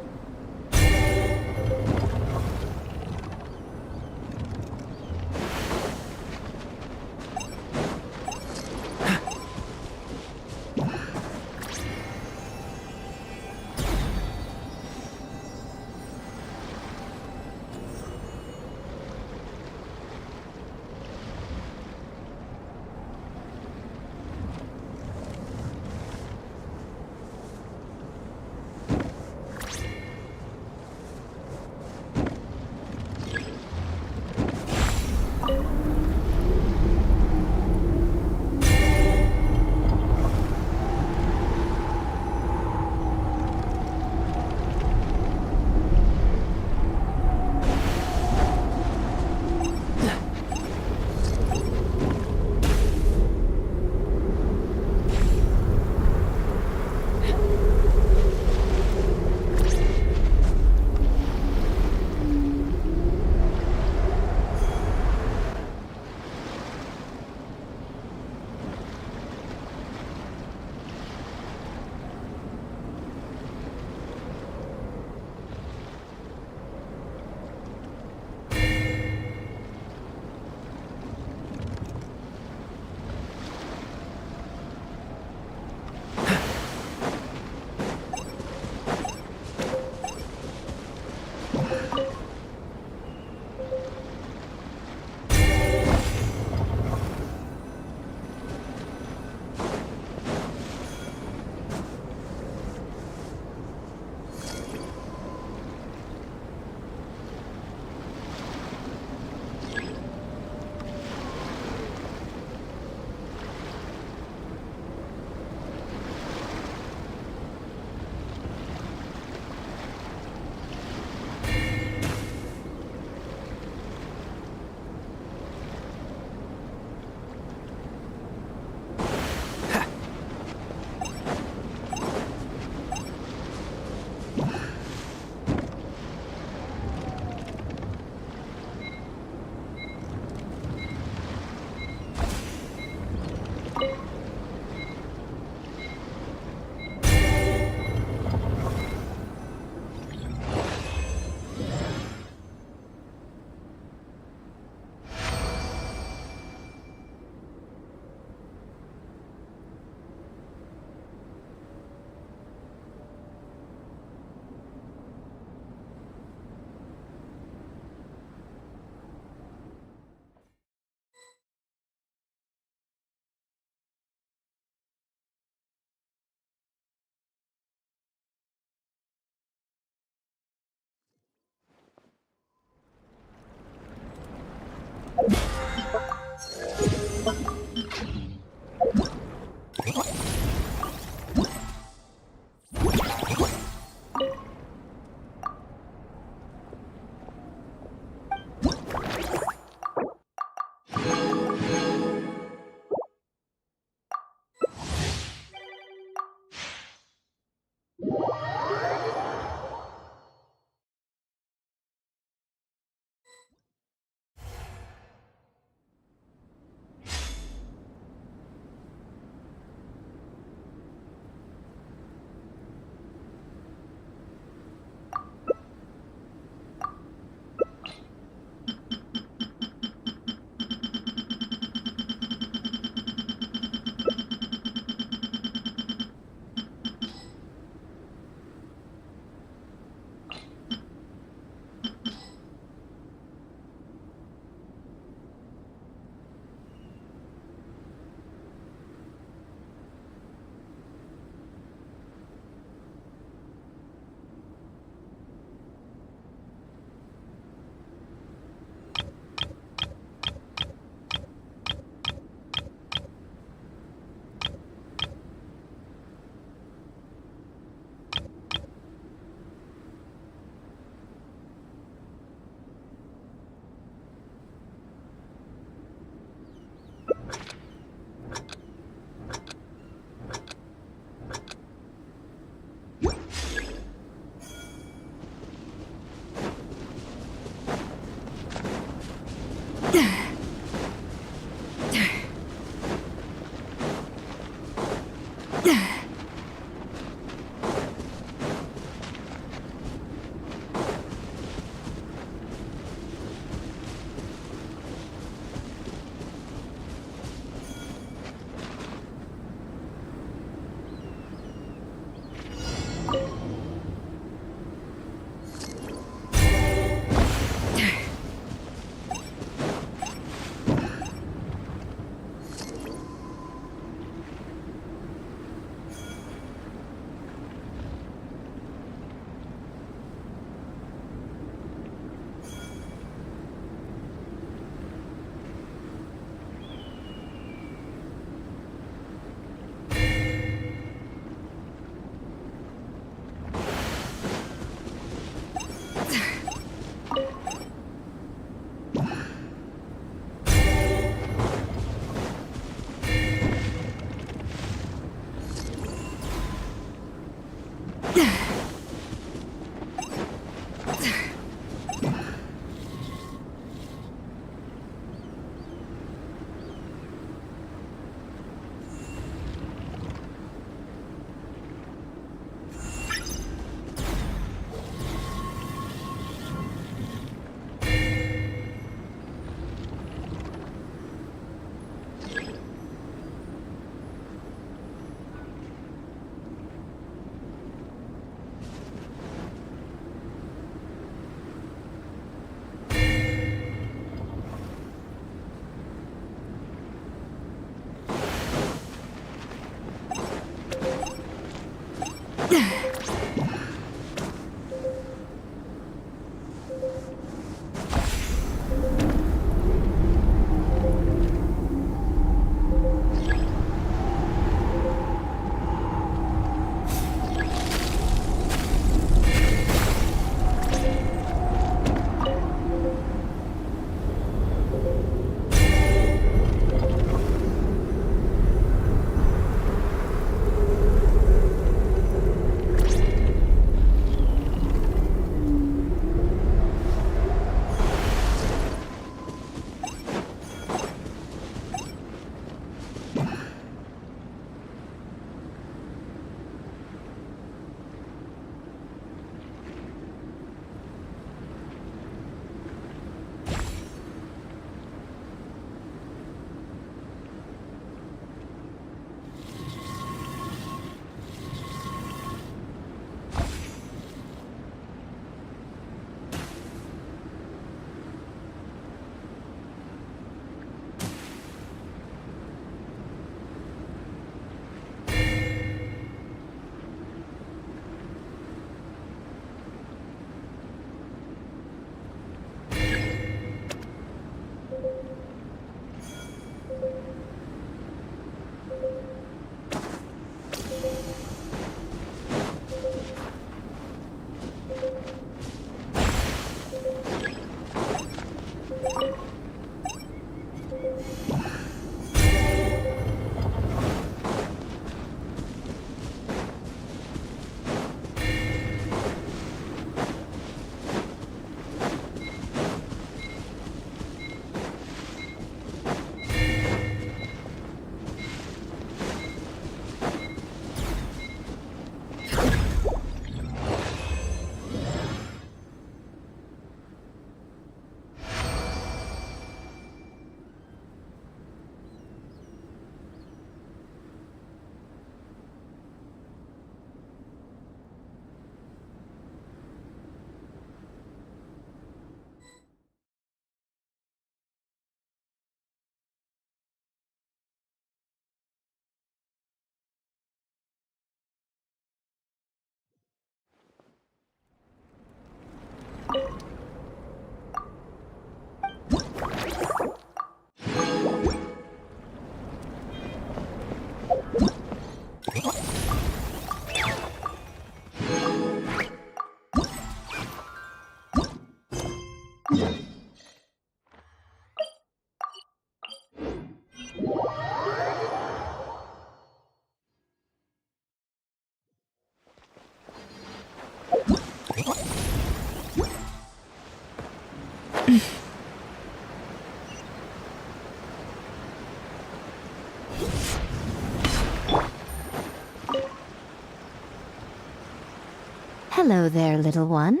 Hello there, little one.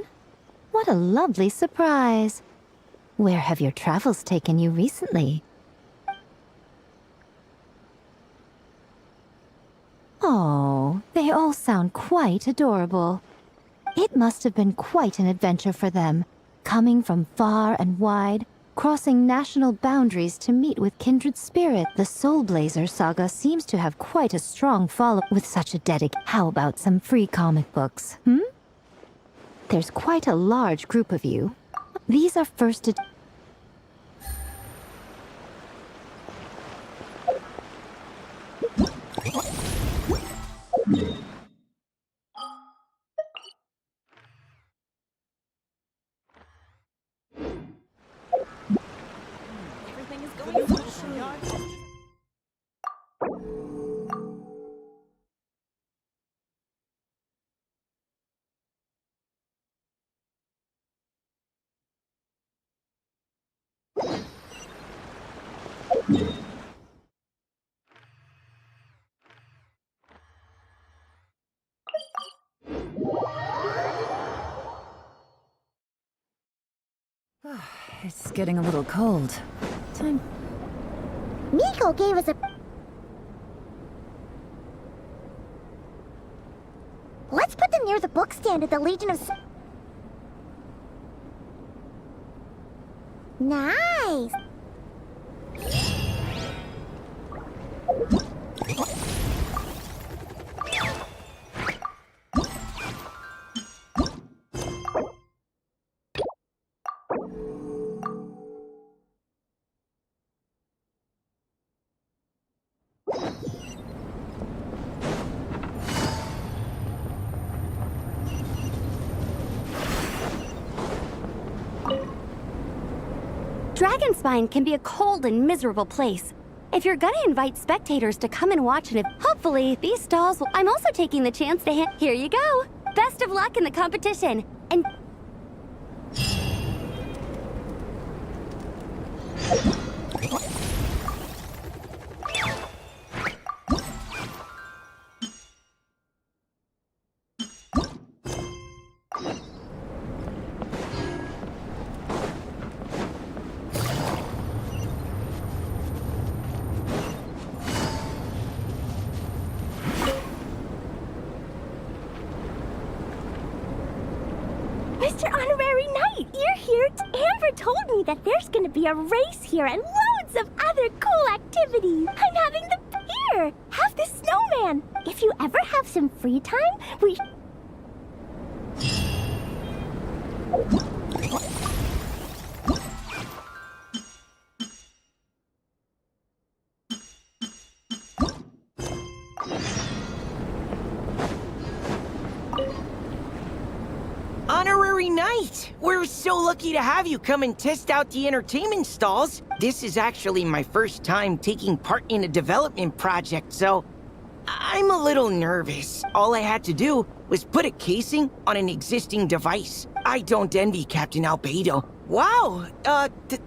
What a lovely surprise. Where have your travels taken you recently? Oh, they all sound quite adorable. It must have been quite an adventure for them, coming from far and wide, crossing national boundaries to meet with kindred spirit. The Soul Blazer saga seems to have quite a strong follow with such a How about some free comic books, There's quite a large group of you. These are first Everything is going so It's getting a little cold. Time. Miko gave us a... Let's put them near the book stand at the Legion of... Nice! Dragonspine can be a cold and miserable place. If you're gonna invite spectators to come and watch it, hopefully these stalls will... I'm also taking the chance to Here you go! Best of luck in the competition! And... Mr. Honorary Knight, you're here. Amber told me that there's gonna be a race here and loads of other cool activities. I'm having the... Here, have this snowman. If you ever have some free time, we... Honorary Knight! We're so lucky to have you come and test out the entertainment stalls. This is actually my first time taking part in a development project, so I'm a little nervous. All I had to do was put a casing on an existing device. I don't envy Captain Albedo. Wow,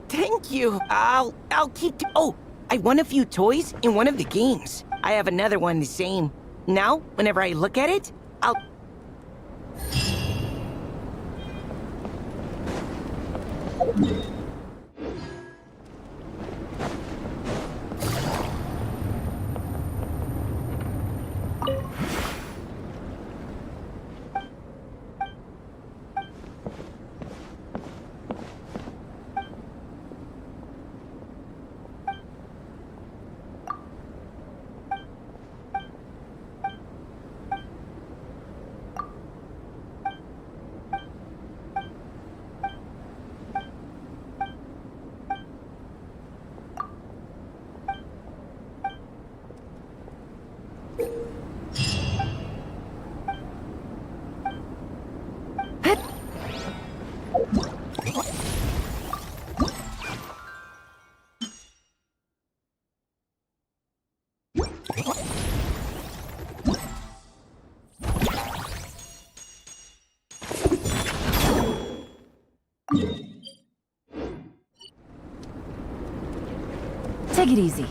thank you. I'll keep... Oh, I won a few toys in one of the games. I have another one the same. Now, whenever I look at it, I'll... Take it easy.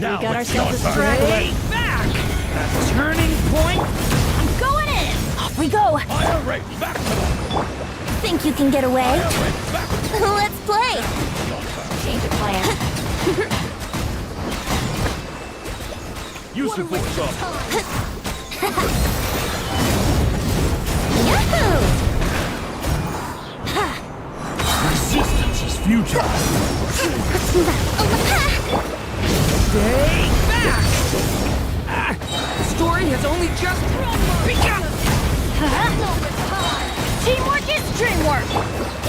Now We got let's ourselves go a straggler. straight back! That turning point! I'm going in! Off we go! Fire rate back to them! Think you can get away? Let's play! Change of plan. Use the force up! Yahoo! Resistance is futile! Stay back! The story has only just begun! Teamwork is dreamwork!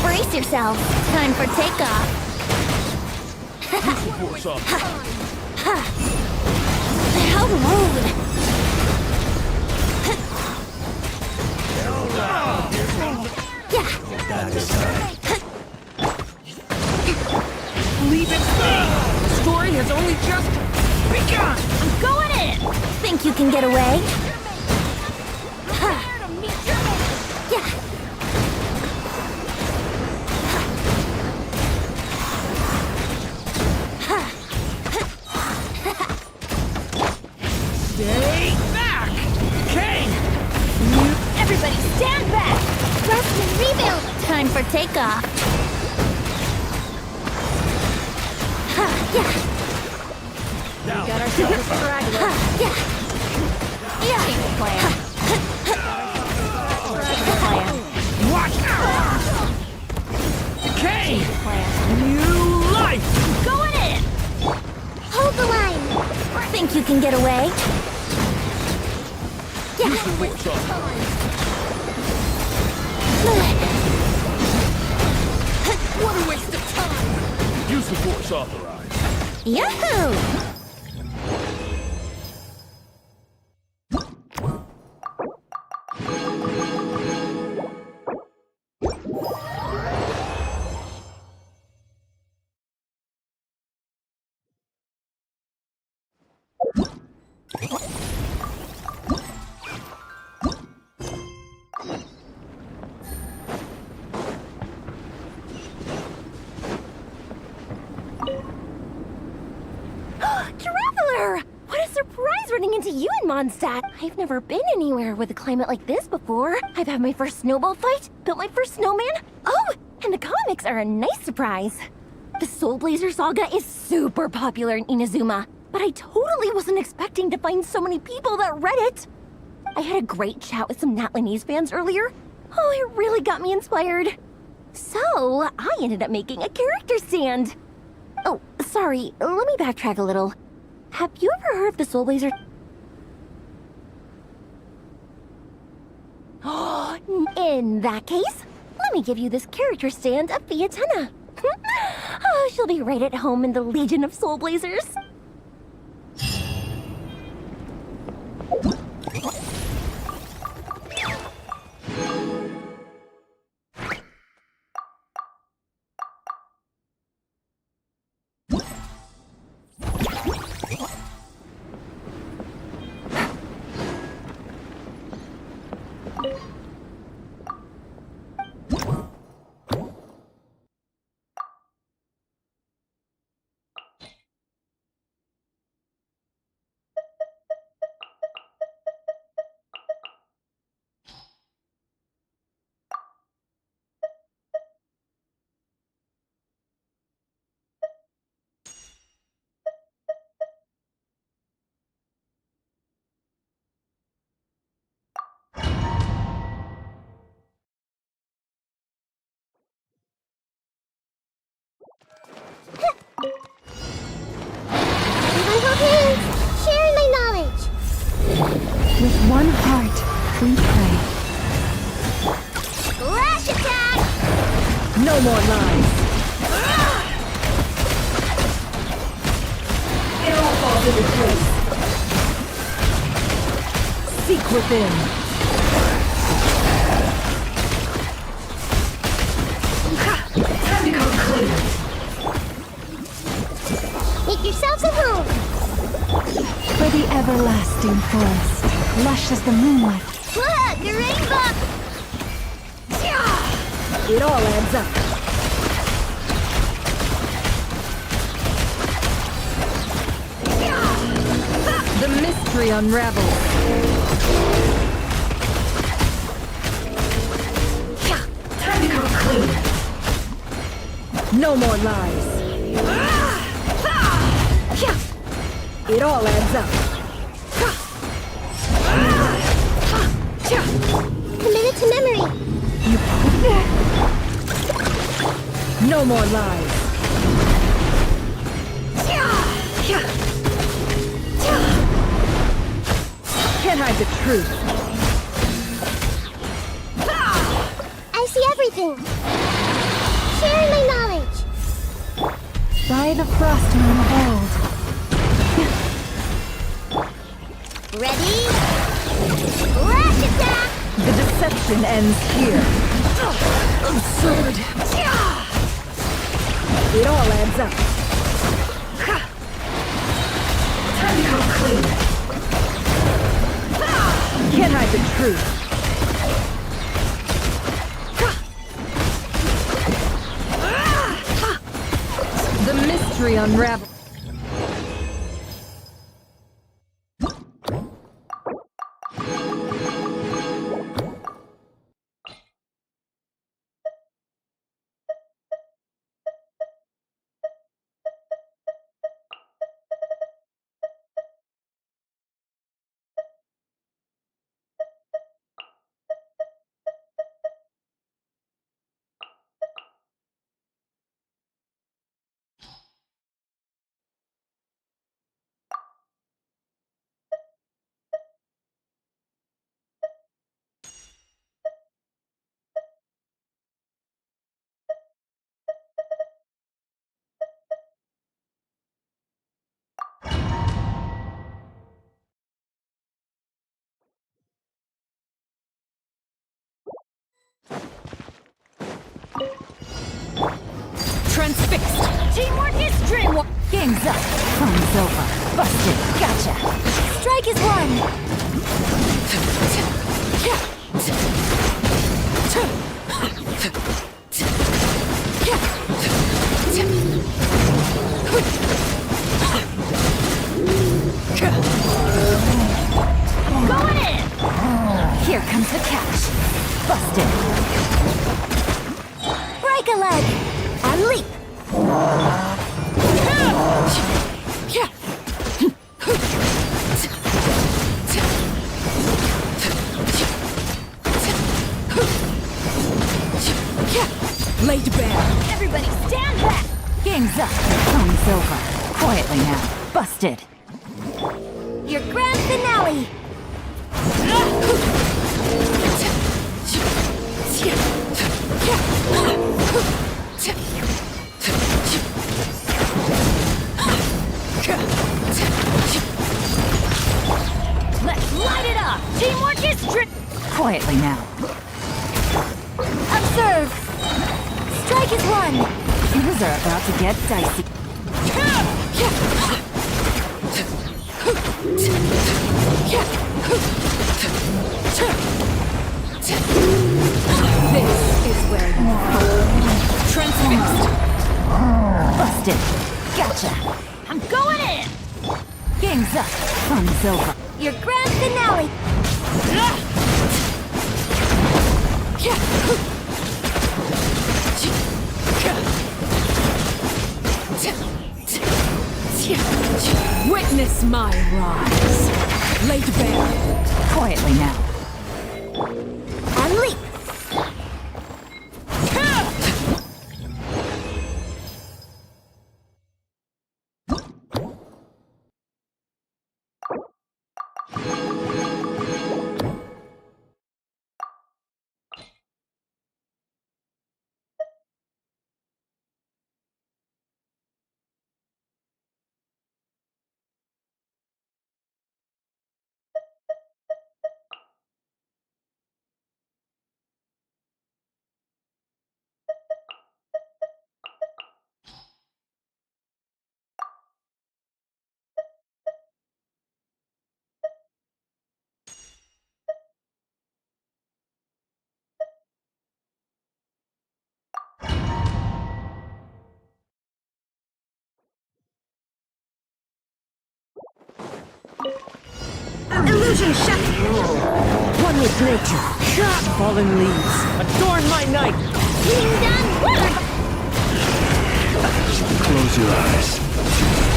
Brace yourself. Time for takeoff. Use the force up! How rude! Yeah. Leave it be! The story has only just begun! I'm going in! Think you can get away? Yeah. Stay back! King! Everybody stand back! Rest and rebuild. Time for takeoff. Yeah. Now Got ourselves a straggler. Yeah. Yeah. Change of plan. Watch out! King! Plan. New life! Going in! Hold the line. Think you can get away? Yeah. use the force up! What a waste of time! Use the force authorized! Yahoo! Traveler! What a surprise running into you in Mondstadt! I've never been anywhere with a climate like this before. I've had my first snowball fight, built my first snowman. Oh, and the comics are a nice surprise. The Soul Blazer saga is super popular in Inazuma, but I totally wasn't expecting to find so many people that read it. I had a great chat with some Natlanese fans earlier. Oh, it really got me inspired. So, I ended up making a character stand. Oh, sorry, let me backtrack a little. Have you ever heard of the Soul Blazer? In that case, let me give you this character stand of Fiatenna. Oh, she'll be right at home in the Legion of Soul Blazers. Sharing my knowledge. With one heart, we pray. Lash attack! No more lies! to the place. Seek within. Tentacle clear. Make yourselves at home. For the everlasting forest, lush as the moonlight. Look, a rainbow! It all adds up. The mystery unravels. Tentacle clear. No more lies. It all adds up. Committed to memory. No more lies. Can't hide the truth. I see everything. Sharing my knowledge. By the frost moon of old. Ready? Flash attack! The deception ends here. Absurd. It all adds up. Tentacle clear. Can't hide the truth. The mystery unravels. Transfixed. Teamwork is dreamwork. Game's up. Fun's over. Busted. Gotcha. Strike is one. Going in. Here comes the catch. Busted. Break a leg. And leap. Laid bare. Everybody stand back. Game's up. Fun's over. Quietly now. Busted. Your grand finale. Let's light it up. Teamwork is quietly now. Observe. Strike is one. Things are about to get dicey. This is where you transfixed. Busted. Gotcha. I'm going in. Game's up. Fun's over. Your grand finale. Witness my rise. Laid bare. Quietly now. And leap. Illusion shut. One with nature. Fallen leaves. Adorn my night. Close your eyes.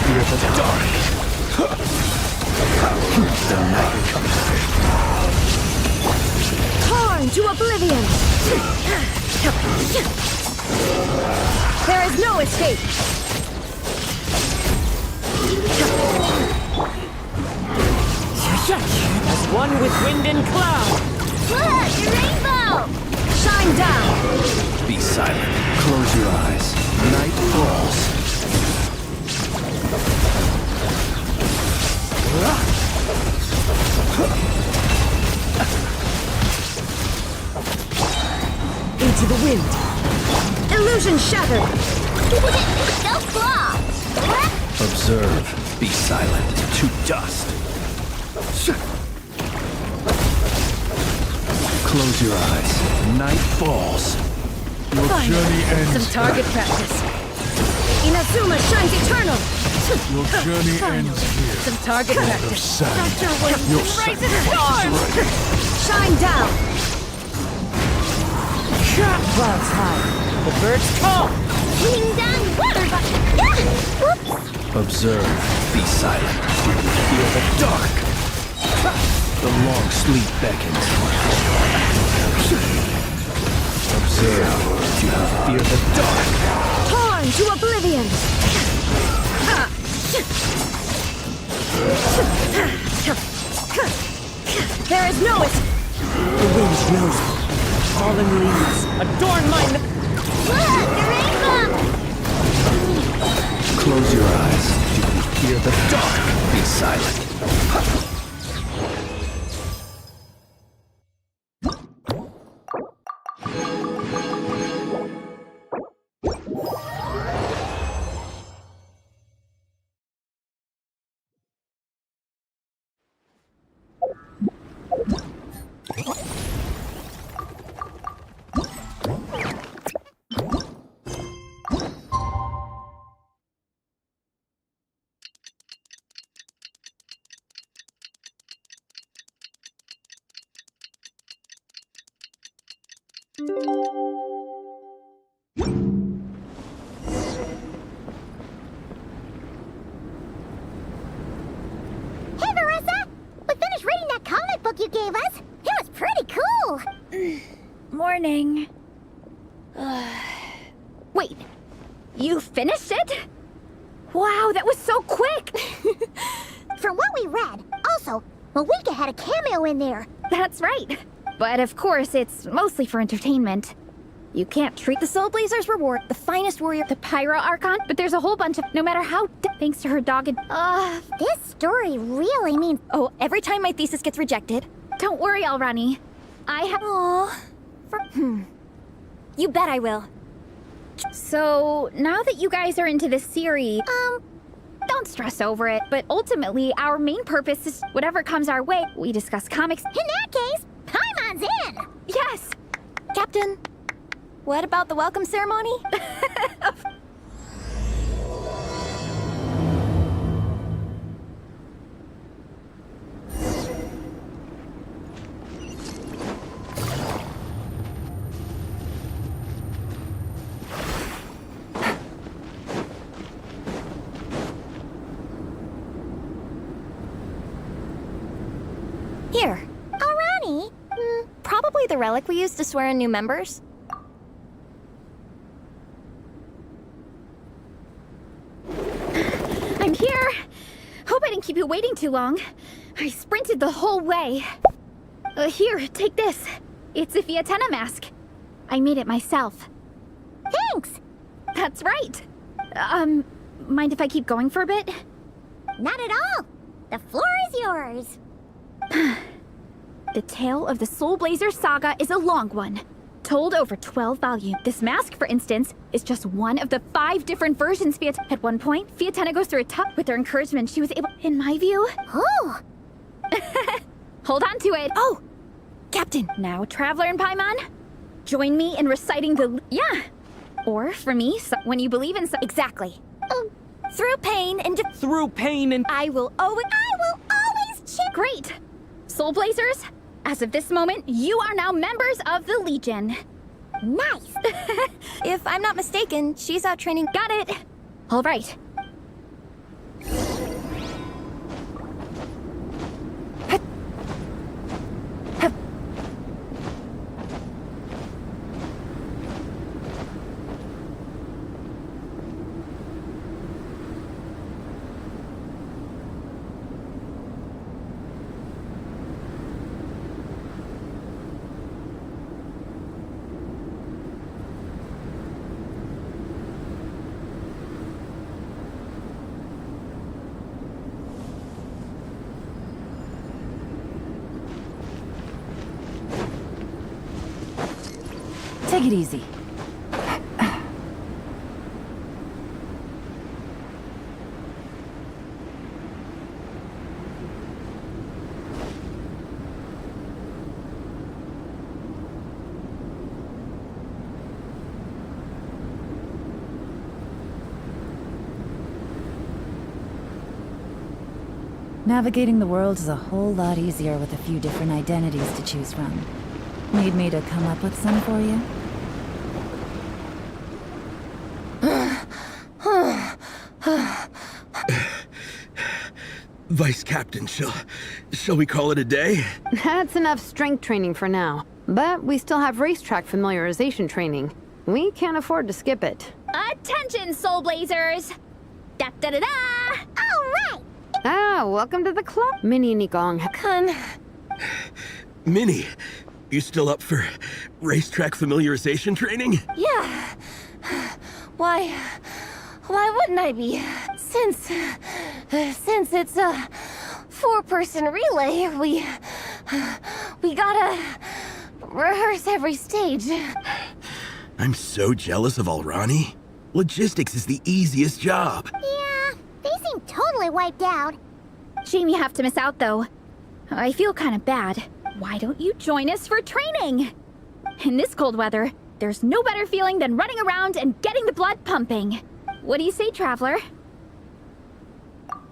Fear the dark. The night comes. Torn to oblivion. There is no escape. As one with wind and cloud. Look, a rainbow! Shine down. Be silent. Close your eyes. Night falls. Into the wind. Illusion shattered. Go claw! Observe. Be silent. To dust. Close your eyes. Night falls. Your journey ends. Some target practice. Inazuma shines eternal. Your journey ends here. Some target practice. Your Rise and storm. Shine down. Clouds high. The birds call. Wing down water bucket! Whoops! Observe. Be silent. Feel the dark. The long sleep beckons. Observe. Do not fear the dark. Torn to oblivion. There is no it. The wind knows. Fallen leaves. Adorn my. Look, a rainbow! Close your eyes. Do you fear the dark? Be silent. Hey, Varesa! We finished reading that comic book you gave us. It was pretty cool. Morning. Wait, you finished it? Wow, that was so quick! From what we read, also, Malika had a cameo in there. That's right. But of course, it's mostly for entertainment. You can't treat the Soul Blazer's reward, the finest warrior, the Pyro Archon, but there's a whole bunch of, no matter how, thanks to her dogged, This story really means... Oh, every time my thesis gets rejected. Don't worry, Alrani. I have... You bet I will. So, now that you guys are into this series, don't stress over it, but ultimately, our main purpose is whatever comes our way. We discuss comics. In that case, Paimon's in! Yes! Captain, what about the welcome ceremony? Here. Alrighty. Probably the relic we used to swear in new members. I'm here. Hope I didn't keep you waiting too long. I sprinted the whole way. Here, take this. It's a Fiatena mask. I made it myself. Thanks! That's right. Mind if I keep going for a bit? Not at all. The floor is yours. The tale of the Soul Blazer saga is a long one, told over 12 volumes. This mask, for instance, is just one of the 5 different versions At one point, Fiatena goes through a tough... With their encouragement, she was able... In my view... Oh! Hold on to it. Oh! Captain, now Traveler and Paimon, join me in reciting the... Yeah! Or, for me, when you believe in... Exactly. Through pain and... Through pain and... I will always... Great! Soul Blazers, as of this moment, you are now members of the Legion. Nice! If I'm not mistaken, she's out training. Got it! All right. Take it easy. Navigating the world is a whole lot easier with a few different identities to choose from. Need me to come up with some for you? Vice Captain, shall we call it a day? That's enough strength training for now. But we still have racetrack familiarization training. We can't afford to skip it. Attention, Soul Blazers! Da-da-da-da! All right! Ah, welcome to the club, Minnie and Igong. Minnie, you still up for racetrack familiarization training? Yeah. Why wouldn't I be? Since it's a 4-person relay, we gotta rehearse every stage. I'm so jealous of Alrani. Logistics is the easiest job. Yeah, they seem totally wiped out. Shame you have to miss out, though. I feel kind of bad. Why don't you join us for training? In this cold weather, there's no better feeling than running around and getting the blood pumping. What do you say, Traveler?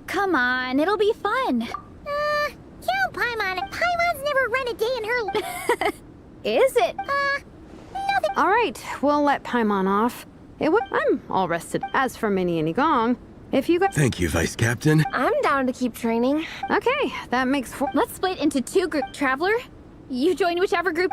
Come on, it'll be fun. Kill Paimon. Paimon's never run a day in her... Is it? Nothing. All right, we'll let Paimon off. I'm all rested. As for Minnie and Igong, if you got... Thank you, Vice Captain. I'm down to keep training. Okay, that makes 4... Let's split into 2 groups, Traveler. You join whichever group...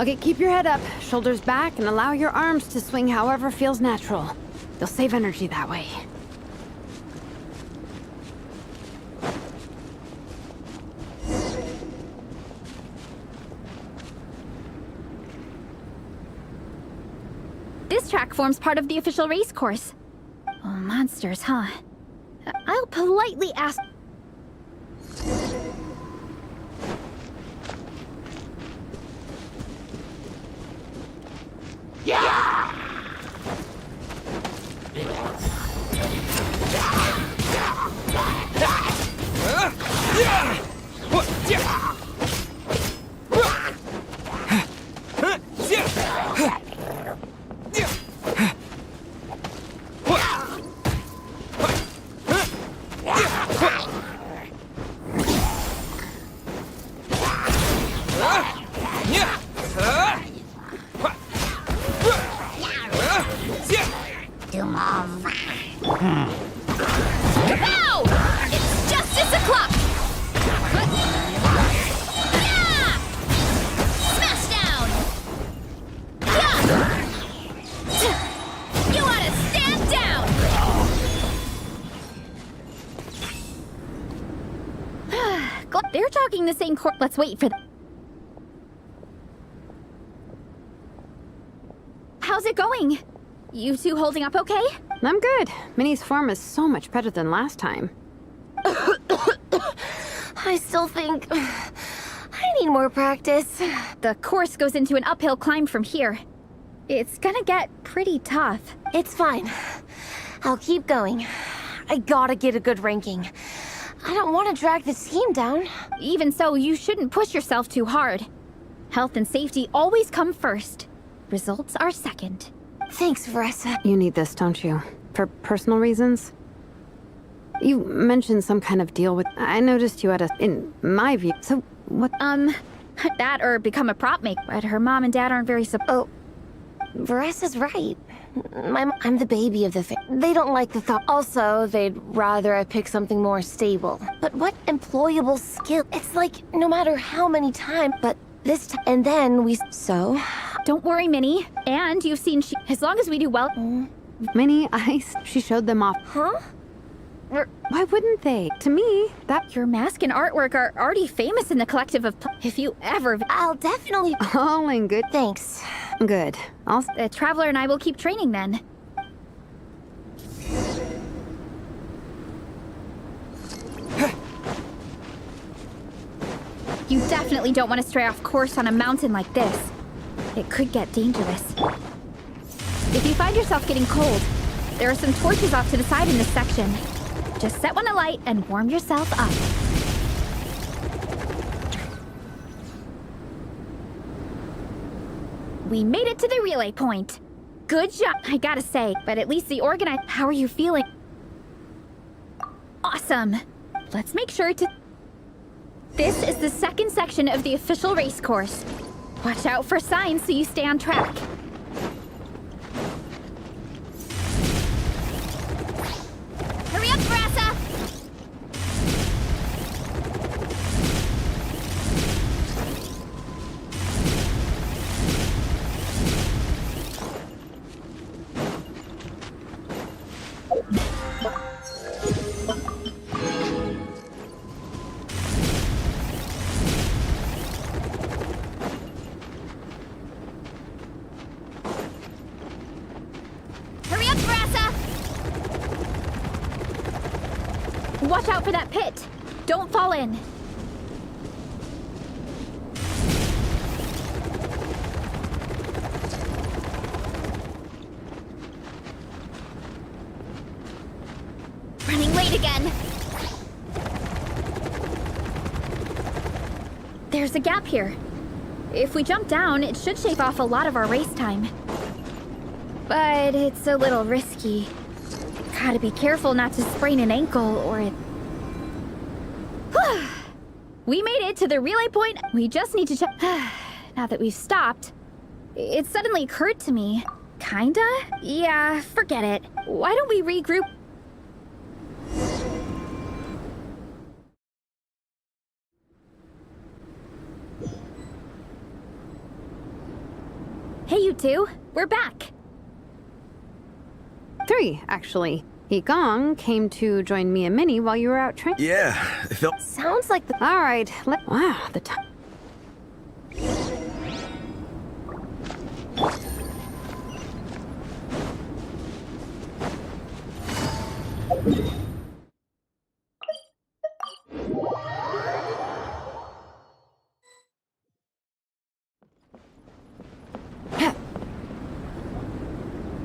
Okay, keep your head up, shoulders back, and allow your arms to swing however feels natural. You'll save energy that way. This track forms part of the official race course. Oh, monsters, huh? I'll politely ask... Pow! It's justice o'clock! Yeah! Smash down! Yeah! You ought to stand down! They're talking the same court. Let's wait for them. it going? You two holding up okay? I'm good. Minnie's form is so much better than last time. I still think I need more practice. The course goes into an uphill climb from here. It's gonna get pretty tough. It's fine. I'll keep going. I gotta get a good ranking. I don't want to drag this team down. Even so, you shouldn't push yourself too hard. Health and safety always come first. Results are second. Thanks, Varesa. You need this, don't you? For personal reasons? You mentioned some kind of deal with... I noticed you had in my view, so what... That or become a prop maker. But her mom and dad aren't very Oh, Varesa's right. I'm the baby of the family. They don't like the thought. Also, they'd rather I pick something more stable. But what employable skill? It's like, no matter how many times, but this time, and then we... So? Don't worry, Minnie. And you've seen as long as we do well... Minnie, she showed them off. Huh? Why wouldn't they? To me, that... Your mask and artwork are already famous in the collective of... If you ever... I'll definitely... All in good... Thanks. Good. The Traveler and I will keep training then. You definitely don't want to stray off course on a mountain like this. It could get dangerous. If you find yourself getting cold, there are some torches off to the side in this section. Just set one alight and warm yourself up. We made it to the relay point. Good job, I gotta say, but at least the organizer... How are you feeling? Awesome. Let's make sure to... This is the second section of the official race course. Watch out for signs so you stay on track. Hurry up, Varesa! Watch out for that pit. Don't fall in. Running late again. There's a gap here. If we jump down, it should shave off a lot of our race time. But it's a little risky. Gotta be careful not to sprain an ankle or it... We made it to the relay point. We just need to check... Now that we've stopped, it suddenly occurred to me. Kinda? Yeah, forget it. Why don't we regroup? Hey, you two. We're back. 3, actually. Gong came to join me and Minnie while you were out training. Yeah, it felt... Sounds like the... All right, wow, the time...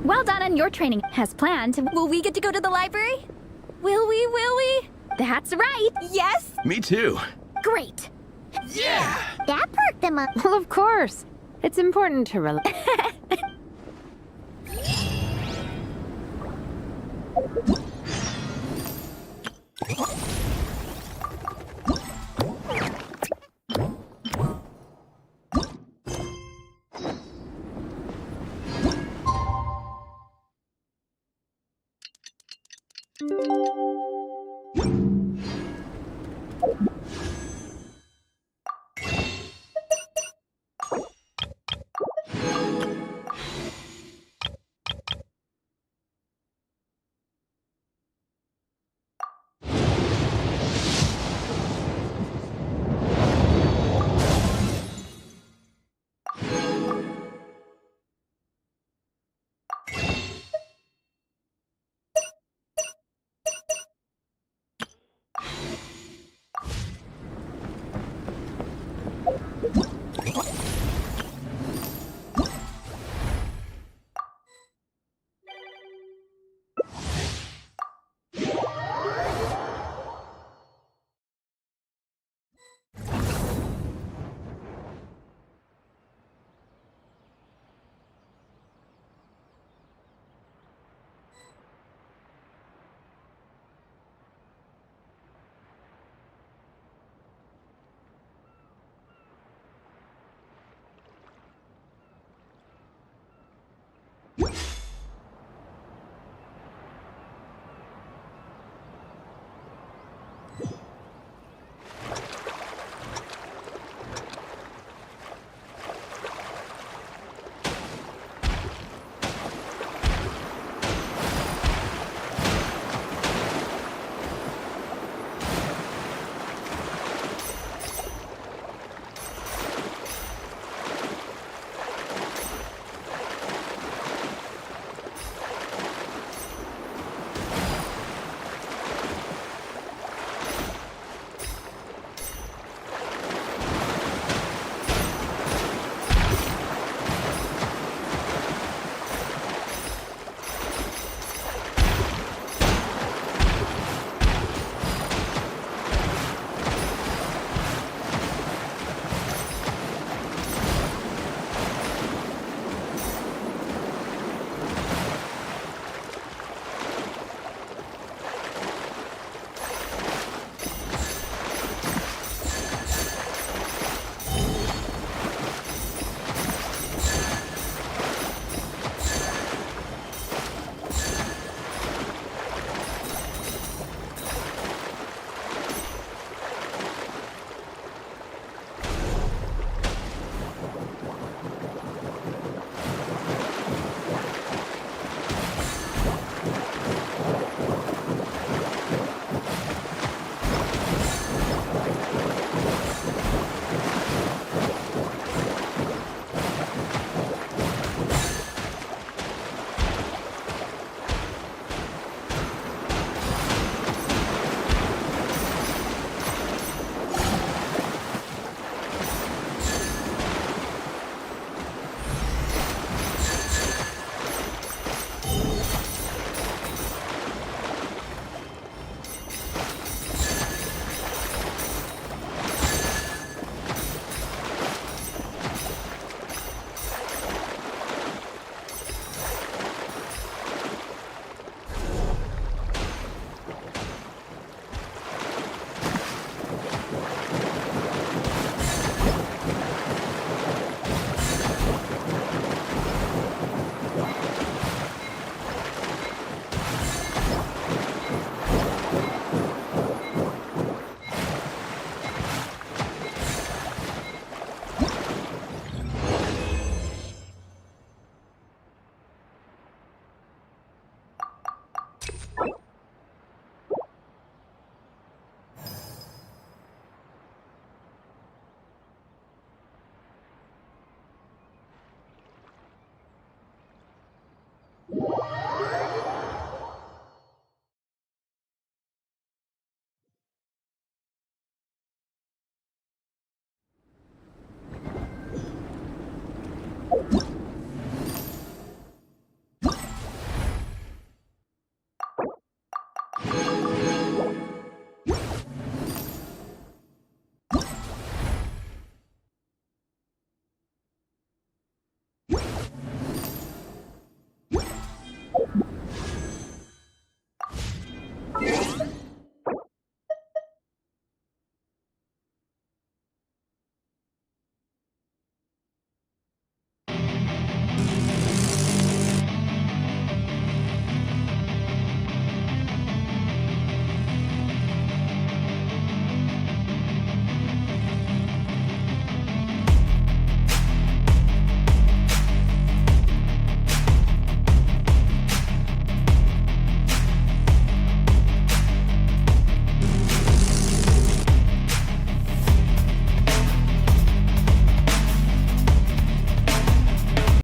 Well done on your training. As planned, will we get to go to the library? Will we? That's right. Yes? Me too. Great. Yeah! That perked them up. Well, of course. It's important to